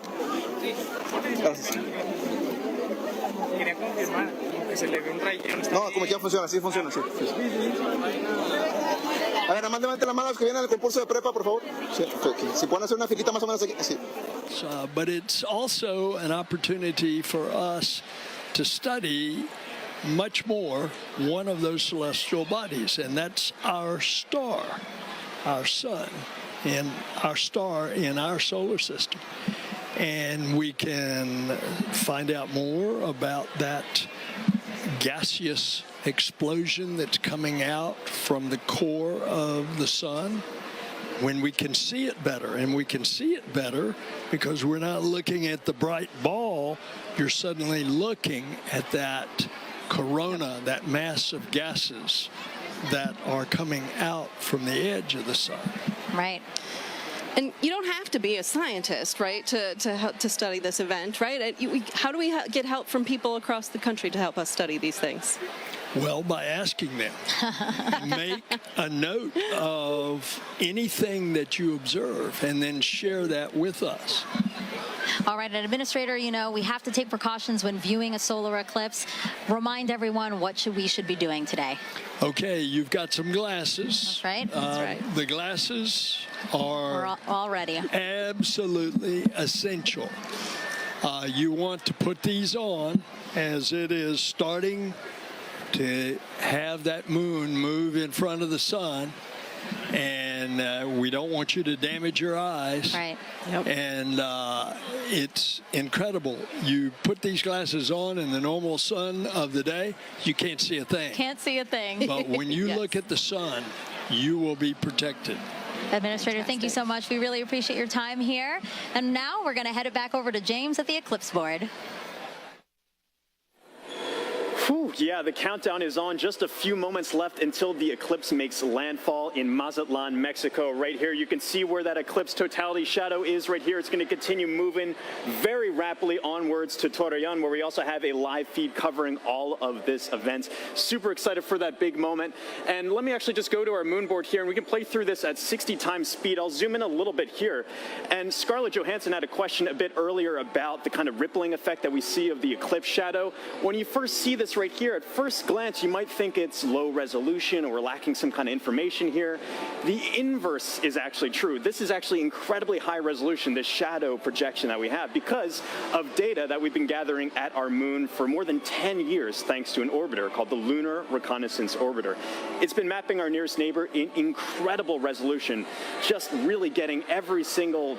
Gracias. Quería confirmar que se le ve un relleno. No, como ya funciona, sí funciona, sí. A ver, nada más levanten las manos que vienen al concurso de prepa, por favor. Sí, si pueden hacer una filita más o menos aquí. Sí. But it's also an opportunity for us to study much more one of those celestial bodies, and that's our star, our sun, and our star in our solar system. And we can find out more about that gaseous explosion that's coming out from the core of the sun when we can see it better. And we can see it better because we're not looking at the bright ball. You're suddenly looking at that corona, that mass of gases that are coming out from the edge of the sun. Right. And you don't have to be a scientist, right, to study this event, right? How do we get help from people across the country to help us study these things? Well, by asking them. Make a note of anything that you observe and then share that with us. All right, an administrator, you know, we have to take precautions when viewing a solar eclipse. Remind everyone what we should be doing today. Okay, you've got some glasses. That's right. That's right. The glasses are all ready. Absolutely essential. You want to put these on as it is starting to have that moon move in front of the sun. And we don't want you to damage your eyes. Right. Yep. And it's incredible. You put these glasses on in the normal sun of the day, you can't see a thing. Can't see a thing. But when you Yes. look at the sun, you will be protected. Administrator, thank you so much. We really appreciate your time here. And now we're going to head it back over to James at the Eclipse board. Whew, yeah, the countdown is on. Just a few moments left until the eclipse makes landfall in Mazatlan, Mexico. Right here, you can see where that eclipse totality shadow is right here. It's going to continue moving very rapidly onwards to Torreon, where we also have a live feed covering all of this event. Super excited for that big moment. And let me actually just go to our moon board here, and we can play through this at 60 times speed. I'll zoom in a little bit here. And Scarlett Johansson had a question a bit earlier about the kind of rippling effect that we see of the eclipse shadow. When you first see this right here, at first glance, you might think it's low resolution or we're lacking some kind of information here. The inverse is actually true. This is actually incredibly high resolution, this shadow projection that we have, because of data that we've been gathering at our moon for more than 10 years, thanks to an orbiter called the Lunar Reconnaissance Orbiter. It's been mapping our nearest neighbor in incredible resolution, just really getting every single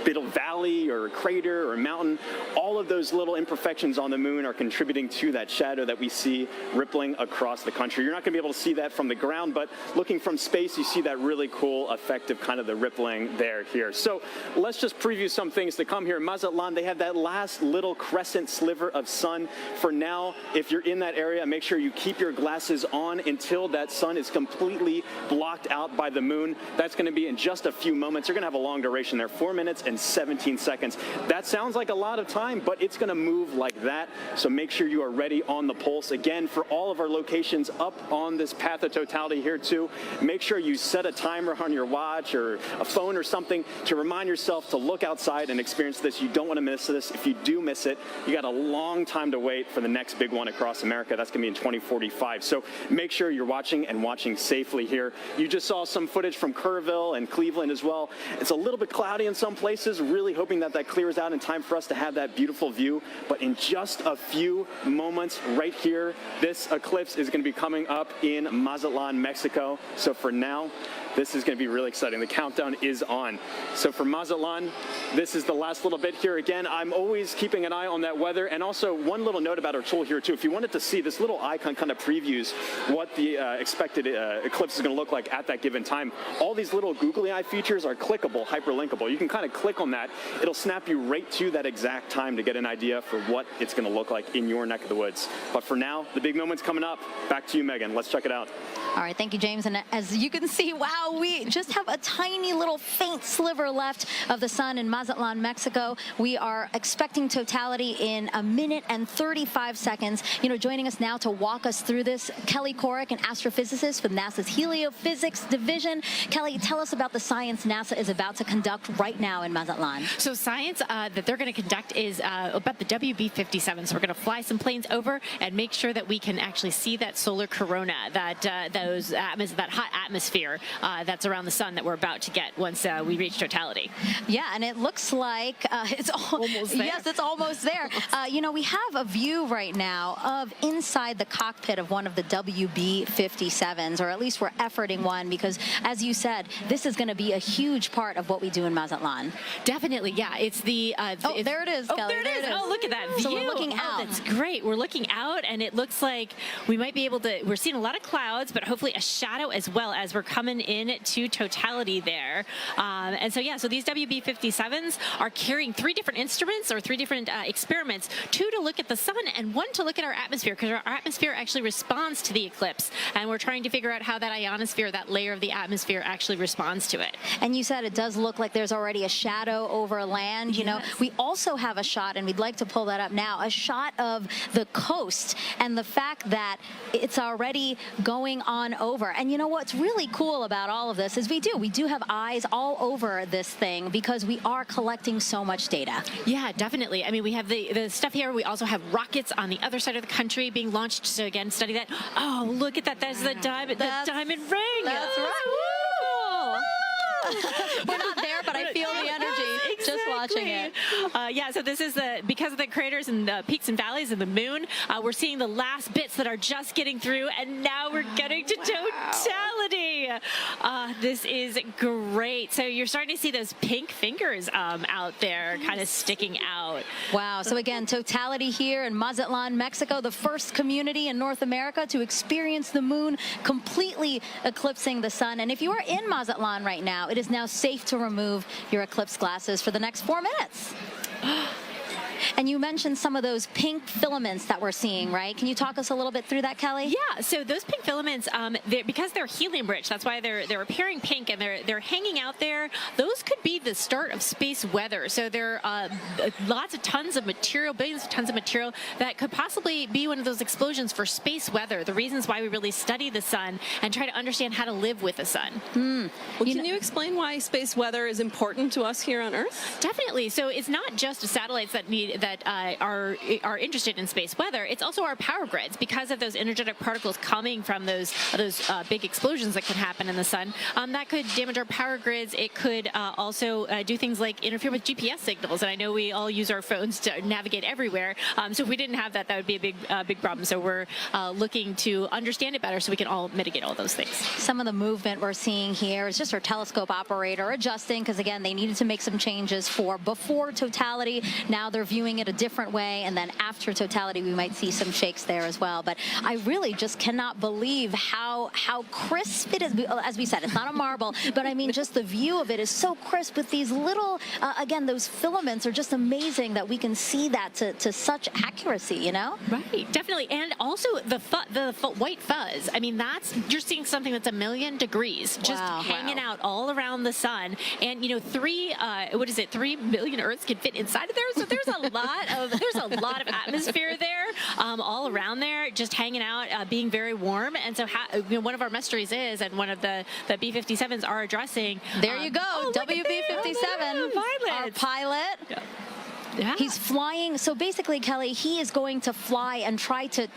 bit of valley or crater or mountain. All of those little imperfections on the moon are contributing to that shadow that we see rippling across the country. You're not going to be able to see that from the ground, but looking from space, you see that really cool effect of kind of the rippling there here. So let's just preview some things to come here. In Mazatlan, they have that last little crescent sliver of sun. For now, if you're in that area, make sure you keep your glasses on until that sun is completely blocked out by the moon. That's going to be in just a few moments. You're going to have a long duration there, 4 minutes and 17 seconds. That sounds like a lot of time, but it's going to move like that. So make sure you are ready on the pole pulse. Again, for all of our locations up on this path of totality here too, make sure you set a timer on your watch or a phone or something to remind yourself to look outside and experience this. You don't want to miss this. If you do miss it, you got a long time to wait for the next big one across America. That's going to be in 2045. So make sure you're watching and watching safely here. You just saw some footage from Kerrville and Cleveland as well. It's a little bit cloudy in some places, really hoping that that clears out in time for us to have that beautiful view. But in just a few moments right here, this eclipse is going to be coming up in Mazatlan, Mexico. So for now, this is going to be really exciting. The countdown is on. So for Mazatlan, this is the last little bit here. Again, I'm always keeping an eye on that weather. And also one little note about our tool here too. If you wanted to see, this little icon kind of previews what the expected eclipse is going to look like at that given time. All these little googly eye features are clickable, hyperlinkable. You can kind of click on that. It'll snap you right to that exact time to get an idea for what it's going to look like in your neck of the woods. But for now, the big moment's coming up. Back to you, Megan. Let's check it out. All right, thank you, James. And as you can see, wow, we just have a tiny little faint sliver left of the sun in Mazatlan, Mexico. We are expecting totality in 1 minute and 35 seconds. You know, joining us now to walk us through this, Kelly Korrick, an astrophysicist with NASA's Heliophysics Division. Kelly, tell us about the science NASA is about to conduct right now in Mazatlan. So science that they're going to conduct is about the WB-57. So we're going to fly some planes over and make sure that we can actually see that solar corona, that that hot atmosphere that's around the sun that we're about to get once we reach totality. Yeah, and it looks like it's almost there. Yes, it's almost there. You know, we have a view right now of inside the cockpit of one of the WB-57s, or at least we're efforting one, because as you said, this is going to be a huge part of what we do in Mazatlan. Definitely, yeah. It's the there it is, Kelly. There it is. Oh, look at that view. So we're looking out. That's great. We're looking out, and it looks like we might be able to. We're seeing a lot of clouds, but hopefully a shadow as well as we're coming in to totality there. And so, yeah, so these WB-57s are carrying 3 different instruments or 3 different experiments, 2 to look at the sun and 1 to look at our atmosphere, because our atmosphere actually responds to the eclipse. And we're trying to figure out how that ionosphere, that layer of the atmosphere, actually responds to it. And you said it does look like there's already a shadow over land. You know, we also have a shot, and we'd like to pull that up now, a shot of the coast and the fact that it's already going on over. And you know what's really cool about all of this is we do have eyes all over this thing because we are collecting so much data. Yeah, definitely. I mean, we have the stuff here. We also have rockets on the other side of the country being launched. So again, study that. Oh, look at that. That's the diamond ring. That's right. We're not there, but I feel the energy just watching it. Yeah, so this is because of the craters and the peaks and valleys of the moon, we're seeing the last bits that are just getting through, and now we're getting to totality. This is great. So you're starting to see those pink fingers out there kind of sticking out. Wow. So again, totality here in Mazatlan, Mexico, the first community in North America to experience the moon completely eclipsing the sun. And if you are in Mazatlan right now, it is now safe to remove your eclipse glasses for the next 4 minutes. And you mentioned some of those pink filaments that we're seeing, right? Can you talk us a little bit through that, Kelly? Yeah, so those pink filaments, because they're helium-rich, that's why they're appearing pink and they're hanging out there. Those could be the start of space weather. So there are lots of tons of material, billions of tons of material that could possibly be one of those explosions for space weather, the reasons why we really study the sun and try to understand how to live with the sun. Well, can you explain why space weather is important to us here on Earth? Definitely. So it's not just satellites that are interested in space weather. It's also our power grids, because of those energetic particles coming from those big explosions that could happen in the sun. That could damage our power grids. It could also do things like interfere with GPS signals. And I know we all use our phones to navigate everywhere. So if we didn't have that, that would be a big problem. So we're looking to understand it better so we can all mitigate all those things. Some of the movement we're seeing here is just our telescope operator adjusting, because again, they needed to make some changes for before totality. Now they're viewing it a different way, and then after totality we might see some shakes there as well. But I really just cannot believe how crisp it is. As we said, it's not a marble, but I mean just the view of it is so crisp with these little again, those filaments are just amazing that we can see that to such accuracy, you know? Right, definitely. And also the white fuzz. I mean, you're seeing something that's 1,000,000 degrees just hanging out all around the sun. And you know, 3 million Earths can fit inside of there, so there's a lot there's a lot of atmosphere there, all around there, just hanging out, being very warm. And so one of our mysteries is, and one of the B-57s are addressing. There you go, WB-57, our pilot. Yeah. He's flying. So basically, Kelly, he is going to fly and try to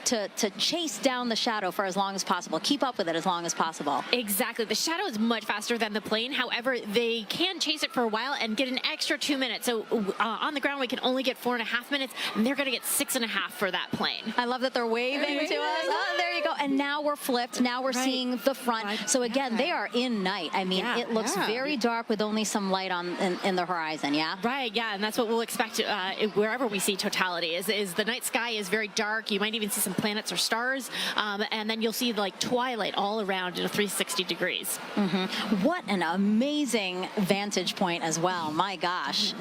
chase down the shadow for as long as possible, keep up with it as long as possible. Exactly. The shadow is much faster than the plane. However, they can chase it for a while and get an extra 2 minutes. So on the ground, we can only get 4.5 minutes, and they're going to get 6.5 for that plane. I love that they're waving to us. Oh, there you go. And now we're flipped. Now we're seeing the front. So again, they are in night. I mean, it looks very dark with only some light on in the horizon. Yeah. Right. Yeah, and that's what we'll expect wherever we see totality. Is the night sky is very dark. You might even see some planets or stars, and then you'll see like twilight all around in 360 degrees. What an amazing vantage point as well. My gosh.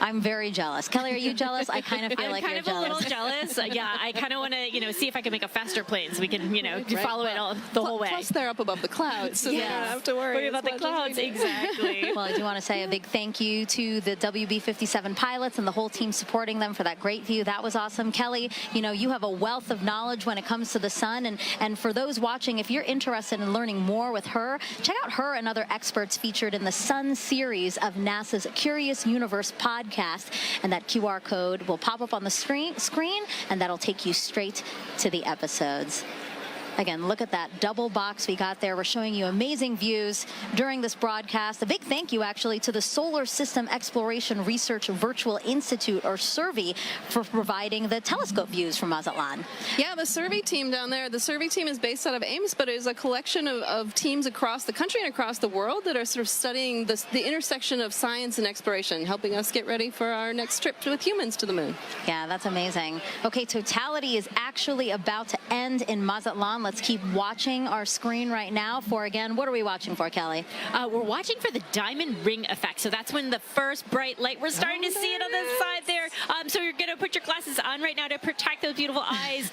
I'm very jealous. Kelly, are you jealous? I kind of feel like you're jealous. I'm kind of a little jealous. Yeah, I kind of want to, see if I can make a faster plane so we can, follow it the whole way. Plus, they're up above the clouds, so they don't have to worry about the clouds. Exactly. Well, I do want to say a big thank you to the WB-57 pilots and the whole team supporting them for that great view. That was awesome. Kelly, you have a wealth of knowledge when it comes to the sun. And for those watching, if you're interested in learning more with her, check out her and other experts featured in the Sun series of NASA's Curious Universe podcast. And that QR code will pop up on the screen, and that'll take you straight to the episodes. Again, look at that double box we got there. We're showing you amazing views during this broadcast. A big thank you, actually, to the Solar System Exploration Research Virtual Institute, or SERVI, for providing the telescope views from Mazatlan. Yeah, the SERVI team down there, the SERVI team is based out of Ames, but it is a collection of teams across the country and across the world that are sort of studying the intersection of science and exploration, helping us get ready for our next trip with humans to the moon. Yeah, that's amazing. Okay, totality is actually about to end in Mazatlan. Let's keep watching our screen right now for, again, what are we watching for, Kelly? We're watching for the diamond ring effect. So that's when the first bright light, we're starting to see it on the side there. So you're going to put your glasses on right now to protect those beautiful eyes,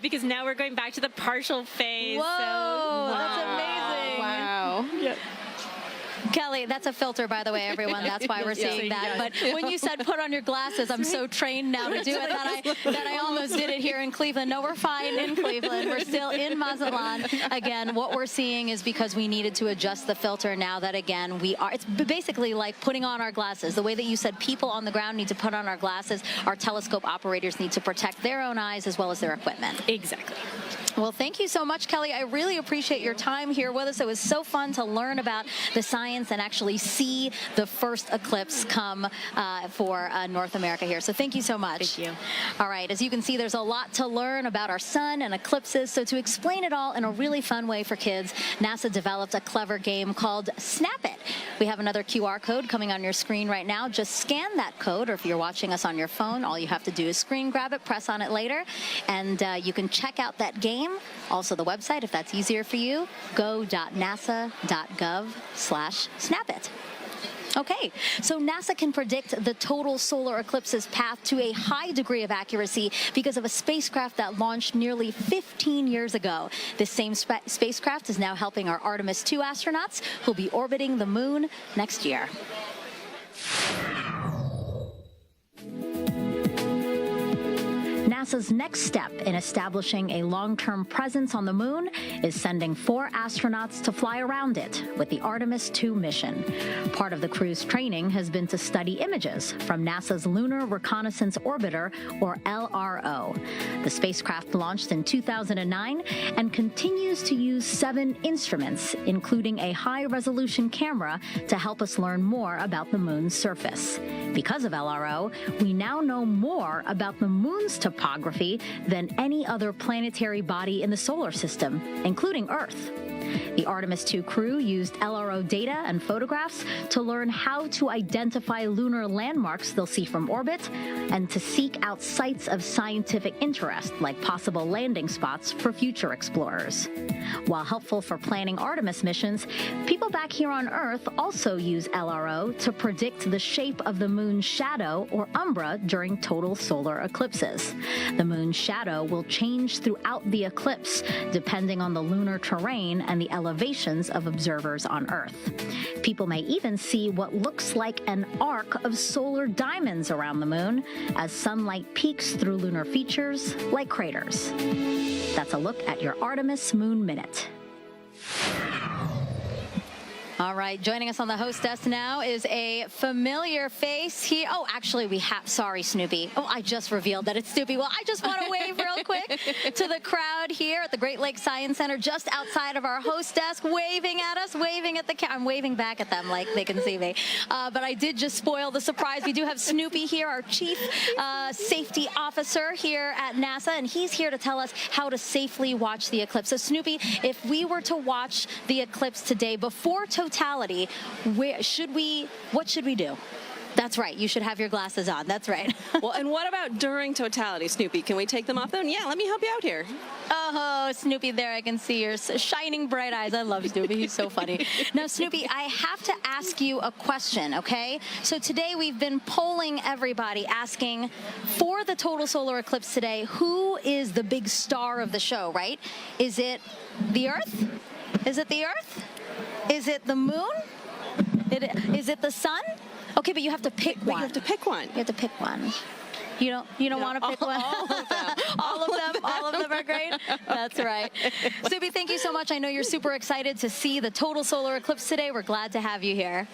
because now we're going back to the partial phase. Whoa, that's amazing. Wow. Yep. Kelly, that's a filter, by the way, everyone. That's why we're seeing that. But when you said put on your glasses, I'm so trained now to do it that I almost did it here in Cleveland. No, we're fine in Cleveland. We're still in Mazatlan. Again, what we're seeing is because we needed to adjust the filter now that, again, it's basically like putting on our glasses. The way that you said people on the ground need to put on our glasses, our telescope operators need to protect their own eyes as well as their equipment. Exactly. Well, thank you so much, Kelly. I really appreciate your time here with us. It was so fun to learn about the science and actually see the first eclipse come for North America here. So thank you so much. Thank you. All right, as you can see, there's a lot to learn about our sun and eclipses. So to explain it all in a really fun way for kids, NASA developed a clever game called Snap It. We have another QR code coming on your screen right now. Just scan that code, or if you're watching us on your phone, all you have to do is screen grab it, press on it later, and you can check out that game. Also the website, if that's easier for you, go.nasa.gov/snapit. Okay, so NASA can predict the total solar eclipse's path to a high degree of accuracy because of a spacecraft that launched nearly 15 years ago. This same spacecraft is now helping our Artemis II astronauts who'll be orbiting the moon next year. NASA's next step in establishing a long-term presence on the moon is sending 4 astronauts to fly around it with the Artemis II mission. Part of the crew's training has been to study images from NASA's Lunar Reconnaissance Orbiter, or LRO. The spacecraft launched in 2009 and continues to use 7 instruments, including a high-resolution camera, to help us learn more about the moon's surface. Because of LRO, we now know more about the moon's topography than any other planetary body in the solar system, including Earth. The Artemis II crew used LRO data and photographs to learn how to identify lunar landmarks they'll see from orbit and to seek out sites of scientific interest, like possible landing spots for future explorers. While helpful for planning Artemis missions, people back here on Earth also use LRO to predict the shape of the moon's shadow, or umbra, during total solar eclipses. The moon's shadow will change throughout the eclipse, depending on the lunar terrain and the elevations of observers on Earth. People may even see what looks like an arc of solar diamonds around the moon as sunlight peeks through lunar features like craters. That's a look at your Artemis Moon Minute. All right, joining us on the host desk now is a familiar face here. Oh, actually, sorry, Snoopy. Oh, I just revealed that it's Snoopy. Well, I just want to wave real quick to the crowd here at the Great Lakes Science Center, just outside of our host desk, waving at us, waving at the camera. I'm waving back at them like they can see me. But I did just spoil the surprise. We do have Snoopy here, our Chief Safety Officer here at NASA, and he's here to tell us how to safely watch the eclipse. So, Snoopy, if we were to watch the eclipse today before totality, what should we do? That's right. You should have your glasses on. That's right. Well, and what about during totality, Snoopy? Can we take them off then? Yeah, let me help you out here. Oh, Snoopy, there I can see your shining bright eyes. I love Snoopy. He's so funny. Now, Snoopy, I have to ask you a question, okay? So today we've been polling everybody, asking for the total solar eclipse today, who is the big star of the show, right? Is it the Earth? Is it the Earth? Is it the moon? Is it the sun? Okay, but you have to pick one. You have to pick one. You have to pick one. You don't want to pick one? All of them. All of them are great? That's right. Snoopy, thank you so much. I know you're super excited to see the total solar eclipse today. We're glad to have you here.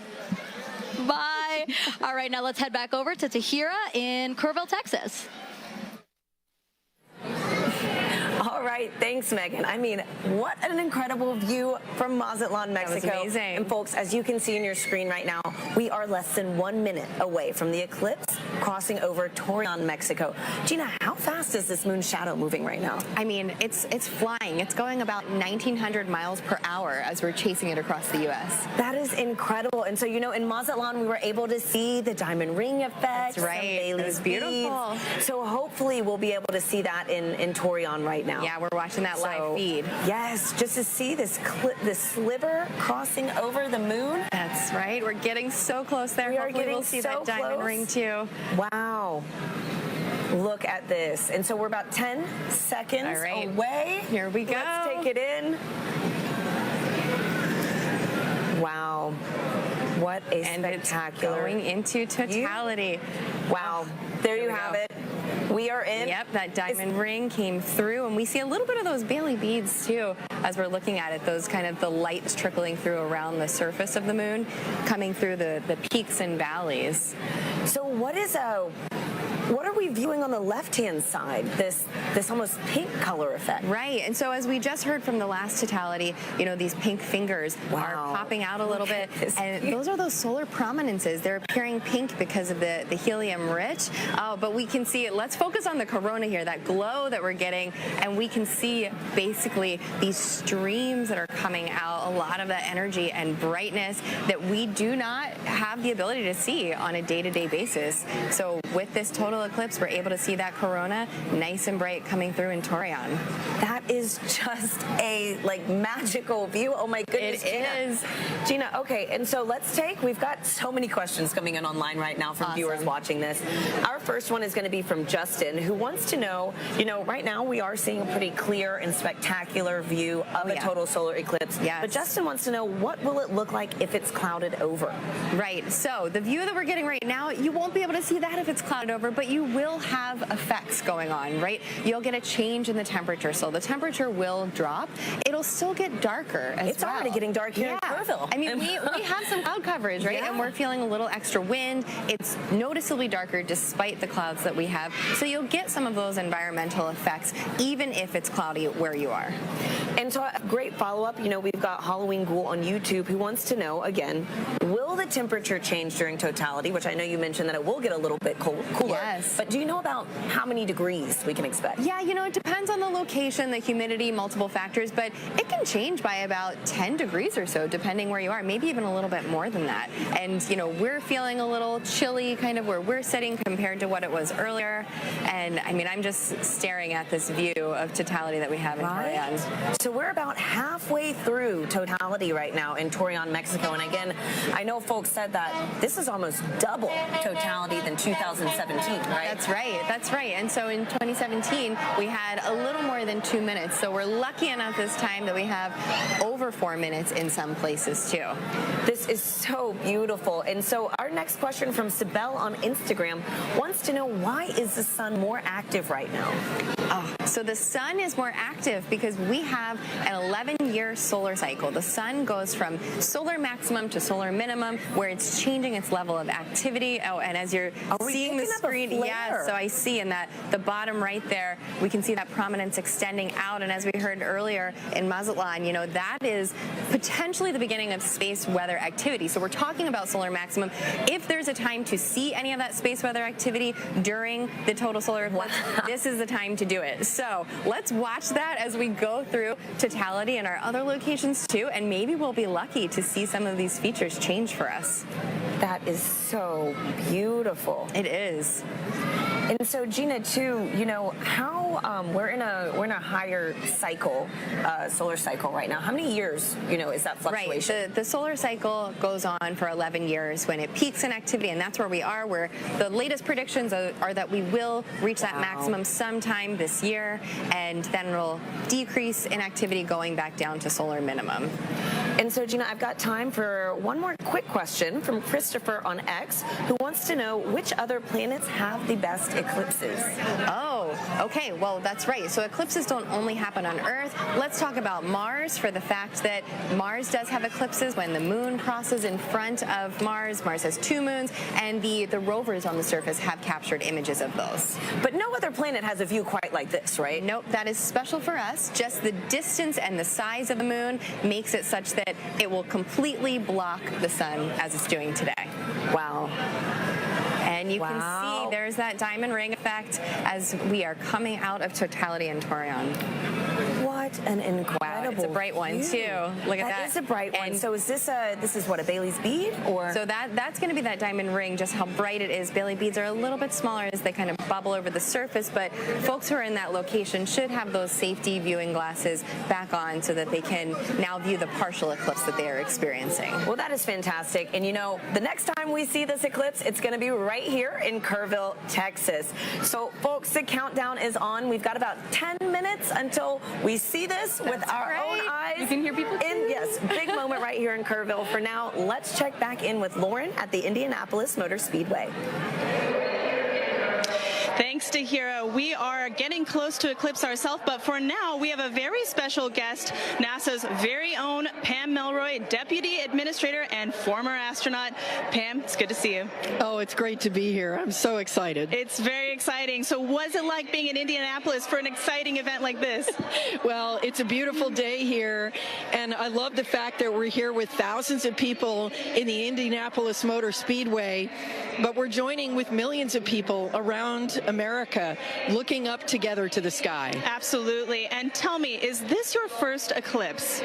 Bye. All right, now let's head back over to Tahira in Kerrville, Texas. All right, thanks, Megan. I mean, what an incredible view from Mazatlan, Mexico. That was amazing. And folks, as you can see on your screen right now, we are less than 1 minute away from the eclipse crossing over Torreon, Mexico. Gina, how fast is this moon shadow moving right now? I mean, it's flying. It's going about 1,900 miles per hour as we're chasing it across the U.S. That is incredible. And so, you know, in Mazatlan, we were able to see the diamond ring effect. That's right. It was beautiful. Beads. So hopefully we'll be able to see that in Torreon right now. Yeah, we're watching that live feed. Yes, just to see this sliver crossing over the moon. That's right. We're getting so close there. Hopefully we'll see that diamond ring too. Wow. Look at this. And so we're about 10 seconds away. Here we go. Let's take it in. Wow. What a spectacular. Going into totality. Wow. There you have it. We are in. Yep, that diamond ring came through, and we see a little bit of those Bailey beads too as we're looking at it, those kind of the lights trickling through around the surface of the moon, coming through the peaks and valleys. So what are we viewing on the left-hand side? This almost pink color effect. Right, and so as we just heard from the last totality, you know, these pink fingers are popping out a little bit, and those are those solar prominences. They're appearing pink because of the helium-rich, but we can see it. Let's focus on the corona here, that glow that we're getting, and we can see basically these streams that are coming out, a lot of that energy and brightness that we do not have the ability to see on a day-to-day basis. So with this total eclipse, we're able to see that corona nice and bright coming through in Torreon. That is just a magical view. Oh my goodness. It is. Gina, okay, and so we've got so many questions coming in online right now from viewers watching this. Our first one is going to be from Justin, who wants to know, you know, right now we are seeing a pretty clear and spectacular view of a total solar eclipse. Yes. But Justin wants to know, what will it look like if it's clouded over? Right, so the view that we're getting right now, you won't be able to see that if it's clouded over, but you will have effects going on, right? You'll get a change in the temperature, so the temperature will drop. It'll still get darker as It's already getting dark here in Kerrville. I mean, we have some cloud coverage, right? And we're feeling a little extra wind. It's noticeably darker despite the clouds that we have, so you'll get some of those environmental effects even if it's cloudy where you are. And so a great follow-up, you know, we've got Halloween Ghoul on YouTube who wants to know, again, will the temperature change during totality, which I know you mentioned that it will get a little bit cooler. Yes. But do you know about how many degrees we can expect? Yeah, you know, it depends on the location, the humidity, multiple factors, but it can change by about 10 degrees or so, depending where you are, maybe even a little bit more than that. And, you know, we're feeling a little chilly kind of where we're sitting compared to what it was earlier. And, I mean, I'm just staring at this view of totality that we have in Torreon. So we're about halfway through totality right now in Torreon, Mexico. And again, I know folks said that this is almost double totality than 2017, right? That's right. That's right. And so in 2017, we had a little more than 2 minutes. So we're lucky enough this time that we have over 4 minutes in some places too. This is so beautiful. And so our next question from Sibel on Instagram wants to know, why is the sun more active right now? So the sun is more active because we have an 11-year solar cycle. The sun goes from solar maximum to solar minimum, where it's changing its level of activity. Oh, and as you're seeing the screen, yeah, so I see in that the bottom right there, we can see that prominence extending out. And as we heard earlier in Mazatlan, you know, that is potentially the beginning of space weather activity. So we're talking about solar maximum. If there's a time to see any of that space weather activity during the total solar eclipse, this is the time to do it. So let's watch that as we go through totality in our other locations too, and maybe we'll be lucky to see some of these features change for us. That is so beautiful. It is. And so, Gina, too, you know, how we're in a higher cycle, solar cycle right now. How many years, you know, is that fluctuation? Right. The solar cycle goes on for 11 years when it peaks in activity, and that's where we are. Where the latest predictions are that we will reach that maximum sometime this year, and then we'll decrease in activity going back down to solar minimum. And so, Gina, I've got time for one more quick question from Christopher on X, who wants to know which other planets have the best eclipses. Oh, okay. Well, that's right. So eclipses don't only happen on Earth. Let's talk about Mars, for the fact that Mars does have eclipses when the moon crosses in front of Mars. Mars has 2 moons, and the rovers on the surface have captured images of those. But no other planet has a view quite like this, right? Nope. That is special for us. Just the distance and the size of the moon makes it such that it will completely block the sun as it's doing today. Wow. And you can see there's that diamond ring effect as we are coming out of totality in Taurion. What an incredible Wow, it's a bright one too. Look at that. That is a bright one. So is this what, a Bailey's bead, or? So that's going to be that diamond ring, just how bright it is. Bailey beads are a little bit smaller as they kind of bubble over the surface, but folks who are in that location should have those safety viewing glasses back on so that they can now view the partial eclipse that they are experiencing. Well, that is fantastic. And you know, the next time we see this eclipse, it's going to be right here in Kerrville, Texas. So folks, the countdown is on. We've got about 10 minutes until we see this with our own eyes. You can hear people too. Yes, big moment right here in Kerrville. For now, let's check back in with Lauren at the Indianapolis Motor Speedway. Thanks to Hira. We are getting close to eclipse ourselves, but for now, we have a very special guest, NASA's very own Pam Melroy, Deputy Administrator and former astronaut. Pam, it's good to see you. Oh, it's great to be here. I'm so excited. It's very exciting. So what's it like being in Indianapolis for an exciting event like this? Well, it's a beautiful day here, and I love the fact that we're here with thousands of people in the Indianapolis Motor Speedway, but we're joining with millions of people around America looking up together to the sky. Absolutely. And tell me, is this your first eclipse?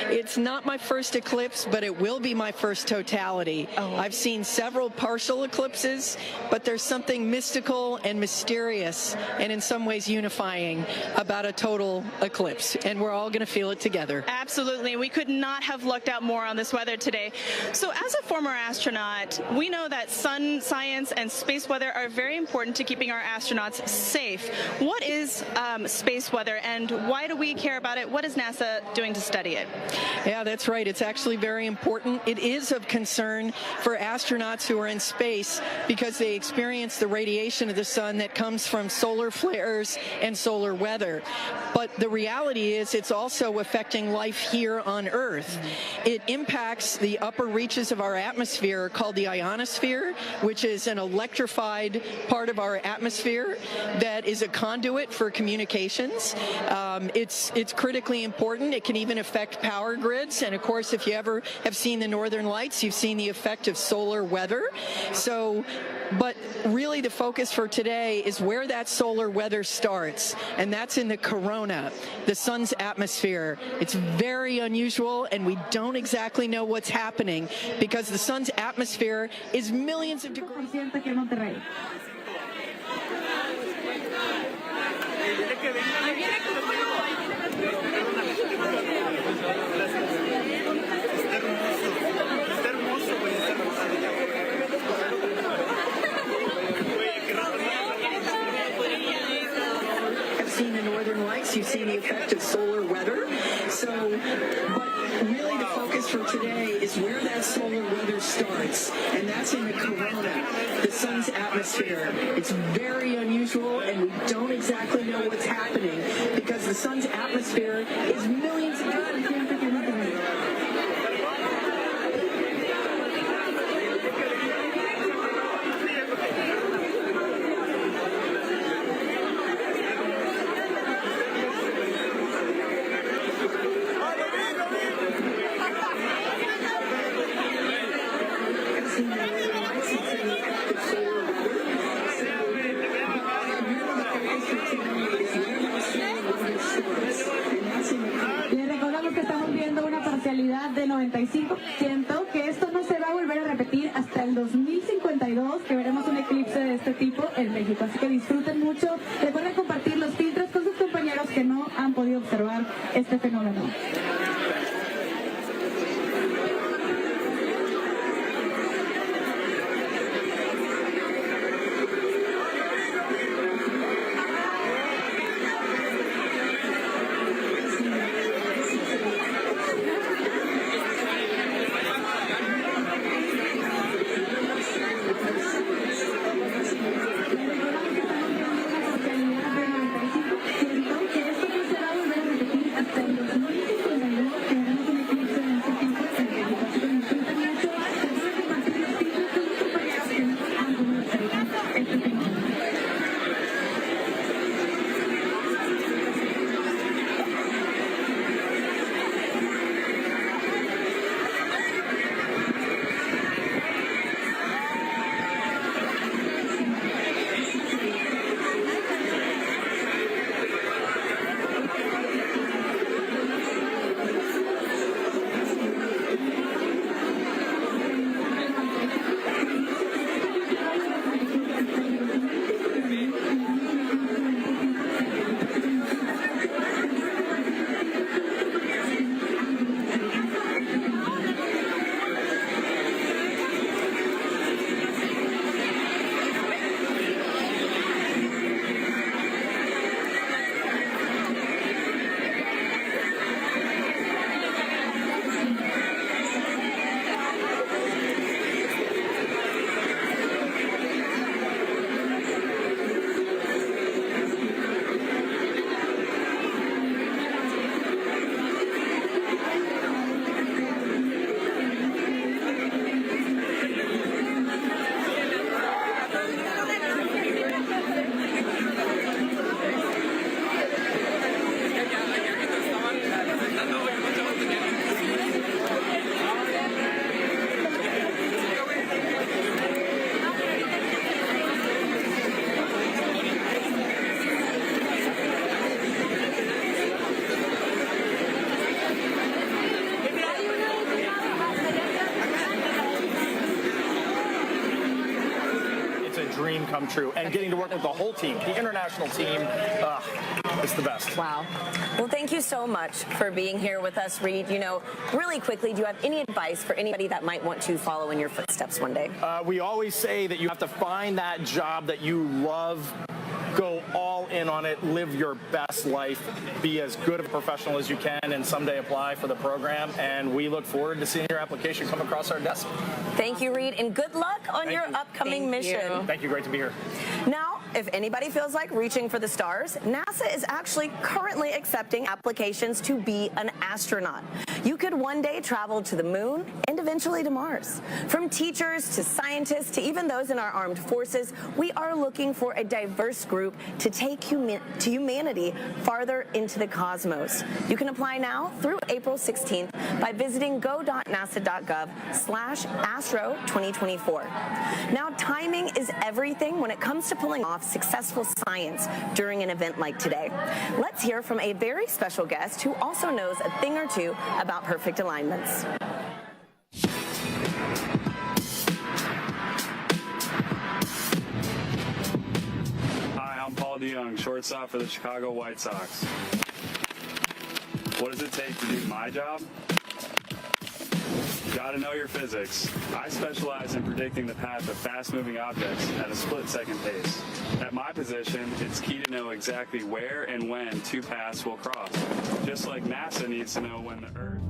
It's not my first eclipse, but it will be my first totality. I've seen several partial eclipses, but there's something mystical and mysterious and in some ways unifying about a total eclipse, and we're all going to feel it together. Absolutely. We could not have lucked out more on this weather today. So as a former astronaut, we know that sun science and space weather are very important to keeping our astronauts safe. What is space weather, and why do we care about it? What is NASA doing to study it? Yeah, that's right. It's actually very important. It is of concern for astronauts who are in space because they experience the radiation of the sun that comes from solar flares and solar weather. But the reality is it's also affecting life here on Earth. It impacts the upper reaches of our atmosphere called the ionosphere, which is an electrified part of our atmosphere that is a conduit for communications. It's critically important. It can even affect power grids. And of course, if you ever have seen the Northern Lights, you've seen the effect of solar weather. But really the focus for today is where that solar weather starts, and that's in the corona, the sun's atmosphere. It's very unusual, and we don't exactly know what's happening because the sun's atmosphere is millions of degrees. you've seen the effect of solar weather. But really the focus for today is where that solar weather starts, and that's in the corona, the sun's atmosphere. It's very unusual, and we don't exactly know what's happening because the sun's atmosphere is millions of times. De 95%, que esto no se va a volver a repetir hasta el 2052, que veremos un eclipse de este tipo en México. Así que disfruten mucho. Recuerden compartir los filtros con sus compañeros que no han podido observar este fenómeno. dream come true. And getting to work with the whole team, the international team, it's the best. Wow. Well, thank you so much for being here with us, Reed. You know, really quickly, do you have any advice for anybody that might want to follow in your footsteps one day? We always say that you have to find that job that you love, go all in on it, live your best life, be as good a professional as you can, and someday apply for the program. And we look forward to seeing your application come across our desk. Thank you, Reed, and good luck on your upcoming mission. Thank you. Great to be here. Now, if anybody feels like reaching for the stars, NASA is actually currently accepting applications to be an astronaut. You could one day travel to the moon and eventually to Mars. From teachers to scientists to even those in our armed forces, we are looking for a diverse group to take humanity farther into the cosmos. You can apply now through April 16th by visiting go.nasa.gov/astro2024. Now, timing is everything when it comes to pulling off successful science during an event like today. Let's hear from a very special guest who also knows a thing or two about perfect alignments. Young, shortstop for the Chicago White Sox. What does it take to do my job? Gotta know your physics. I specialize in predicting the path of fast-moving objects at a split-second pace. At my position, it's key to know exactly where and when two paths will cross, just like NASA needs to know when the Earth...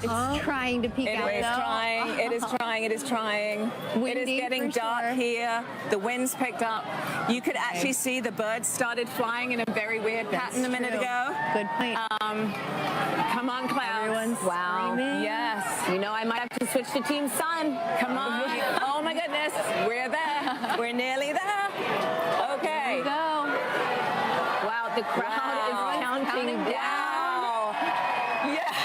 It's trying to peek out. It is trying. It is trying. It is trying. It is getting dark here. The wind's picked up. You could actually see the birds started flying in a very weird pattern a minute ago. Good point. Come on, clouds. Everyone's screaming. Yes. You know, I might have to switch to Team Sun. Come on. Oh my goodness. We're there. We're nearly there. Okay. Here we go. Wow, the crowd is counting down. Yes.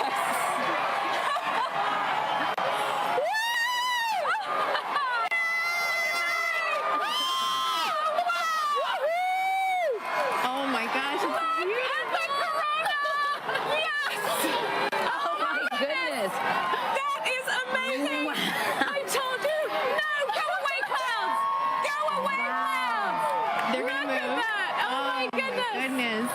Oh my gosh, it's beautiful. Yes. Oh my goodness. That is amazing. I told you. No, go away, clouds. Go away, clouds. They're going to move. Look at that. Oh my goodness.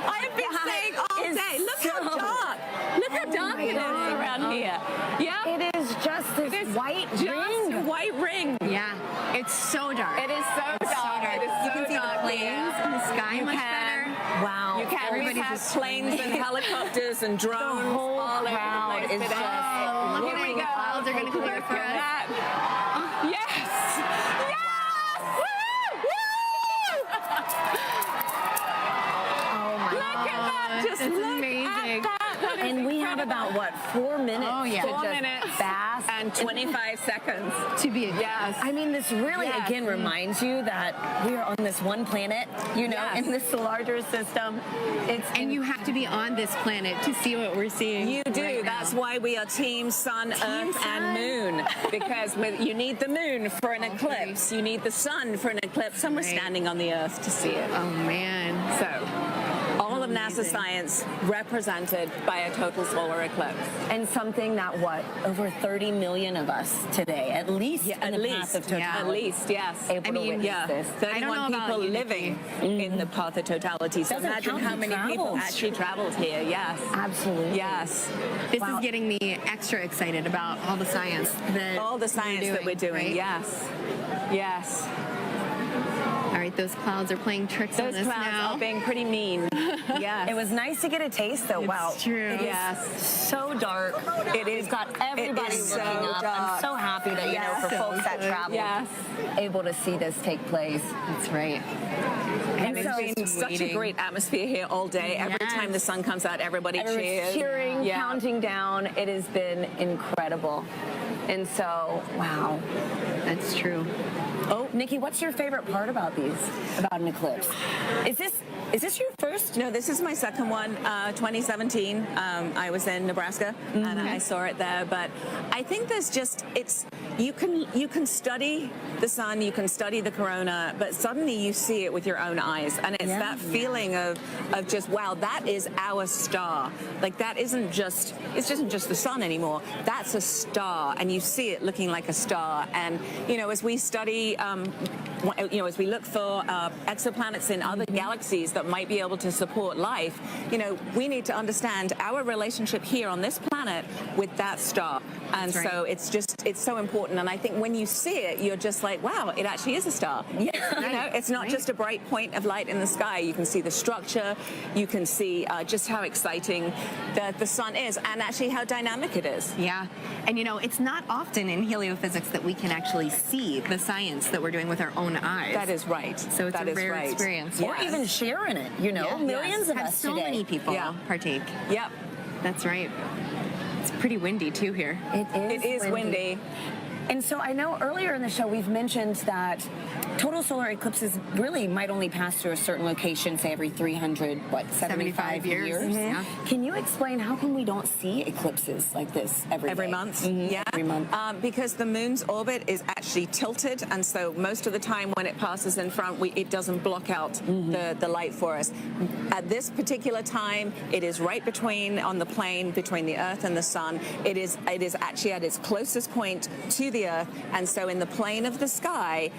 I have been saying all day, look how dark. Look how dark it is around here. Yeah. It is just this white ring. White ring. Yeah, it's so dark. It is so dark. It is You so can see the dark planes here. and the sky You much can. better. Wow. You can. Everybody's We have just planes and screaming. helicopters and drones. The whole all over the crowd place is today. Oh, look Here at we the go. clouds are going to clear Look for at us. that. Yes. Yes. Woo! Oh my Look at that. Just That's look amazing. at that. That is And we have incredible. about, what, 4 minutes Oh, yeah. to 4 just minutes bask. and 25 seconds. To be Yes. I mean, this really, Yes. again, reminds you that we are on this one planet, you know, Yes. in this larger system. And you have to be on this planet to see what we're seeing. You do. right That's now. why we are Team Sun, Earth, and Moon. Because you need the moon for an eclipse. You need the sun for an eclipse. And we're Right. standing on the Earth to see it. Oh, man. So, all of NASA science represented by a total solar eclipse. And something that, what, over 30 million of us today, at least in the path of totality. At least, yes. Able to witness Yeah, this. 31 about people you, living in the path of totality. So Doesn't imagine count how who many people travels. actually traveled here. Yes. Absolutely. Yes. This Wow. is getting me extra excited about all the science that All the science that we're doing. right? Yes. Yes. All right, right? Those clouds are playing tricks on us now. Those clouds are being pretty mean. Yeah. It was nice to get a taste, though. Wow. It's true. Yes. So dark. It is. It's got everybody is looking so up. dark. I'm so happy that, you know, for folks that travel, able to see this take place. That's right. And it's been such a great atmosphere here all day. Every time the sun comes out, everybody cheers. Cheering, counting down. It has been incredible. And so, wow. That's true. Oh, Nikki, what's your favorite part about an eclipse? Is this your first? No, this is my second one. 2017. I was in Nebraska and I saw it there. But I think there's just you can study the sun, you can study the corona, but suddenly you see it with your own eyes, and it's that feeling of just, wow, that is our star. Like it isn't just the sun anymore. That's a star, and you see it looking like a star. And you know, as we study, as we look for exoplanets in other galaxies that might be able to support life, you know, we need to understand our relationship here on this planet with that star. And so it's so important. And I think when you see it, you're just like, wow, it actually is a star. You know, it's not just a bright point of light in the sky. You can see the structure. You can see just how exciting the sun is, and actually how dynamic it is. Yeah. And you know, it's not often in heliophysics that we can actually see the science that we're doing with our own eyes. That is right. So it's a rare experience. Or even share in it, you know. Millions of us so today. many people partake. Yep. That's right. It's pretty windy too here. It is windy. And so I know earlier in the show we've mentioned that total solar eclipses really might only pass through a certain location, say every 375 years. Yeah. Can you explain how come we don't see eclipses like this every month? Yeah, every month. Because the moon's orbit is actually tilted, and so most of the time when it passes in front, it doesn't block out the light for us. At this particular time, it is right on the plane between the Earth and the Sun. It is actually at its closest point to the Earth, and so in the plane of the sky,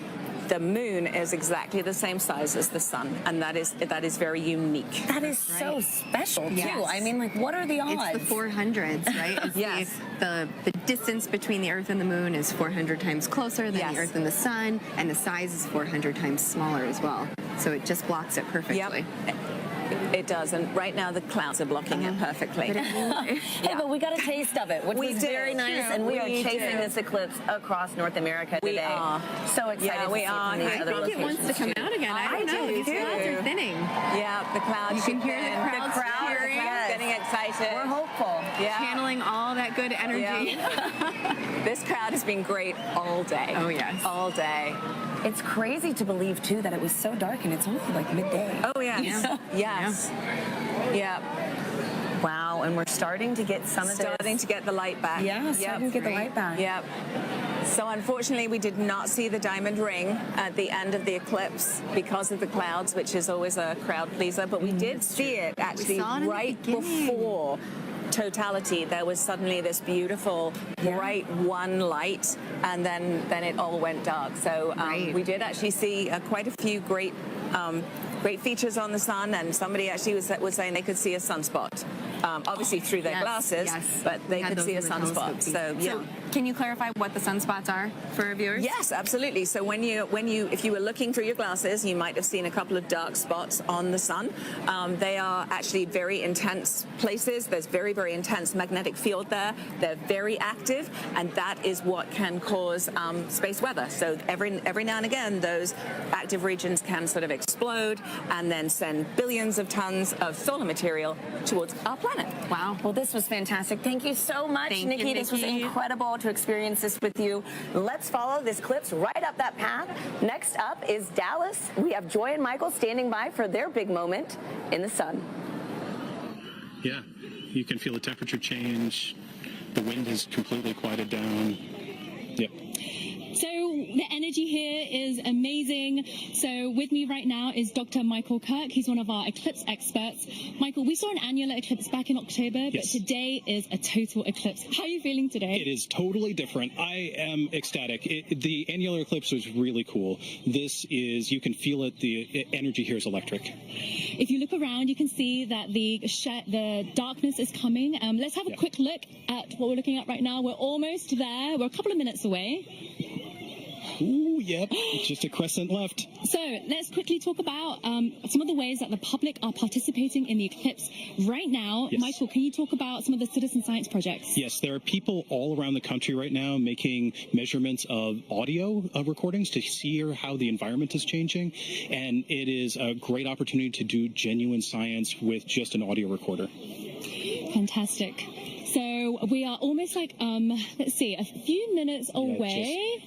the moon is exactly the same size as the sun, and that is very unique. That is so special too. I mean, like, what are the odds? It's the 400s, right? Yes. The distance between the Earth and the moon is 400 times closer than the Earth and the sun, and the size is 400 times smaller as well. So it just blocks it perfectly. Yep. It does, and right now the clouds are blocking it perfectly. Hey, but we got a taste of it, which was very nice, and we are chasing this eclipse across North America today. We are. So excited Yeah, we to see are. it from these I other think it wants to locations, come out again. I don't know. These clouds are thinning. Yeah, the clouds. You can hear the crowds cheering. Getting excited. We're hopeful. Yeah. Channeling all that good energy. Yeah. This crowd has been great all day. Oh, yes. All day. It's crazy to believe, too, that it was so dark, and it's only like midday. Oh, yes. Yes. Yeah. Wow, and we're starting to get Starting to get the light back. Yeah, starting to get the light back. Yep. So unfortunately, we did not see the diamond ring at the end of the eclipse because of the clouds, which is always a crowd pleaser. But we did see it actually right before totality. There was suddenly this beautiful bright one light, and then it all went dark. So we did actually see quite a few great features on the sun, and somebody actually was saying they could see a sunspot. Obviously through their glasses, but they could see a sunspot. So can you clarify what the sunspots are for our viewers? Yes, absolutely. So if you were looking through your glasses, you might have seen a couple of dark spots on the sun. They are actually very intense places. There's very, very intense magnetic field there. They're very active, and that is what can cause space weather. So every now and again, those active regions can sort of explode and then send billions of tons of solar material towards our planet. Wow. Well, this was fantastic. Thank you so much, Nikki. This was incredible to experience this with you. Let's follow this eclipse right up that path. Next up is Dallas. We have Joy and Michael standing by for their big moment in the sun. Yeah, you can feel the temperature change. The wind has completely quieted down. Yep. So the energy here is amazing. So with me right now is Dr. Michael Kirk. He's one of our eclipse experts. Michael, we saw an annular eclipse back in October, but today is a total eclipse. How are you feeling today? It is totally different. I am ecstatic. The annular eclipse was really cool. This is, you can feel it, the energy here is electric. If you look around, you can see that the darkness is coming. Let's have a quick look at what we're looking at right now. We're almost there. We're a couple of minutes away. Ooh, yep, just a crescent left. So let's quickly talk about some of the ways that the public are participating in the eclipse right now. Yes. Michael, can you talk about some of the citizen science projects? Yes, there are people all around the country right now making measurements of audio recordings to see how the environment is changing, and it is a great opportunity to do genuine science with just an audio recorder. Fantastic. So we are almost like, let's see, a few minutes away.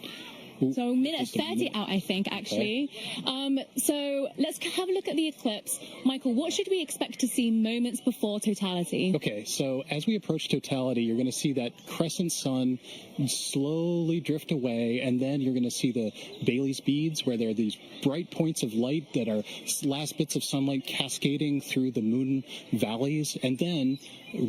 So minute 30 out, I think, actually. Okay. So let's have a look at the eclipse. Michael, what should we expect to see moments before totality? Okay, so as we approach totality, you're going to see that crescent sun slowly drift away, and then you're going to see the Bailey's beads, where there are these bright points of light that are last bits of sunlight cascading through the moon valleys, and then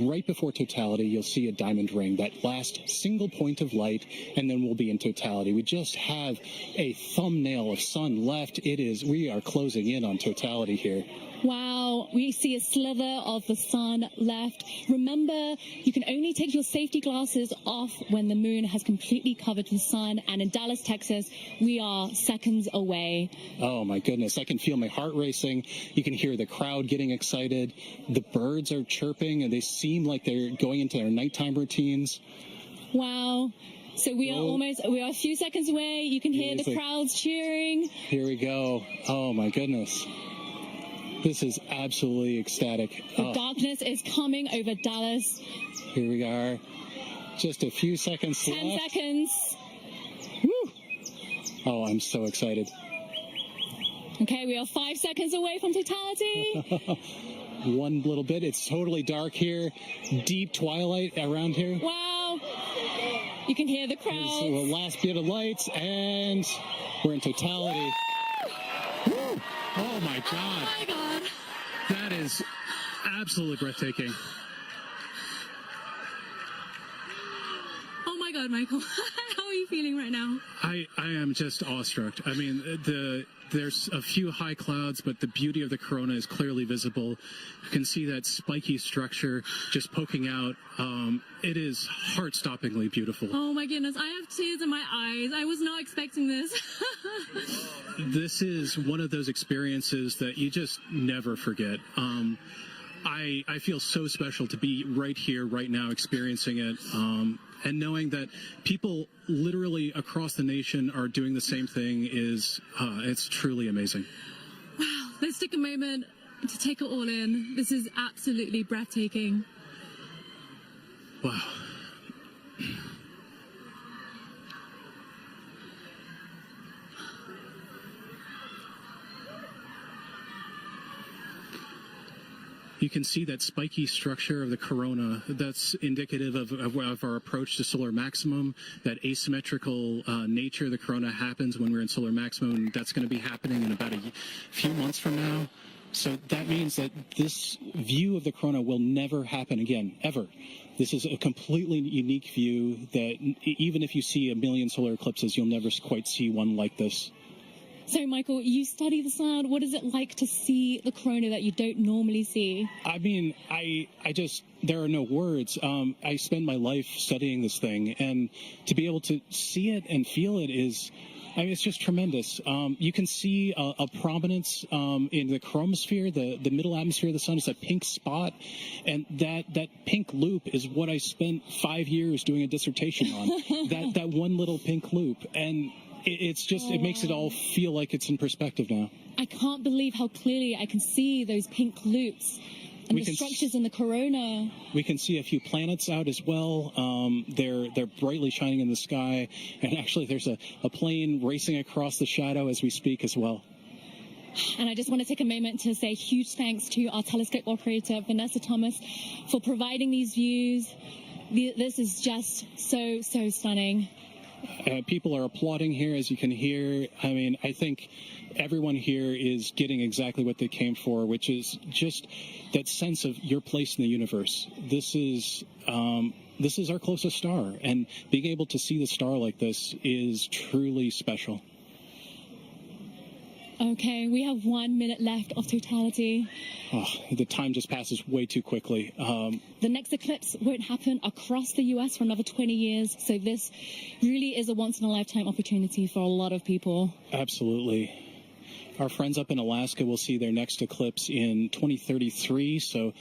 right before totality, you'll see a diamond ring, that last single point of light, and then we'll be in totality. We just have a thumbnail of sun left. We are closing in on totality here. Wow, we see a slither of the sun left. Remember, you can only take your safety glasses off when the moon has completely covered the sun. And in Dallas, Texas, we are seconds away. Oh my goodness, I can feel my heart racing. You can hear the crowd getting excited. The birds are chirping and they seem like they're going into their nighttime routines. Wow. So we are a few seconds away. You can hear the crowds cheering. Here we go. Oh my goodness. This is absolutely ecstatic. The darkness is coming over Dallas. Here we are. Just a few seconds left. 10 seconds. Woo! Oh, I'm so excited. Okay, we are 5 seconds away from totality. One little bit. It's totally dark here. Deep twilight around here. Wow. You can hear the crowd. So the last bit of lights, and we're in totality. Woo! Oh my God. Oh my God. That is absolutely breathtaking. Oh my God, Michael. How are you feeling right now? I am just awestruck. I mean, there's a few high clouds, but the beauty of the corona is clearly visible. You can see that spiky structure just poking out. It is heart-stoppingly beautiful. Oh my goodness, I have tears in my eyes. I was not expecting this. This is one of those experiences that you just never forget. I feel so special to be right here, right now, experiencing it, and knowing that people literally across the nation are doing the same thing it's truly amazing. Wow, let's take a moment to take it all in. This is absolutely breathtaking. Wow. You can see that spiky structure of the corona. That's indicative of our approach to solar maximum. That asymmetrical nature of the corona happens when we're in solar maximum, and that's going to be happening in about a few months from now. So that means that this view of the corona will never happen again, ever. This is a completely unique view that even if you see a million solar eclipses, you'll never quite see one like this. So, Michael, you study the sun. What is it like to see the corona that you don't normally see? I mean, there are no words. I spend my life studying this thing, and to be able to see it and feel it it's just tremendous. You can see a prominence in the chromosphere, the middle atmosphere of the sun is a pink spot, and that pink loop is what I spent 5 years doing a dissertation on. that one little pink loop, and it makes it all feel like it's in perspective now. I can't believe how clearly I can see those pink loops and the structures in the corona. We can see a few planets out as well. They're brightly shining in the sky, and actually there's a plane racing across the shadow as we speak as well. And I just want to take a moment to say huge thanks to our telescope operator, Vanessa Thomas, for providing these views. This is just so stunning. People are applauding here, as you can hear. I mean, I think everyone here is getting exactly what they came for, which is just that sense of your place in the universe. This is our closest star, and being able to see the star like this is truly special. Okay, we have 1 minute left of totality. Oh, the time just passes way too quickly. The next eclipse won't happen across the US for another 20 years, so this really is a once-in-a-lifetime opportunity for a lot of people. Absolutely. Our friends up in Alaska will see their next eclipse in 2033, so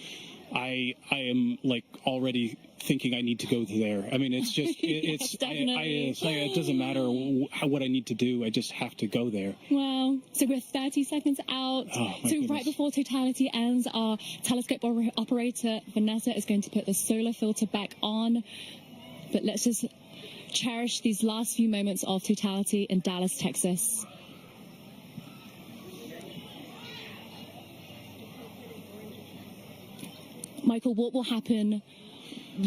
I am like already thinking I need to go there. I mean, it's just, Yes, definitely. it doesn't matter what I need to do. I just have to go there. Wow. So we're 30 seconds out. Oh, my so goodness. right before totality ends, our telescope operator, Vanessa, is going to put the solar filter back on. But let's just cherish these last few moments of totality in Dallas, Texas. Michael, what will happen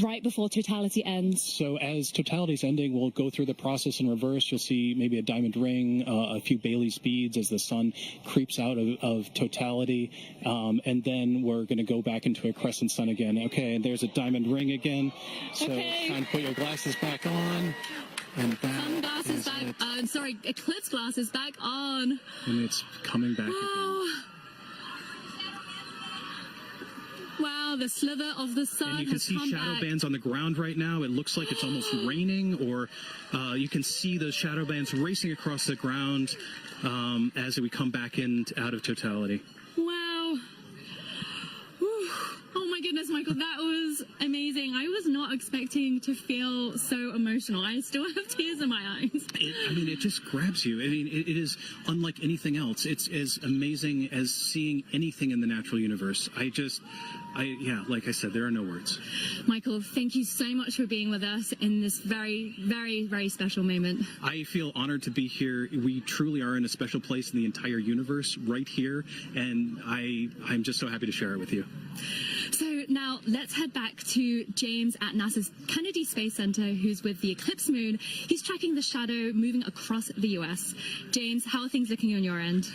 right before totality ends? So as totality is ending, we'll go through the process in reverse. You'll see maybe a diamond ring, a few Bailey's beads as the sun creeps out of totality. And then we're going to go back into a crescent sun again. Okay, and there's a diamond ring again. So kind of put your glasses back on. And Sunglasses back on. Sorry, eclipse glasses back on. And it's coming back again. Wow, the slither of the sun. And you can has see come shadow back. bands on the ground right now. It looks like it's almost raining, or you can see those shadow bands racing across the ground as we come back in out of totality. Wow. Whew. Oh my goodness, Michael, that was amazing. I was not expecting to feel so emotional. I still have tears in my eyes. It just grabs you. I mean, it is unlike anything else. It's as amazing as seeing anything in the natural universe. Like I said, there are no words. Michael, thank you so much for being with us in this very, very, very special moment. I feel honored to be here. We truly are in a special place in the entire universe right here, and I'm just so happy to share it with you. So now let's head back to James at NASA's Kennedy Space Center, who's with the eclipse moon. He's tracking the shadow moving across the US. James, how are things looking on your end?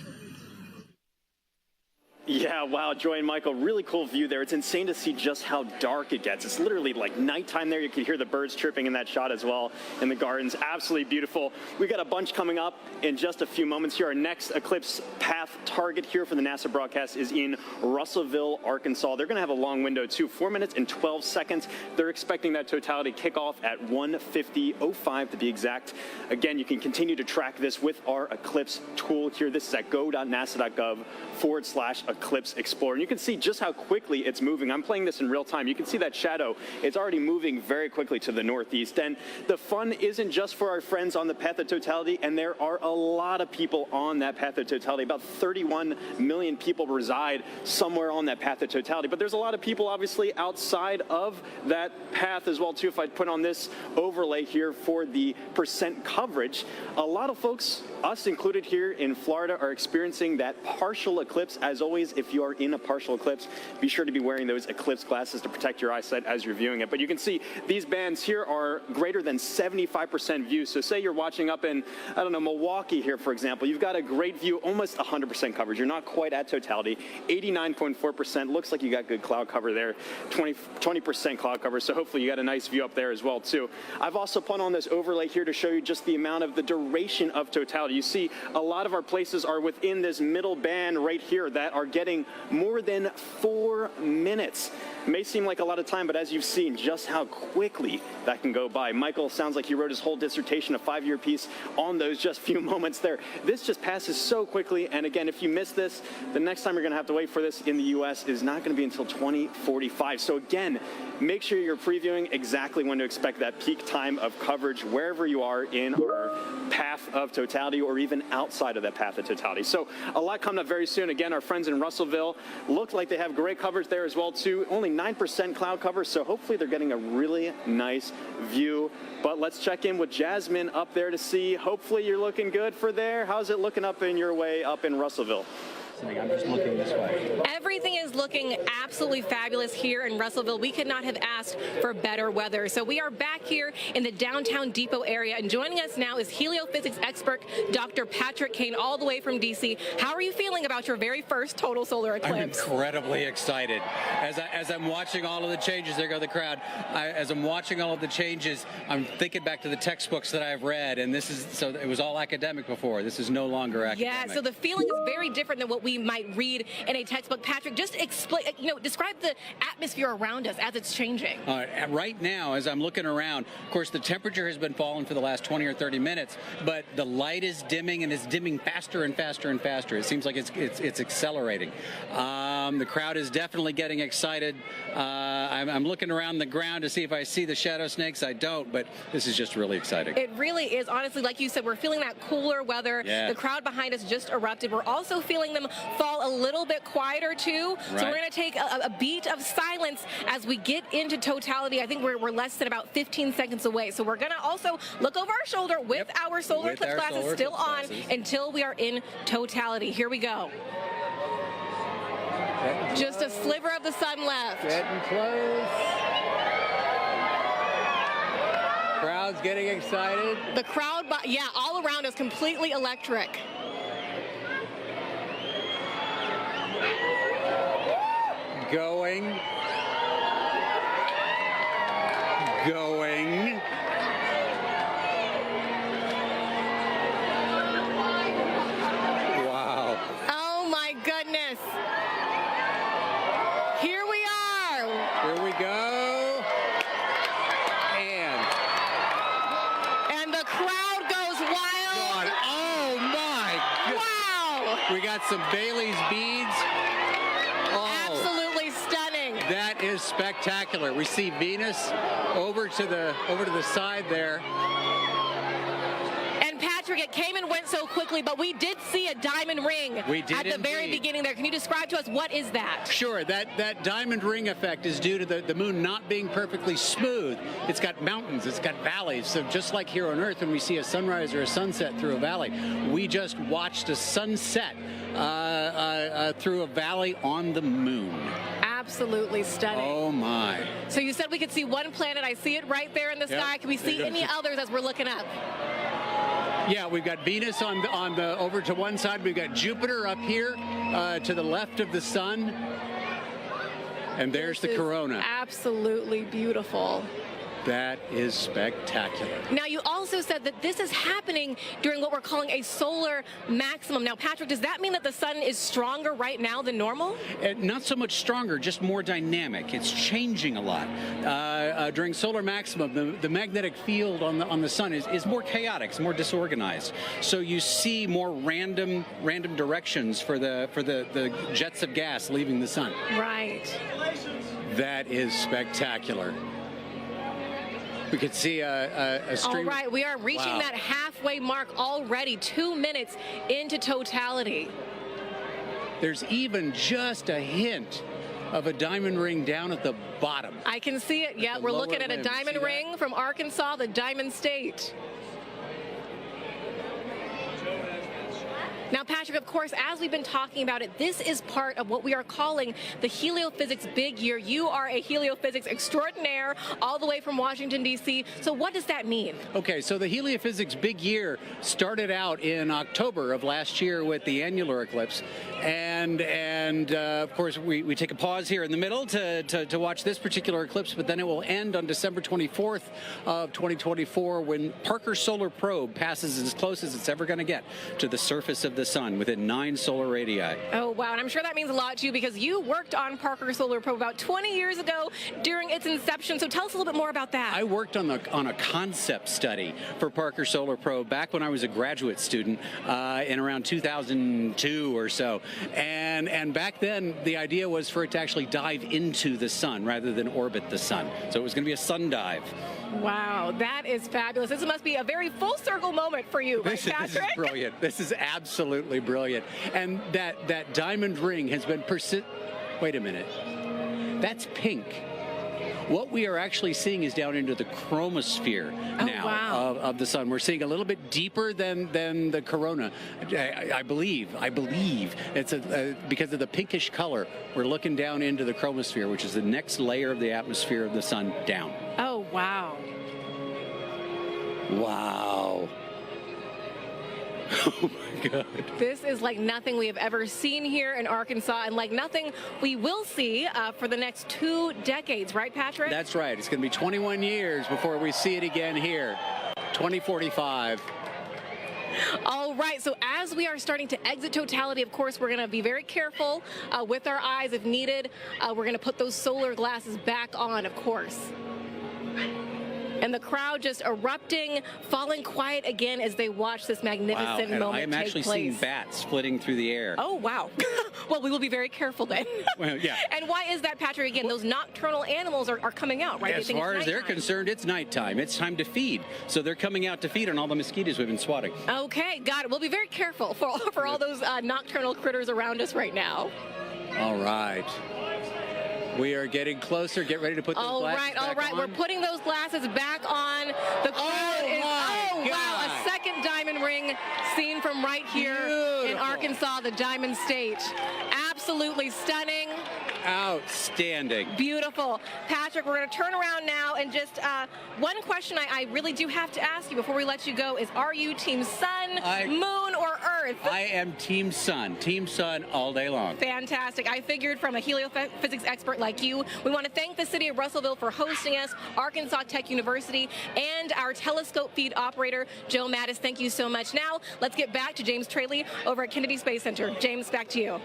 Yeah, wow, Joy and Michael, really cool view there. It's insane to see just how dark it gets. It's literally like nighttime there. You can hear the birds chirping in that shot as well in the gardens. Absolutely beautiful. We got a bunch coming up in just a few moments here. Our next eclipse path target here for the NASA broadcast is in Russellville, Arkansas. They're going to have a long window too, 4 minutes and 12 seconds. They're expecting that totality kickoff at 1:50:05 to be exact. Again, you can continue to track this with our eclipse tool here. This is at go.nasa.gov/Eclipse Explorer. And you can see just how quickly it's moving. I'm playing this in real time. You can see that shadow. It's already moving very quickly to the northeast. And the fun isn't just for our friends on the path of totality, and there are a lot of people on that path of totality. About 31 million people reside somewhere on that path of totality. But there's a lot of people obviously outside of that path as well too. If I put on this overlay here for the percent coverage, a lot of folks, us included here in Florida, are experiencing that partial eclipse. As always, if you are in a partial eclipse, be sure to be wearing those eclipse glasses to protect your eyesight as you're viewing it. But you can see these bands here are greater than 75% view. So say you're watching up in, I don't know, Milwaukee here, for example. You've got a great view, almost 100% coverage. You're not quite at totality. 89.4%. Looks like you got good cloud cover there. 20% cloud cover. So hopefully you got a nice view up there as well, too. I've also put on this overlay here to show you just the amount of the duration of totality. You see a lot of our places are within this middle band right here that are getting more than 4 minutes. It may seem like a lot of time, but as you've seen just how quickly that can go by. Michael sounds like he wrote his whole dissertation, a 5-year piece on those just few moments there. This just passes so quickly. And again, if you miss this, the next time you're going to have to wait for this in the U.S. is not going to be until 2045. So again, make sure you're previewing exactly when to expect that peak time of coverage wherever you are in our path of totality or even outside of that path of totality. So a lot coming up very soon. Again, our friends in Russellville look like they have great coverage there as well too. Only 9% cloud cover, so hopefully they're getting a really nice view. But let's check in with Jasmine up there to see. Hopefully you're looking good for there. How's it looking up in your way up in Russellville? listening. I'm just looking this way. Everything is looking absolutely fabulous here in Russellville. We could not have asked for better weather. So we are back here in the downtown Depot area, and joining us now is heliophysics expert Dr. Patrick Kane, all the way from DC. How are you feeling about your very first total solar eclipse? I'm incredibly excited. As I'm watching all of the changes, there go the crowd. As I'm watching all of the changes, I'm thinking back to the textbooks that I've read, and so it was all academic before. This is no longer academic. Yeah, so the feeling is very different than what we might read in a textbook. Patrick, just explain, describe the atmosphere around us as it's changing. All right, right now, as I'm looking around, of course, the temperature has been falling for the last 20 or 30 minutes, but the light is dimming, and it's dimming faster and faster and faster. It seems like it's accelerating. The crowd is definitely getting excited. I'm looking around the ground to see if I see the shadow snakes. I don't, but this is just really exciting. It really is. Honestly, like you said, we're feeling that cooler weather. Yeah. The crowd behind us just erupted. We're also feeling them fall a little bit quieter, too. Right. So we're going to take a beat of silence as we get into totality. I think we're less than about 15 seconds away. So we're going to also look over our shoulder with our solar eclipse glasses still on until we are in totality. Here we go. Just a sliver of the sun left. Getting close. Crowd's getting excited. The crowd, all around us, completely electric. Going. Wow. Oh my goodness. Here we are. Here we go. And the crowd goes wild. God. Oh my God. Wow. We got some Bailey's beads. Absolutely stunning. That is spectacular. We see Venus over to the side there. And Patrick, it came and went so quickly, but we did see a diamond ring We did at the very indeed. beginning there. Can you describe to us what is that? Sure, that diamond ring effect is due to the moon not being perfectly smooth. It's got mountains, it's got valleys. So just like here on Earth, when we see a sunrise or a sunset through a valley, we just watched a sunset through a valley on the moon. Absolutely stunning. Oh my. So you said we could see one planet. I see it right there in the Yep. sky. Can we see any others as we're looking up? Yeah, we've got Venus on the over to one side. We've got Jupiter up here to the left of the sun. And there's the corona. Absolutely beautiful. That is spectacular. Now, you also said that this is happening during what we're calling a solar maximum. Now, Patrick, does that mean that the sun is stronger right now than normal? Not so much stronger, just more dynamic. It's changing a lot. During solar maximum, the magnetic field on the sun is more chaotic, it's more disorganized. So you see more random directions for the jets of gas leaving the sun. Right. That is spectacular. We could see a stream. All right, we are reaching Wow. that halfway mark already, 2 minutes into totality. There's even just a hint of a diamond ring down at the bottom. I can see it. Yeah, the we're looking lower at a limb. diamond See that? ring from Arkansas, the Diamond State. Now, Patrick, of course, as we've been talking about it, this is part of what we are calling the heliophysics big year. You are a heliophysics extraordinaire all the way from Washington, D.C. So what does that mean? Okay, so the heliophysics big year started out in October of last year with the annular eclipse. And of course, we take a pause here in the middle to watch this particular eclipse, but then it will end on December 24th of 2024 when Parker's solar probe passes as close as it's ever going to get to the surface of the sun within 9 solar radii. Oh, wow. And I'm sure that means a lot to you because you worked on Parker's solar probe about 20 years ago during its inception. So tell us a little bit more about that. I worked on a concept study for Parker Solar Probe back when I was a graduate student in around 2002 or so. And back then, the idea was for it to actually dive into the sun rather than orbit the sun. So it was going to be a sun dive. Wow, that is fabulous. This must be a very full circle moment for you, right, Patrick? This is brilliant. This is absolutely brilliant. And that diamond ring has been Wait a minute. That's pink. What we are actually seeing is down into the chromosphere now of the sun. We're seeing a little bit deeper than the corona. I believe it's because of the pinkish color. We're looking down into the chromosphere, which is the next layer of the atmosphere of the sun down. Oh, wow. Wow. Oh my God. This is like nothing we have ever seen here in Arkansas, and like nothing we will see for the next 2 decades, right, Patrick? That's right. It's going to be 21 years before we see it again here. 2045. All right, so as we are starting to exit totality, of course, we're going to be very careful with our eyes if needed. We're going to put those solar glasses back on, of course. And the crowd just erupting, falling quiet again as they watch this magnificent moment take place. I am actually seeing bats flitting through the air. Oh, wow. Well, we will be very careful then. Well, yeah. And why is that, Patrick? Again, those nocturnal animals are coming out, right? As far as they're concerned, it's nighttime. It's time to feed. So they're coming out to feed on all the mosquitoes we've been swatting. Okay, got it. We'll be very careful for all those nocturnal critters around us right now. All right. We are getting closer. Get ready to put those glasses back on. All right. We're putting those glasses back on. The crowd wow, a second diamond ring seen from right here in Arkansas, the Diamond State. Absolutely stunning. Outstanding. Beautiful. Patrick, we're going to turn around now and just one question I really do have to ask you before we let you go is, are you team sun, moon, or earth? I am team sun. Team sun all day long. Fantastic. I figured from a heliophysics expert like you. We want to thank the city of Russellville for hosting us, Arkansas Tech University, and our telescope feed operator, Joe Mattis. Thank you so much. Now, let's get back to James Traley over at Kennedy Space Center. James, back to you.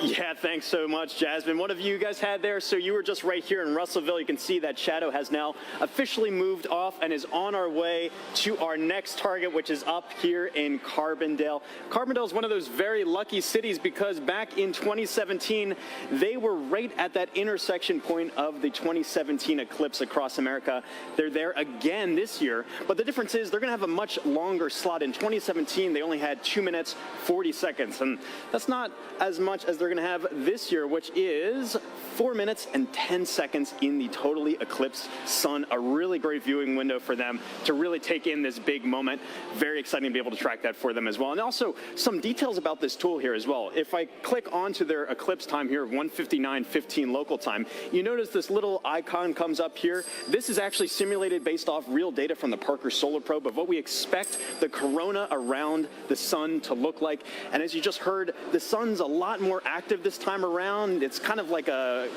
Yeah, thanks so much, Jasmine. What have you guys had there? So you were just right here in Russellville. You can see that shadow has now officially moved off and is on our way to our next target, which is up here in Carbondale. Carbondale is one of those very lucky cities because back in 2017, they were right at that intersection point of the 2017 eclipse across America. They're there again this year, but the difference is they're going to have a much longer slot. In 2017, they only had 2 minutes, 40 seconds, and that's not as much as they're going to have this year, which is 4 minutes and 10 seconds in the totally eclipsed sun. A really great viewing window for them to really take in this big moment. Very exciting to be able to track that for them as well. And also some details about this tool here as well. If I click onto their eclipse time here of 1:59:15 local time, you notice this little icon comes up here. This is actually simulated based off real data from the Parker Solar Probe of what we expect the corona around the sun to look like. And as you just heard, the sun's a lot more active this time around. It's kind of like a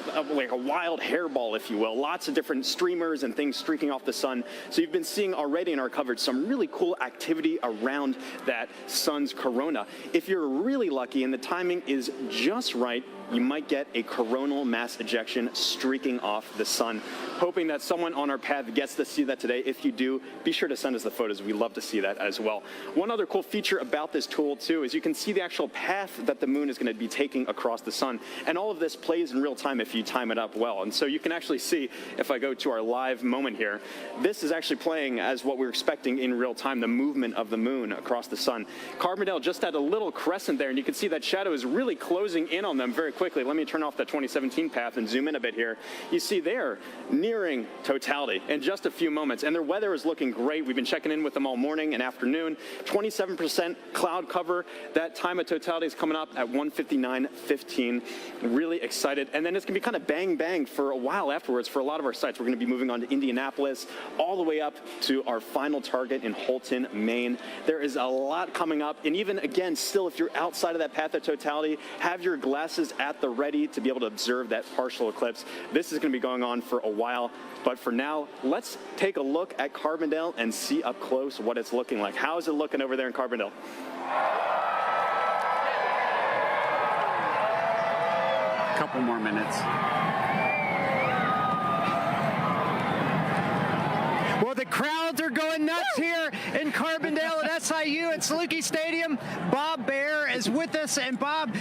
wild hairball, if you will. Lots of different streamers and things streaking off the sun. So you've been seeing already in our coverage some really cool activity around that sun's corona. If you're really lucky and the timing is just right, you might get a coronal mass ejection streaking off the sun. Hoping that someone on our path gets to see that today. If you do, be sure to send us the photos. We love to see that as well. One other cool feature about this tool, too, is you can see the actual path that the moon is going to be taking across the sun. And all of this plays in real time if you time it up well. And so you can actually see, if I go to our live moment here, this is actually playing as what we're expecting in real time, the movement of the moon across the sun. Carbondale just had a little crescent there, and you can see that shadow is really closing in on them very quickly. Let me turn off the 2017 path and zoom in a bit here. You see they're nearing totality in just a few moments, and their weather is looking great. We've been checking in with them all morning and afternoon. 27% cloud cover. That time of totality is coming up at 1:59:15. Really excited. And then it's going to be kind of bang bang for a while afterwards for a lot of our sites. We're going to be moving on to Indianapolis, all the way up to our final target in Holton, Maine. There is a lot coming up, and even again, still, if you're outside of that path of totality, have your glasses at the ready to be able to observe that partial eclipse. This is going to be going on for a while, but for now, let's take a look at Carbondale and see up close what it's looking like. How is it looking over there in Carbondale? Couple more minutes. Well, the crowds are going nuts here in Carbondale at SIU at Saluki Stadium. Bob Baer as with us. And Bob,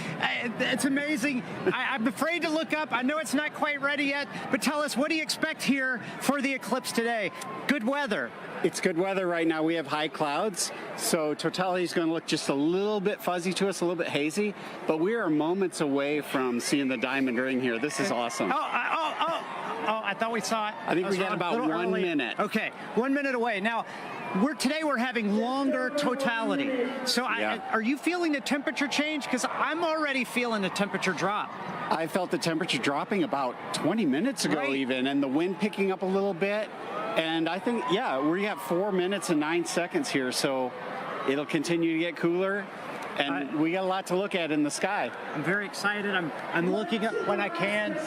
it's amazing. I'm afraid to look up. I know it's not quite ready yet, but tell us, what do you expect here for the eclipse today? Good weather. It's good weather right now. We have high clouds, so totality is going to look just a little bit fuzzy to us, a little bit hazy, but we are moments away from seeing the diamond ring here. This is awesome. Oh, I thought we saw it. I think we got about 1 minute. Okay, 1 minute away. Now, today we're having longer totality. So are you feeling the temperature change? Because I'm already feeling the temperature drop. I felt the temperature dropping about 20 minutes ago even, and the wind picking up a little bit. And I think, we have 4 minutes and 9 seconds here, so it'll continue to get cooler. And we got a lot to look at in the sky. I'm very excited. I'm looking up when I can.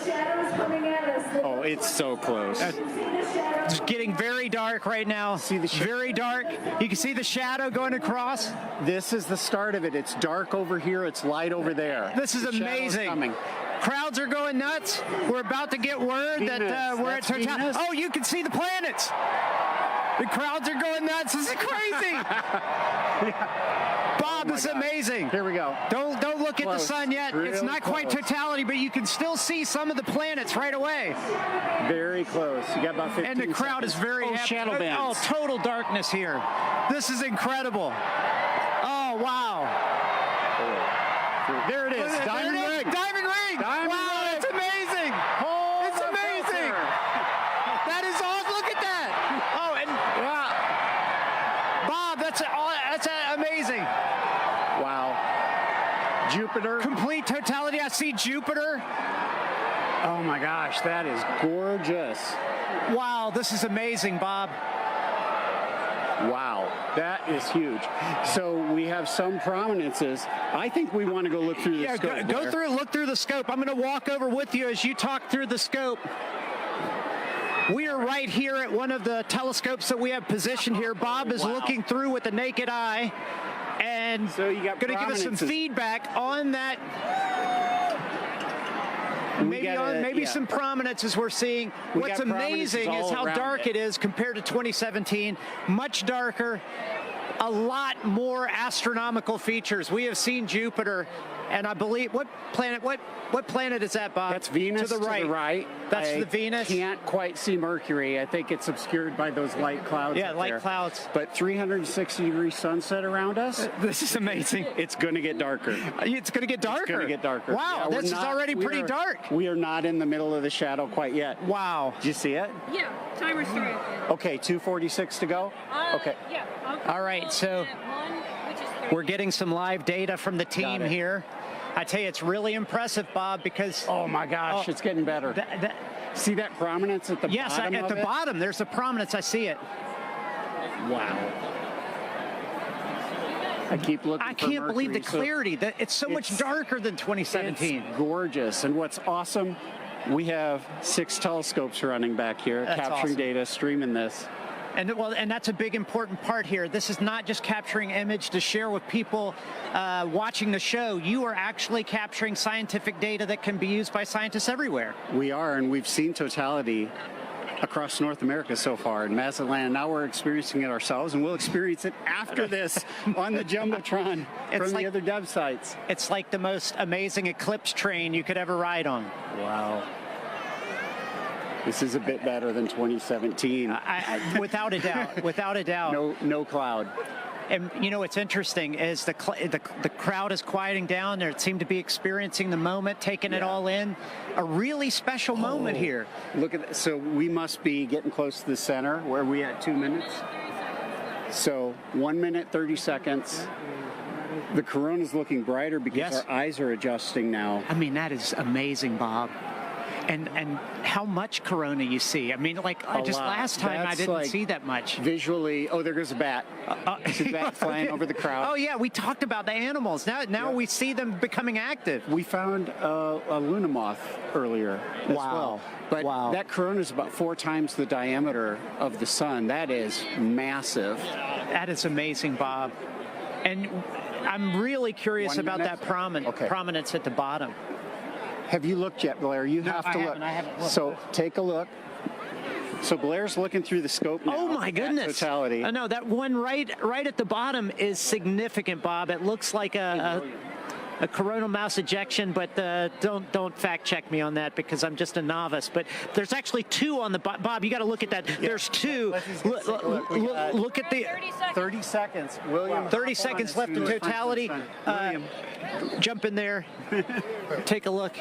Oh, it's so close. It's getting very dark right now. See the very dark. You can see the shadow going across. This is the start of it. It's dark over here. It's light over there. This is amazing. Coming. Crowds are going nuts. We're about to get word that we're at totality. Oh, you can see the planets. The crowds are going nuts. This is crazy. Bob, this is amazing. Here we go. Don't look at the sun yet. Really it's not quite close. Totality, but you can still see some of the planets right away. Very close. You got about 15 And the crowd seconds. is very happy. Shadow bands. Oh, total darkness here. This is incredible. Oh, wow. There it is. Diamond ring. Diamond ring. Wow, it's amazing. It's amazing. That is awesome. Look at that. Oh, and Bob, that's amazing. Wow. Jupiter. Complete totality. I see Jupiter. Oh my gosh, that is gorgeous. Wow, this is amazing, Bob. Wow, that is huge. So we have some prominences. I think we want to go look through the scope. Go through, look through the scope. I'm going to walk over with you as you talk through the scope. We are right here at one of the telescopes that we have positioned here. Bob is looking through with the naked eye, and so you got going to give us some feedback on that. Maybe some prominences we're seeing. What's amazing is how dark it is compared to 2017. Much darker, a lot more astronomical features. We have seen Jupiter, and I believe what planet is that, Bob? That's Venus to the right. That's the Venus. Can't quite see Mercury. I think it's obscured by those light clouds. Yeah, light clouds. But 360-degree sunset around us. This is amazing. It's going to get darker. It's going to get darker. It's going to get darker. Wow, this is already pretty dark. We are not in the middle of the shadow quite yet. Wow. Did you see it? Yeah, timer's started. Okay, 2:46 to go. Okay. Yeah. All right, so we're getting some live data from the team here. I tell you, it's really impressive, Bob, because... Oh, my gosh, it's getting better. See that prominence at the bottom? Yes, at the bottom, there's a prominence. I see it. Wow. I keep looking I can't believe the clarity. It's so much darker than 2017. It's gorgeous. And what's awesome, we have 6 telescopes running back here, capturing data, streaming this. And that's a big important part here. This is not just capturing image to share with people watching the show. You are actually capturing scientific data that can be used by scientists everywhere. We are, and we've seen totality across North America so far in Mazatlan. Now we're experiencing it ourselves, and we'll experience it after this on the Jumbotron from the other dev sites. It's like the most amazing eclipse train you could ever ride on. Wow. This is a bit better than 2017. Without a doubt. Without a doubt. No cloud. And you know what's interesting is the crowd is quieting down. They seem to be experiencing the moment, taking it all in. A really special moment here. Look at that. So we must be getting close to the center. Where are we at? 2 minutes? So 1 minute, 30 seconds. The corona's looking brighter because our eyes are adjusting now. I mean, that is amazing, Bob. And how much corona you see. I mean, like just last time I didn't see that much. Visually, oh, there goes a bat. See a bat flying over the crowd. Oh, yeah, we talked about the animals. Now we see them becoming active. We found a Luna moth earlier as well. But that corona is about 4 times the diameter of the sun. That is massive. That is amazing, Bob. And I'm really curious about that prominence at the bottom. Have you looked yet, Blair? You have to look. I haven't looked. So take a look. So Blair's looking through the scope now. Oh my goodness! Totality. I know that one right at the bottom is significant, Bob. It looks like coronal mass ejection, but don't fact check me on that because I'm just a novice. But there's actually two on the Bob. You got to look at that. Yeah. There's two. Look at the 30 seconds. William. 30 seconds left in totality. Jump in there. Take a look.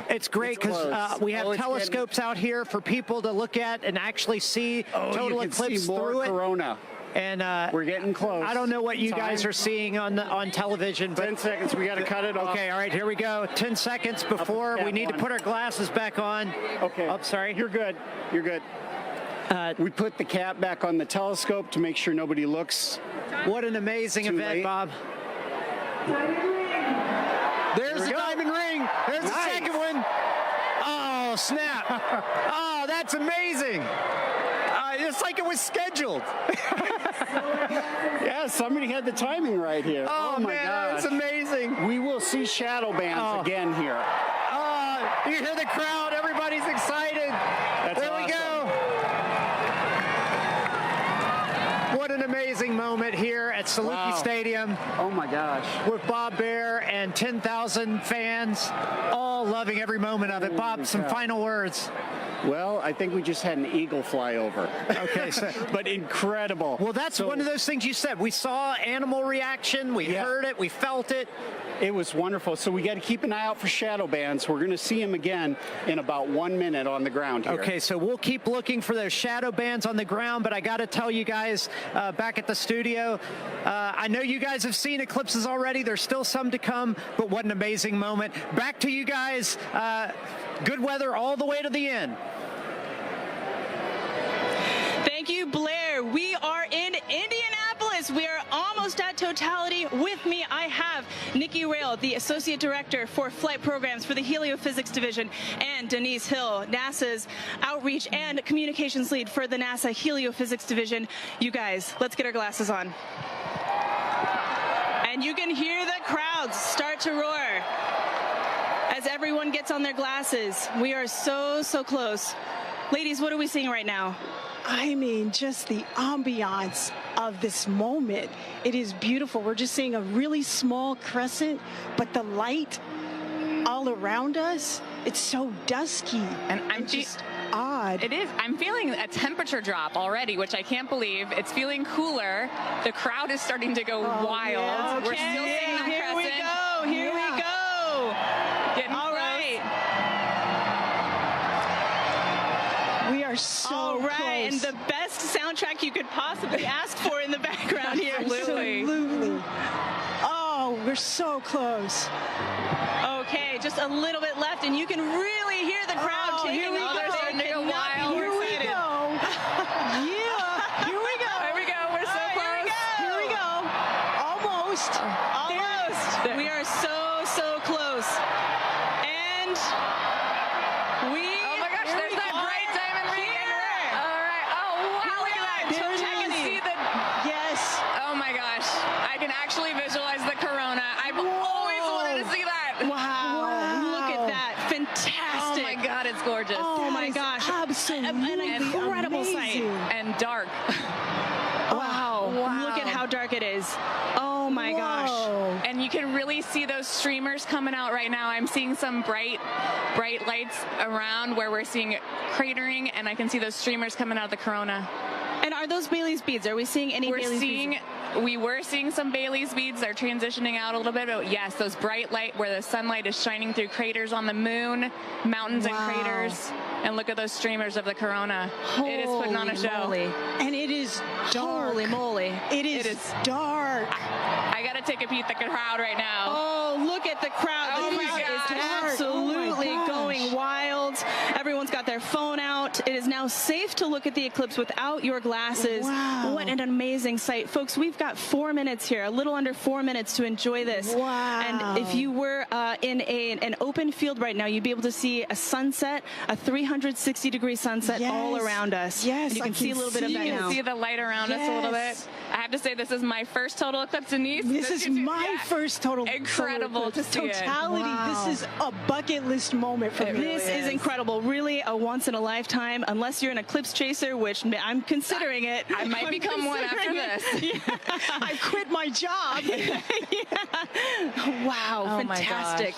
It's great because we have telescopes out here for people to look at and actually see total eclipse through it. Corona. And we're getting close. I don't know what you guys are seeing on television. But 10 seconds. We got to cut it off. Okay. All right. Here we go. 10 seconds before we need to put our glasses back on. Okay. Oh, sorry. You're good. You're good. We put the cap back on the telescope to make sure nobody looks. What an amazing event, Bob. There's the diamond ring. There's the second one. Oh, snap. Oh, that's amazing. It's like it was scheduled. Yeah, somebody had the timing right here. Oh my God, it's amazing. We will see shadow bands again here. You hear the crowd. Everybody's excited. There we go. What an amazing moment here at Saluki Stadium. Oh my gosh. With Bob Bear and 10,000 fans, all loving every moment of it. Bob, some final words. Well, I think we just had an eagle fly over. Okay, but incredible. Well, that's one of those things you said. We saw animal reaction. We heard it. We felt it. It was wonderful. So we got to keep an eye out for shadow bands. We're going to see them again in about 1 minute on the ground here. Okay, so we'll keep looking for those shadow bands on the ground, but I got to tell you guys back at the studio, I know you guys have seen eclipses already. There's still some to come, but what an amazing moment. Back to you guys. Good weather all the way to the end. Thank you, Blair. We are in Indianapolis. We are almost at totality. With me, I have Nikki Rail, the Associate Director for Flight Programs for the Heliophysics Division, and Denise Hill, NASA's Outreach and Communications Lead for the NASA Heliophysics Division. You guys, let's get our glasses on. And you can hear the crowds start to roar as everyone gets on their glasses. We are so close. Ladies, what are we seeing right now? I mean, just the ambiance of this moment. It is beautiful. We're just seeing a really small crescent, but the light all around us, it's so dusky. And I'm just odd. It is. I'm feeling a temperature drop already, which I can't believe. It's feeling cooler. The crowd is starting to go wild. Yeah. Okay. We're still seeing them Here we go. Here we go. Getting all right. We are so all right, close. And the best soundtrack you could possibly ask for in the background here. Absolutely. Oh, we're so close. Okay, just a little bit left, and you can really hear the crowd taking here we off. go. They're wild. Here we go. Yeah, here we go. There we go. We're so close. Here we go. Almost. Almost. We are so close. And we. Oh my gosh, there's that bright diamond ring. All right. Oh wow, look at that. I can see the. Yes. Oh my gosh, I can actually visualize the corona. I've always wanted to see that. Wow. Look at that. Fantastic. Oh my God, it's gorgeous. Oh my gosh. Absolutely. An incredible sight. And dark. Wow. Look at how dark it is. Oh my gosh. And you can really see those streamers coming out right now. I'm seeing some bright lights around where we're seeing cratering, and I can see those streamers coming out of the corona. And are those Bailey's beads? Are we seeing any Bailey's beads? We were seeing some Bailey's beads. They're transitioning out a little bit, but yes, those bright light where the sunlight is shining through craters on the moon, mountains and craters. And look at those streamers of the corona. It is putting on a show. Moly. And it is dark. Holy moly. It is dark. I got to take a peek at the crowd right now. Oh, look at the crowd. Oh The my crowd gosh. is absolutely going wild. Everyone's got their phone out. It is now safe to look at the eclipse without your glasses. Wow. What an amazing sight. Folks, we've got 4 minutes here, a little under 4 minutes to enjoy this. Wow. And if you were in an open field right now, you'd be able to see a sunset, a 360-degree sunset all around us. Yes, And you can see a little bit of that You now. can see the light around us a little bit. have to say this is my first total eclipse, Denise. This is my first total incredible to see totality. Wow. This is a bucket list moment for me. This is incredible. Really a once in a lifetime, unless you're an eclipse chaser, which I'm considering it. I might become one after this. I quit my job. Wow, Oh fantastic.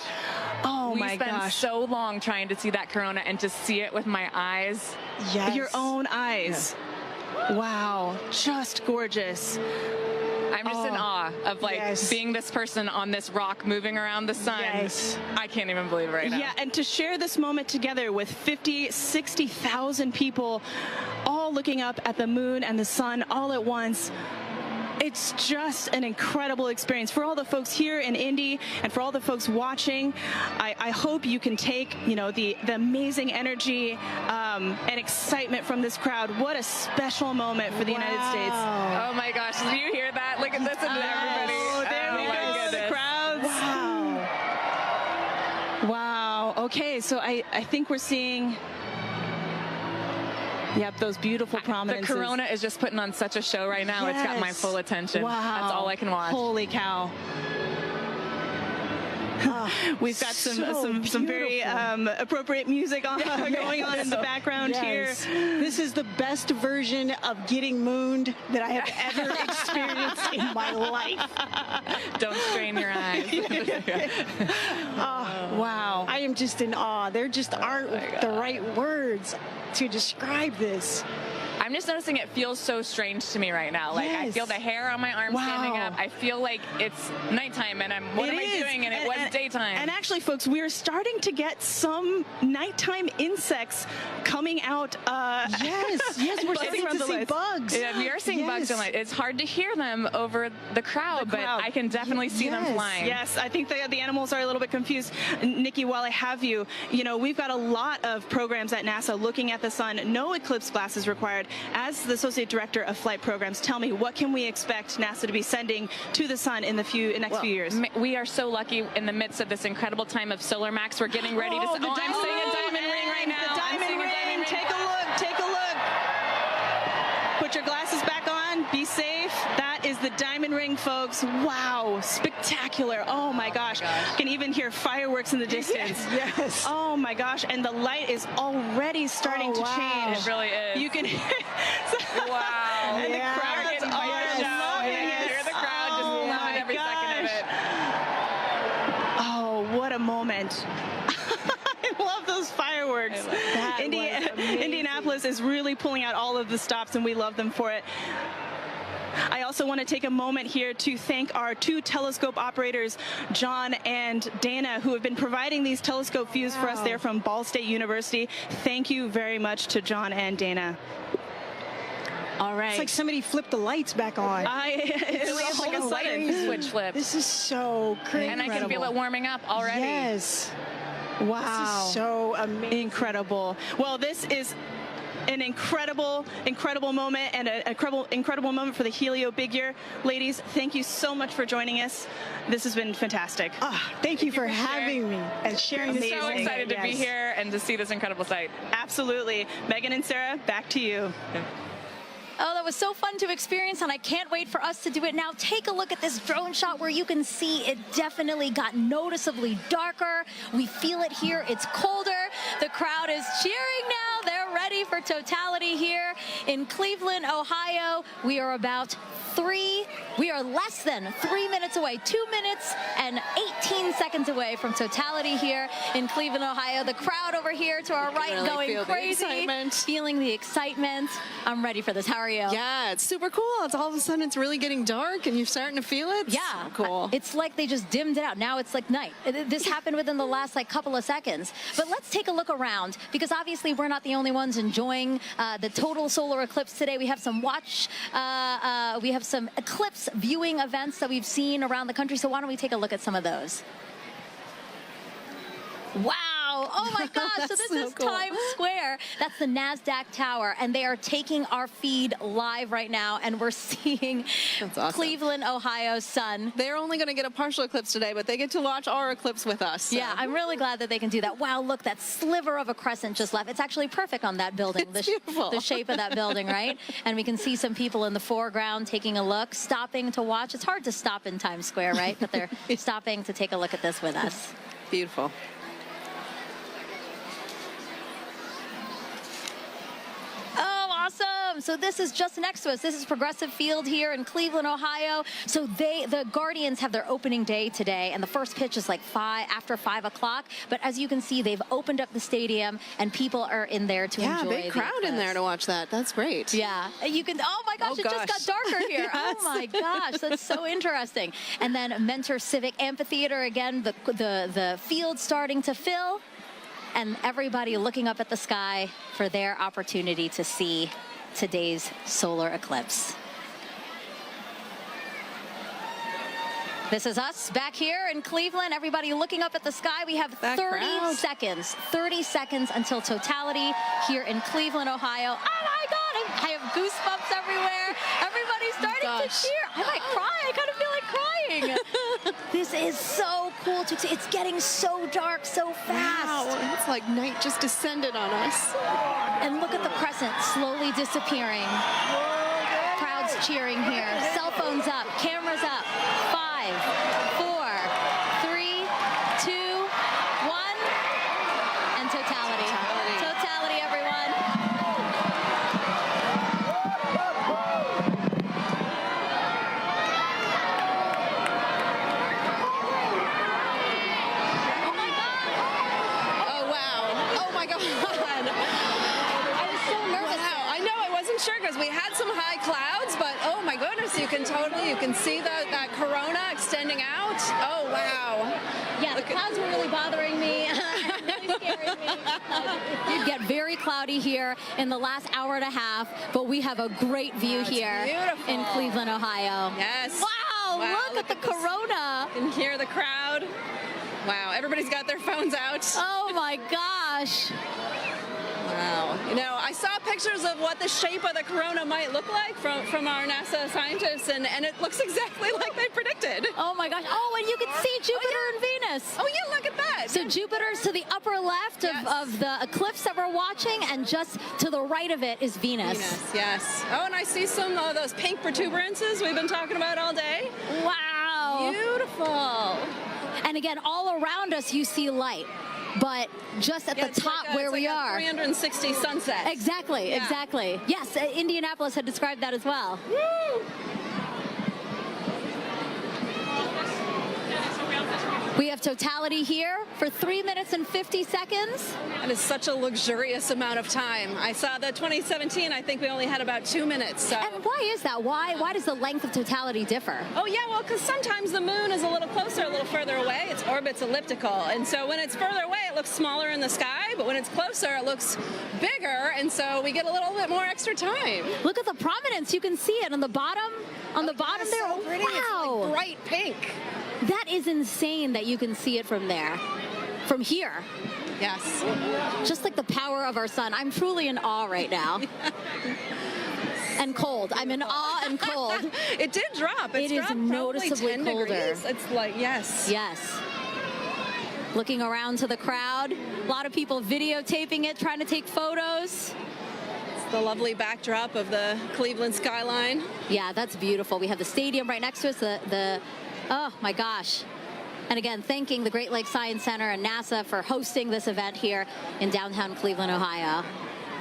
Oh my gosh. We spent so long trying to see that corona and to see it with my eyes. Yes. Your own eyes. Yeah. Wow, just gorgeous. I'm just in awe of being this person on this rock moving around the sun. Yes. I can't even believe it right now. Yeah, and to share this moment together with 50, 60,000 people all looking up at the moon and the sun all at once. It's just an incredible experience for all the folks here in Indy and for all the folks watching. I hope you can take, the amazing energy and excitement from this crowd. What a special moment for the United States. Oh my gosh, did you hear that? Look at this and everybody. Oh, there we go, the crowds. Wow. Okay, so I think we're seeing... Yep, those beautiful prominences. The corona is just putting on such a show right now. Yes. It's got my full attention. Wow. That's all I can watch. Holy cow. We've got some very appropriate music going on in the background here. This is the best version of getting mooned that I have ever experienced in my life. Don't strain your eyes. Wow. I am just in awe. There just aren't the right words to describe this. I'm just noticing it feels so strange to me right now. Like I feel the hair on my arm standing up. I feel like it's nighttime and what am I doing? And it was daytime. And actually, folks, we're starting to get some nighttime insects coming out. Yes, we're starting to see bugs. Yeah, we are seeing bugs in light. It's hard to hear them over the crowd, but I can definitely see them flying. Yes, I think the animals are a little bit confused. Nikki, while I have you, we've got a lot of programs at NASA looking at the sun. No eclipse glasses required. As the Associate Director of Flight Programs, tell me, what can we expect NASA to be sending to the sun in the next few years? We are so lucky in the midst of this incredible time of solar max. We're getting ready to... I'm seeing a diamond ring right now. The diamond ring. Take a look. Take a look. Put your glasses back on. Be safe. That is the diamond ring, folks. Wow. Spectacular. Oh, my gosh. You can even hear fireworks in the distance. Yes. Oh, my gosh. And the light is already starting to change. It really is. You can... Wow. And the crowd getting hear the crowd just loving every second of it. Oh, what a moment. I love those fireworks. Indianapolis is really pulling out all of the stops, and we love them for it. I also want to take a moment here to thank our two telescope operators, John and Dana, who have been providing these telescope views for us there from Ball State University. Thank you very much to John and Dana. All right. It's like somebody flipped the lights back on. It's like a sudden switch flip. This is so crazy. And I can feel it warming up already. Yes. Wow. This is so amazing. Incredible. Well, this is an incredible moment and an incredible moment for the Helio Big Year. Ladies, thank you so much for joining us. This has been fantastic. Thank you for having me and sharing this. I'm so excited to be here and to see this incredible sight. Absolutely. Megan and Sarah, back to you. Oh, that was so fun to experience, and I can't wait for us to do it now. Take a look at this drone shot where you can see it definitely got noticeably darker. We feel it here. It's colder. The crowd is cheering now. They're ready for totality here in Cleveland, Ohio. We are less than 3 minutes away, 2 minutes and 18 seconds away from totality here in Cleveland, Ohio. The crowd over here to our right going crazy, feeling the excitement. I'm ready for this. How are you? Yeah, it's super cool. It's all of a sudden it's really getting dark and you're starting to feel it. Yeah, so cool. It's like they just dimmed it out. Now it's like night. This happened within the last couple of seconds. But let's take a look around, because obviously we're not the only ones enjoying the total solar eclipse today. We have some we have some eclipse viewing events that we've seen around the country. So why don't we take a look at some of those? Wow. Wow. Oh my gosh. So this is cool. Times Square. That's the NASDAQ Tower. And they are taking our feed live right now. And we're seeing awesome. Cleveland, Ohio's sun. They're only going to get a partial eclipse today, but they get to watch our eclipse with us. So. Yeah, I'm really glad that they can do that. Wow, look, that sliver of a crescent just left. It's actually perfect on that building. It's beautiful. The shape of that building, right? And we can see some people in the foreground taking a look, stopping to watch. It's hard to stop in Times Square, right? But they're stopping to take a look at this with us. Beautiful. Oh, awesome. So this is just next to us. This is Progressive Field here in Cleveland, Ohio. So the Guardians have their opening day today, and the first pitch is like after 5 o'clock. But as you can see, they've opened up the stadium, and people are in there to enjoy. Yeah, big crowd in there to watch that. That's great. Yeah, you can. Oh my gosh, it just got darker here. Yes. Oh my gosh, that's so interesting. And then Mentor Civic Amphitheater again. The field starting to fill. And everybody looking up at the sky for their opportunity to see today's solar eclipse. This is us back here in Cleveland. Everybody looking up at the sky. We have 30 seconds until totality here in Cleveland, Ohio. Oh my God, I have goosebumps everywhere. Everybody's starting to cheer. I might cry. I kind of feel like crying. This is so cool to see. It's getting so dark so fast. Wow, it's like night just descended on us. And look at the crescent slowly disappearing. Crowds cheering here. Cell phones up, cameras up. 5, 4, 3, 2, 1, and totality. Totality, everyone. Oh my God! Oh wow! Oh my God! I was so nervous. Wow! I know I wasn't sure because we had some high clouds, but oh my goodness, you can see that corona extending out. Oh wow! Yeah, the clouds were really bothering me. And really scaring me. It get very cloudy here in the last hour and a half, but we have a great view here in Cleveland, Ohio. Yes. Wow, look at the corona. You can hear the crowd. Wow, everybody's got their phones out. Oh my gosh. Wow. You know, I saw pictures of what the shape of the corona might look like from our NASA scientists, and it looks exactly like they predicted. Oh my gosh. Oh, and you can see Jupiter and Venus. Oh yeah, look at that. So Jupiter's to the upper left of the eclipse that we're watching, and just to the right of it is Venus. Yes. Oh, and I see some of those pink protuberances we've been talking about all day. Wow. Beautiful. And again, all around us you see light, but just at the top where we are. 360 sunset. Exactly, exactly. Yes, Indianapolis had described that as well. Woo! We have totality here for 3 minutes and 50 seconds. That is such a luxurious amount of time. I saw the 2017, I think we only had about 2 minutes. So. And why is that? Why does the length of totality differ? Oh yeah, well, because sometimes the moon is a little closer, a little further away. Its orbit's elliptical. And so when it's further away, it looks smaller in the sky, but when it's closer, it looks bigger. And so we get a little bit more extra time. Look at the prominence. You can see it on the bottom. On the bottom there. So pretty. Wow. It's like bright pink. That is insane that you can see it from there. From here. Yes. Just like the power of our sun. I'm truly in awe right now. And cold. I'm in awe and cold. It did drop. It is noticeably colder. Degrees. It's like, yes. Yes. Looking around to the crowd. A lot of people videotaping it, trying to take photos. The lovely backdrop of the Cleveland skyline. Yeah, that's beautiful. We have the stadium right next to us. Oh my gosh. And again, thanking the Great Lakes Science Center and NASA for hosting this event here in downtown Cleveland, Ohio.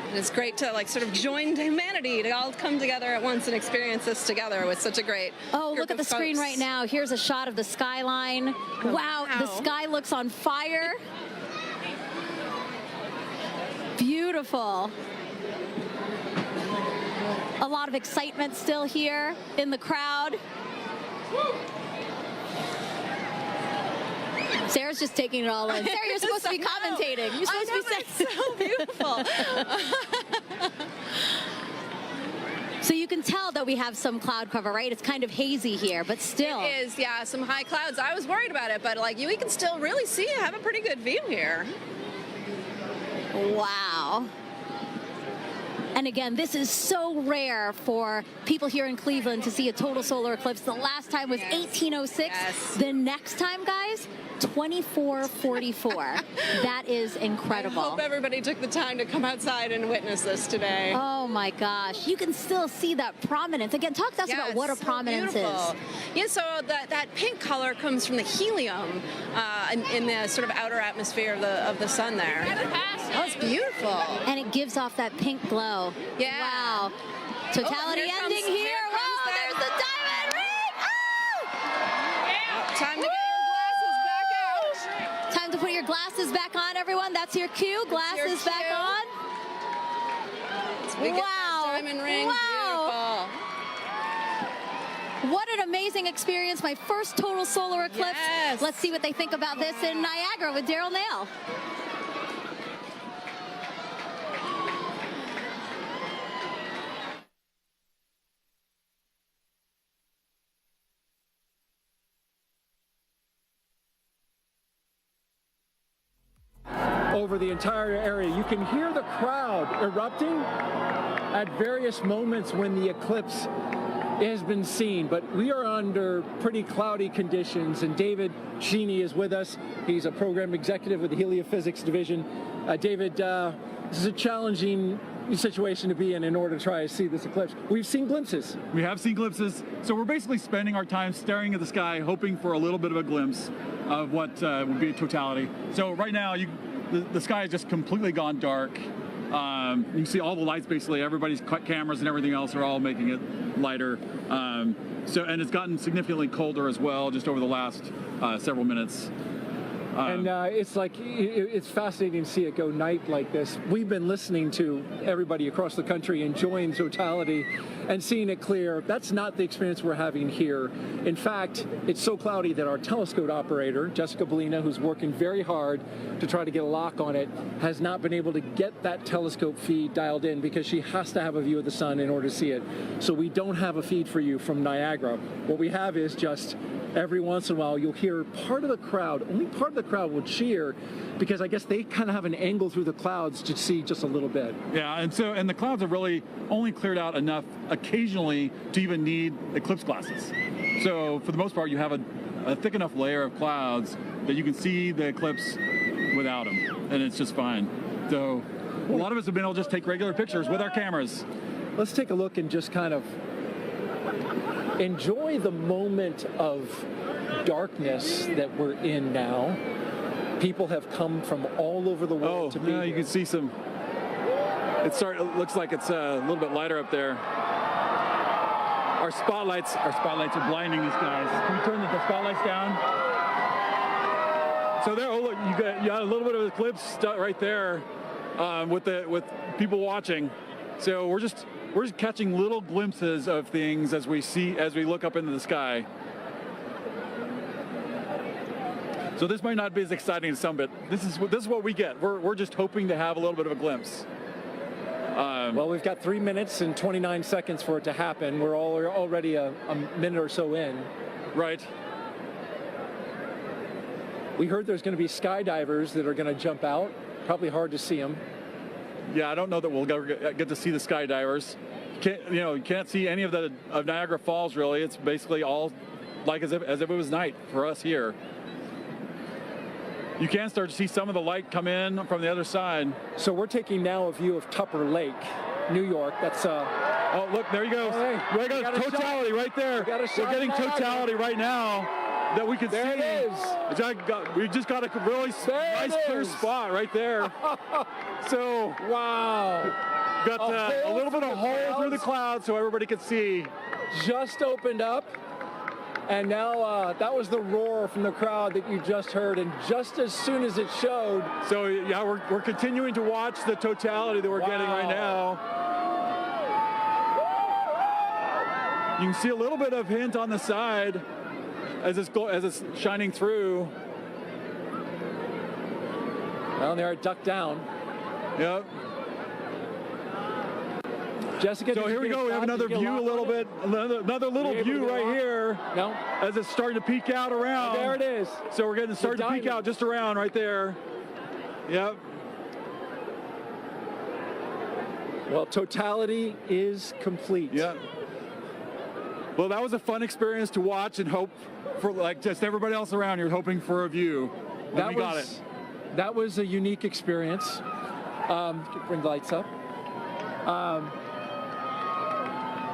And it's great to sort of join humanity to all come together at once and experience this together with such a great Oh, look at the screen right now. Here's a shot of the skyline. Wow, the sky looks on fire. Beautiful. A lot of excitement still here in the crowd. Sarah's just taking it all in. Sarah, you're supposed to be commentating. You're supposed to be saying. It's so beautiful. So you can tell that we have some cloud cover, right? It's kind of hazy here, but still. It is, yeah, some high clouds. I was worried about it, but we can still really see, have a pretty good view here. Wow. And again, this is so rare for people here in Cleveland to see a total solar eclipse. The last time was 1806. Yes. The next time, guys, 2444. That is incredible. I hope everybody took the time to come outside and witness this today. Oh my gosh. You can still see that prominence. Again, talk to us about what a prominence is. Yeah, so that pink color comes from the helium in the sort of outer atmosphere of the sun there. Oh, it's beautiful. And it gives off that pink glow. Yeah. Wow. Totality ending here. Wow, there's the diamond ring. Oh! Time to get your glasses back out. Time to put your glasses back on, everyone. That's your cue. Glasses back on. We get that diamond ring. Wow. Beautiful. What an amazing experience. My first total solar eclipse. Yes. Let's see what they think about this in Niagara with Daryl Nail. Over the entire area. You can hear the crowd erupting at various moments when the eclipse has been seen, but we are under pretty cloudy conditions, and David Sheeny is with us. He's a program executive with the Heliophysics Division. David, this is a challenging situation to be in order to try to see this eclipse. We've seen glimpses. We have seen glimpses, so we're basically spending our time staring at the sky, hoping for a little bit of a glimpse of what would be a totality. So right now, the sky has just completely gone dark. You can see all the lights, basically, everybody's cameras and everything else are all making it lighter. And it's gotten significantly colder as well, just over the last several minutes. And it's like, it's fascinating to see it go night like this. We've been listening to everybody across the country enjoying totality and seeing it clear. That's not the experience we're having here. In fact, it's so cloudy that our telescope operator, Jessica Bellina, who's working very hard to try to get a lock on it, has not been able to get that telescope feed dialed in because she has to have a view of the sun in order to see it. So we don't have a feed for you from Niagara. What we have is just every once in a while you'll hear part of the crowd, only part of the crowd will cheer because I guess they kind of have an angle through the clouds to see just a little bit. Yeah, and the clouds have really only cleared out enough occasionally to even need eclipse glasses. So for the most part, you have a thick enough layer of clouds that you can see the eclipse without them, and it's just fine. So a lot of us have been able to just take regular pictures with our cameras. Let's take a look and just kind of enjoy the moment of darkness that we're in now. People have come from all over the world to be here. You can see some. It looks like it's a little bit lighter up there. Our spotlights are blinding these guys. Can we turn the spotlights down? So there, look, you got a little bit of eclipse right there with people watching. So we're just catching little glimpses of things as we look up into the sky. So this might not be as exciting as some, but this is what we get. We're just hoping to have a little bit of a glimpse. Well, we've got 3 minutes and 29 seconds for it to happen. We're already a minute or so in. Right. We heard there's going to be skydivers that are going to jump out. Probably hard to see them. Yeah, I don't know that we'll get to see the skydivers. You can't see any of Niagara Falls really. It's basically all like as if it was night for us here. You can start to see some of the light come in from the other side. So we're taking now a view of Tupper Lake, New York. That's oh, look, there you go. Oh, hey, we got totality right there. We're getting totality right now that we can see. There it is. We just got a really nice clear spot right there. So wow, got a little bit of hole through the clouds so everybody could see. Just opened up. And now that was the roar from the crowd that you just heard, and just as soon as it showed. So yeah, we're continuing to watch the totality that we're getting right now. You can see a little bit of hint on the side as it's shining through. Well, there, duck down. Yep. Jessica, so here we go. We have another view, a little bit, another little view right here. No. As it's starting to peek out around. There it is. So we're getting starting to peek out just around right there. Yep. Well, totality is complete. Yeah. Well, that was a fun experience to watch and hope for, like just everybody else around here hoping for a view. And we got it. That was a unique experience. Bring the lights up.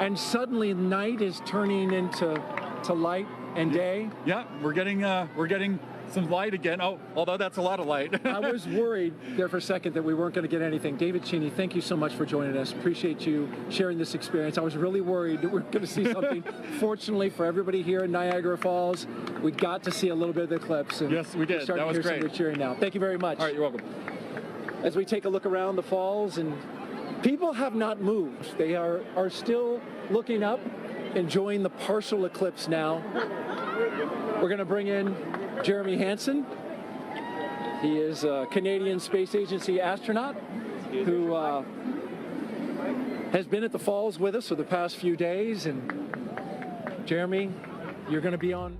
And suddenly night is turning into light and day. Yeah, we're getting some light again. Oh, although that's a lot of light. I was worried there for a second that we weren't going to get anything. David Cheney, thank you so much for joining us. Appreciate you sharing this experience. I was really worried that we were going to see something. Fortunately for everybody here in Niagara Falls, we got to see a little bit of the eclipse. And yes, we did. That was great. We're cheering now. Thank you very much. All right, you're welcome. As we take a look around the falls, and people have not moved. They are still looking up, enjoying the partial eclipse now. We're going to bring in Jeremy Hansen. He is a Canadian Space Agency astronaut who has been at the falls with us for the past few days. And Jeremy, you're going to be on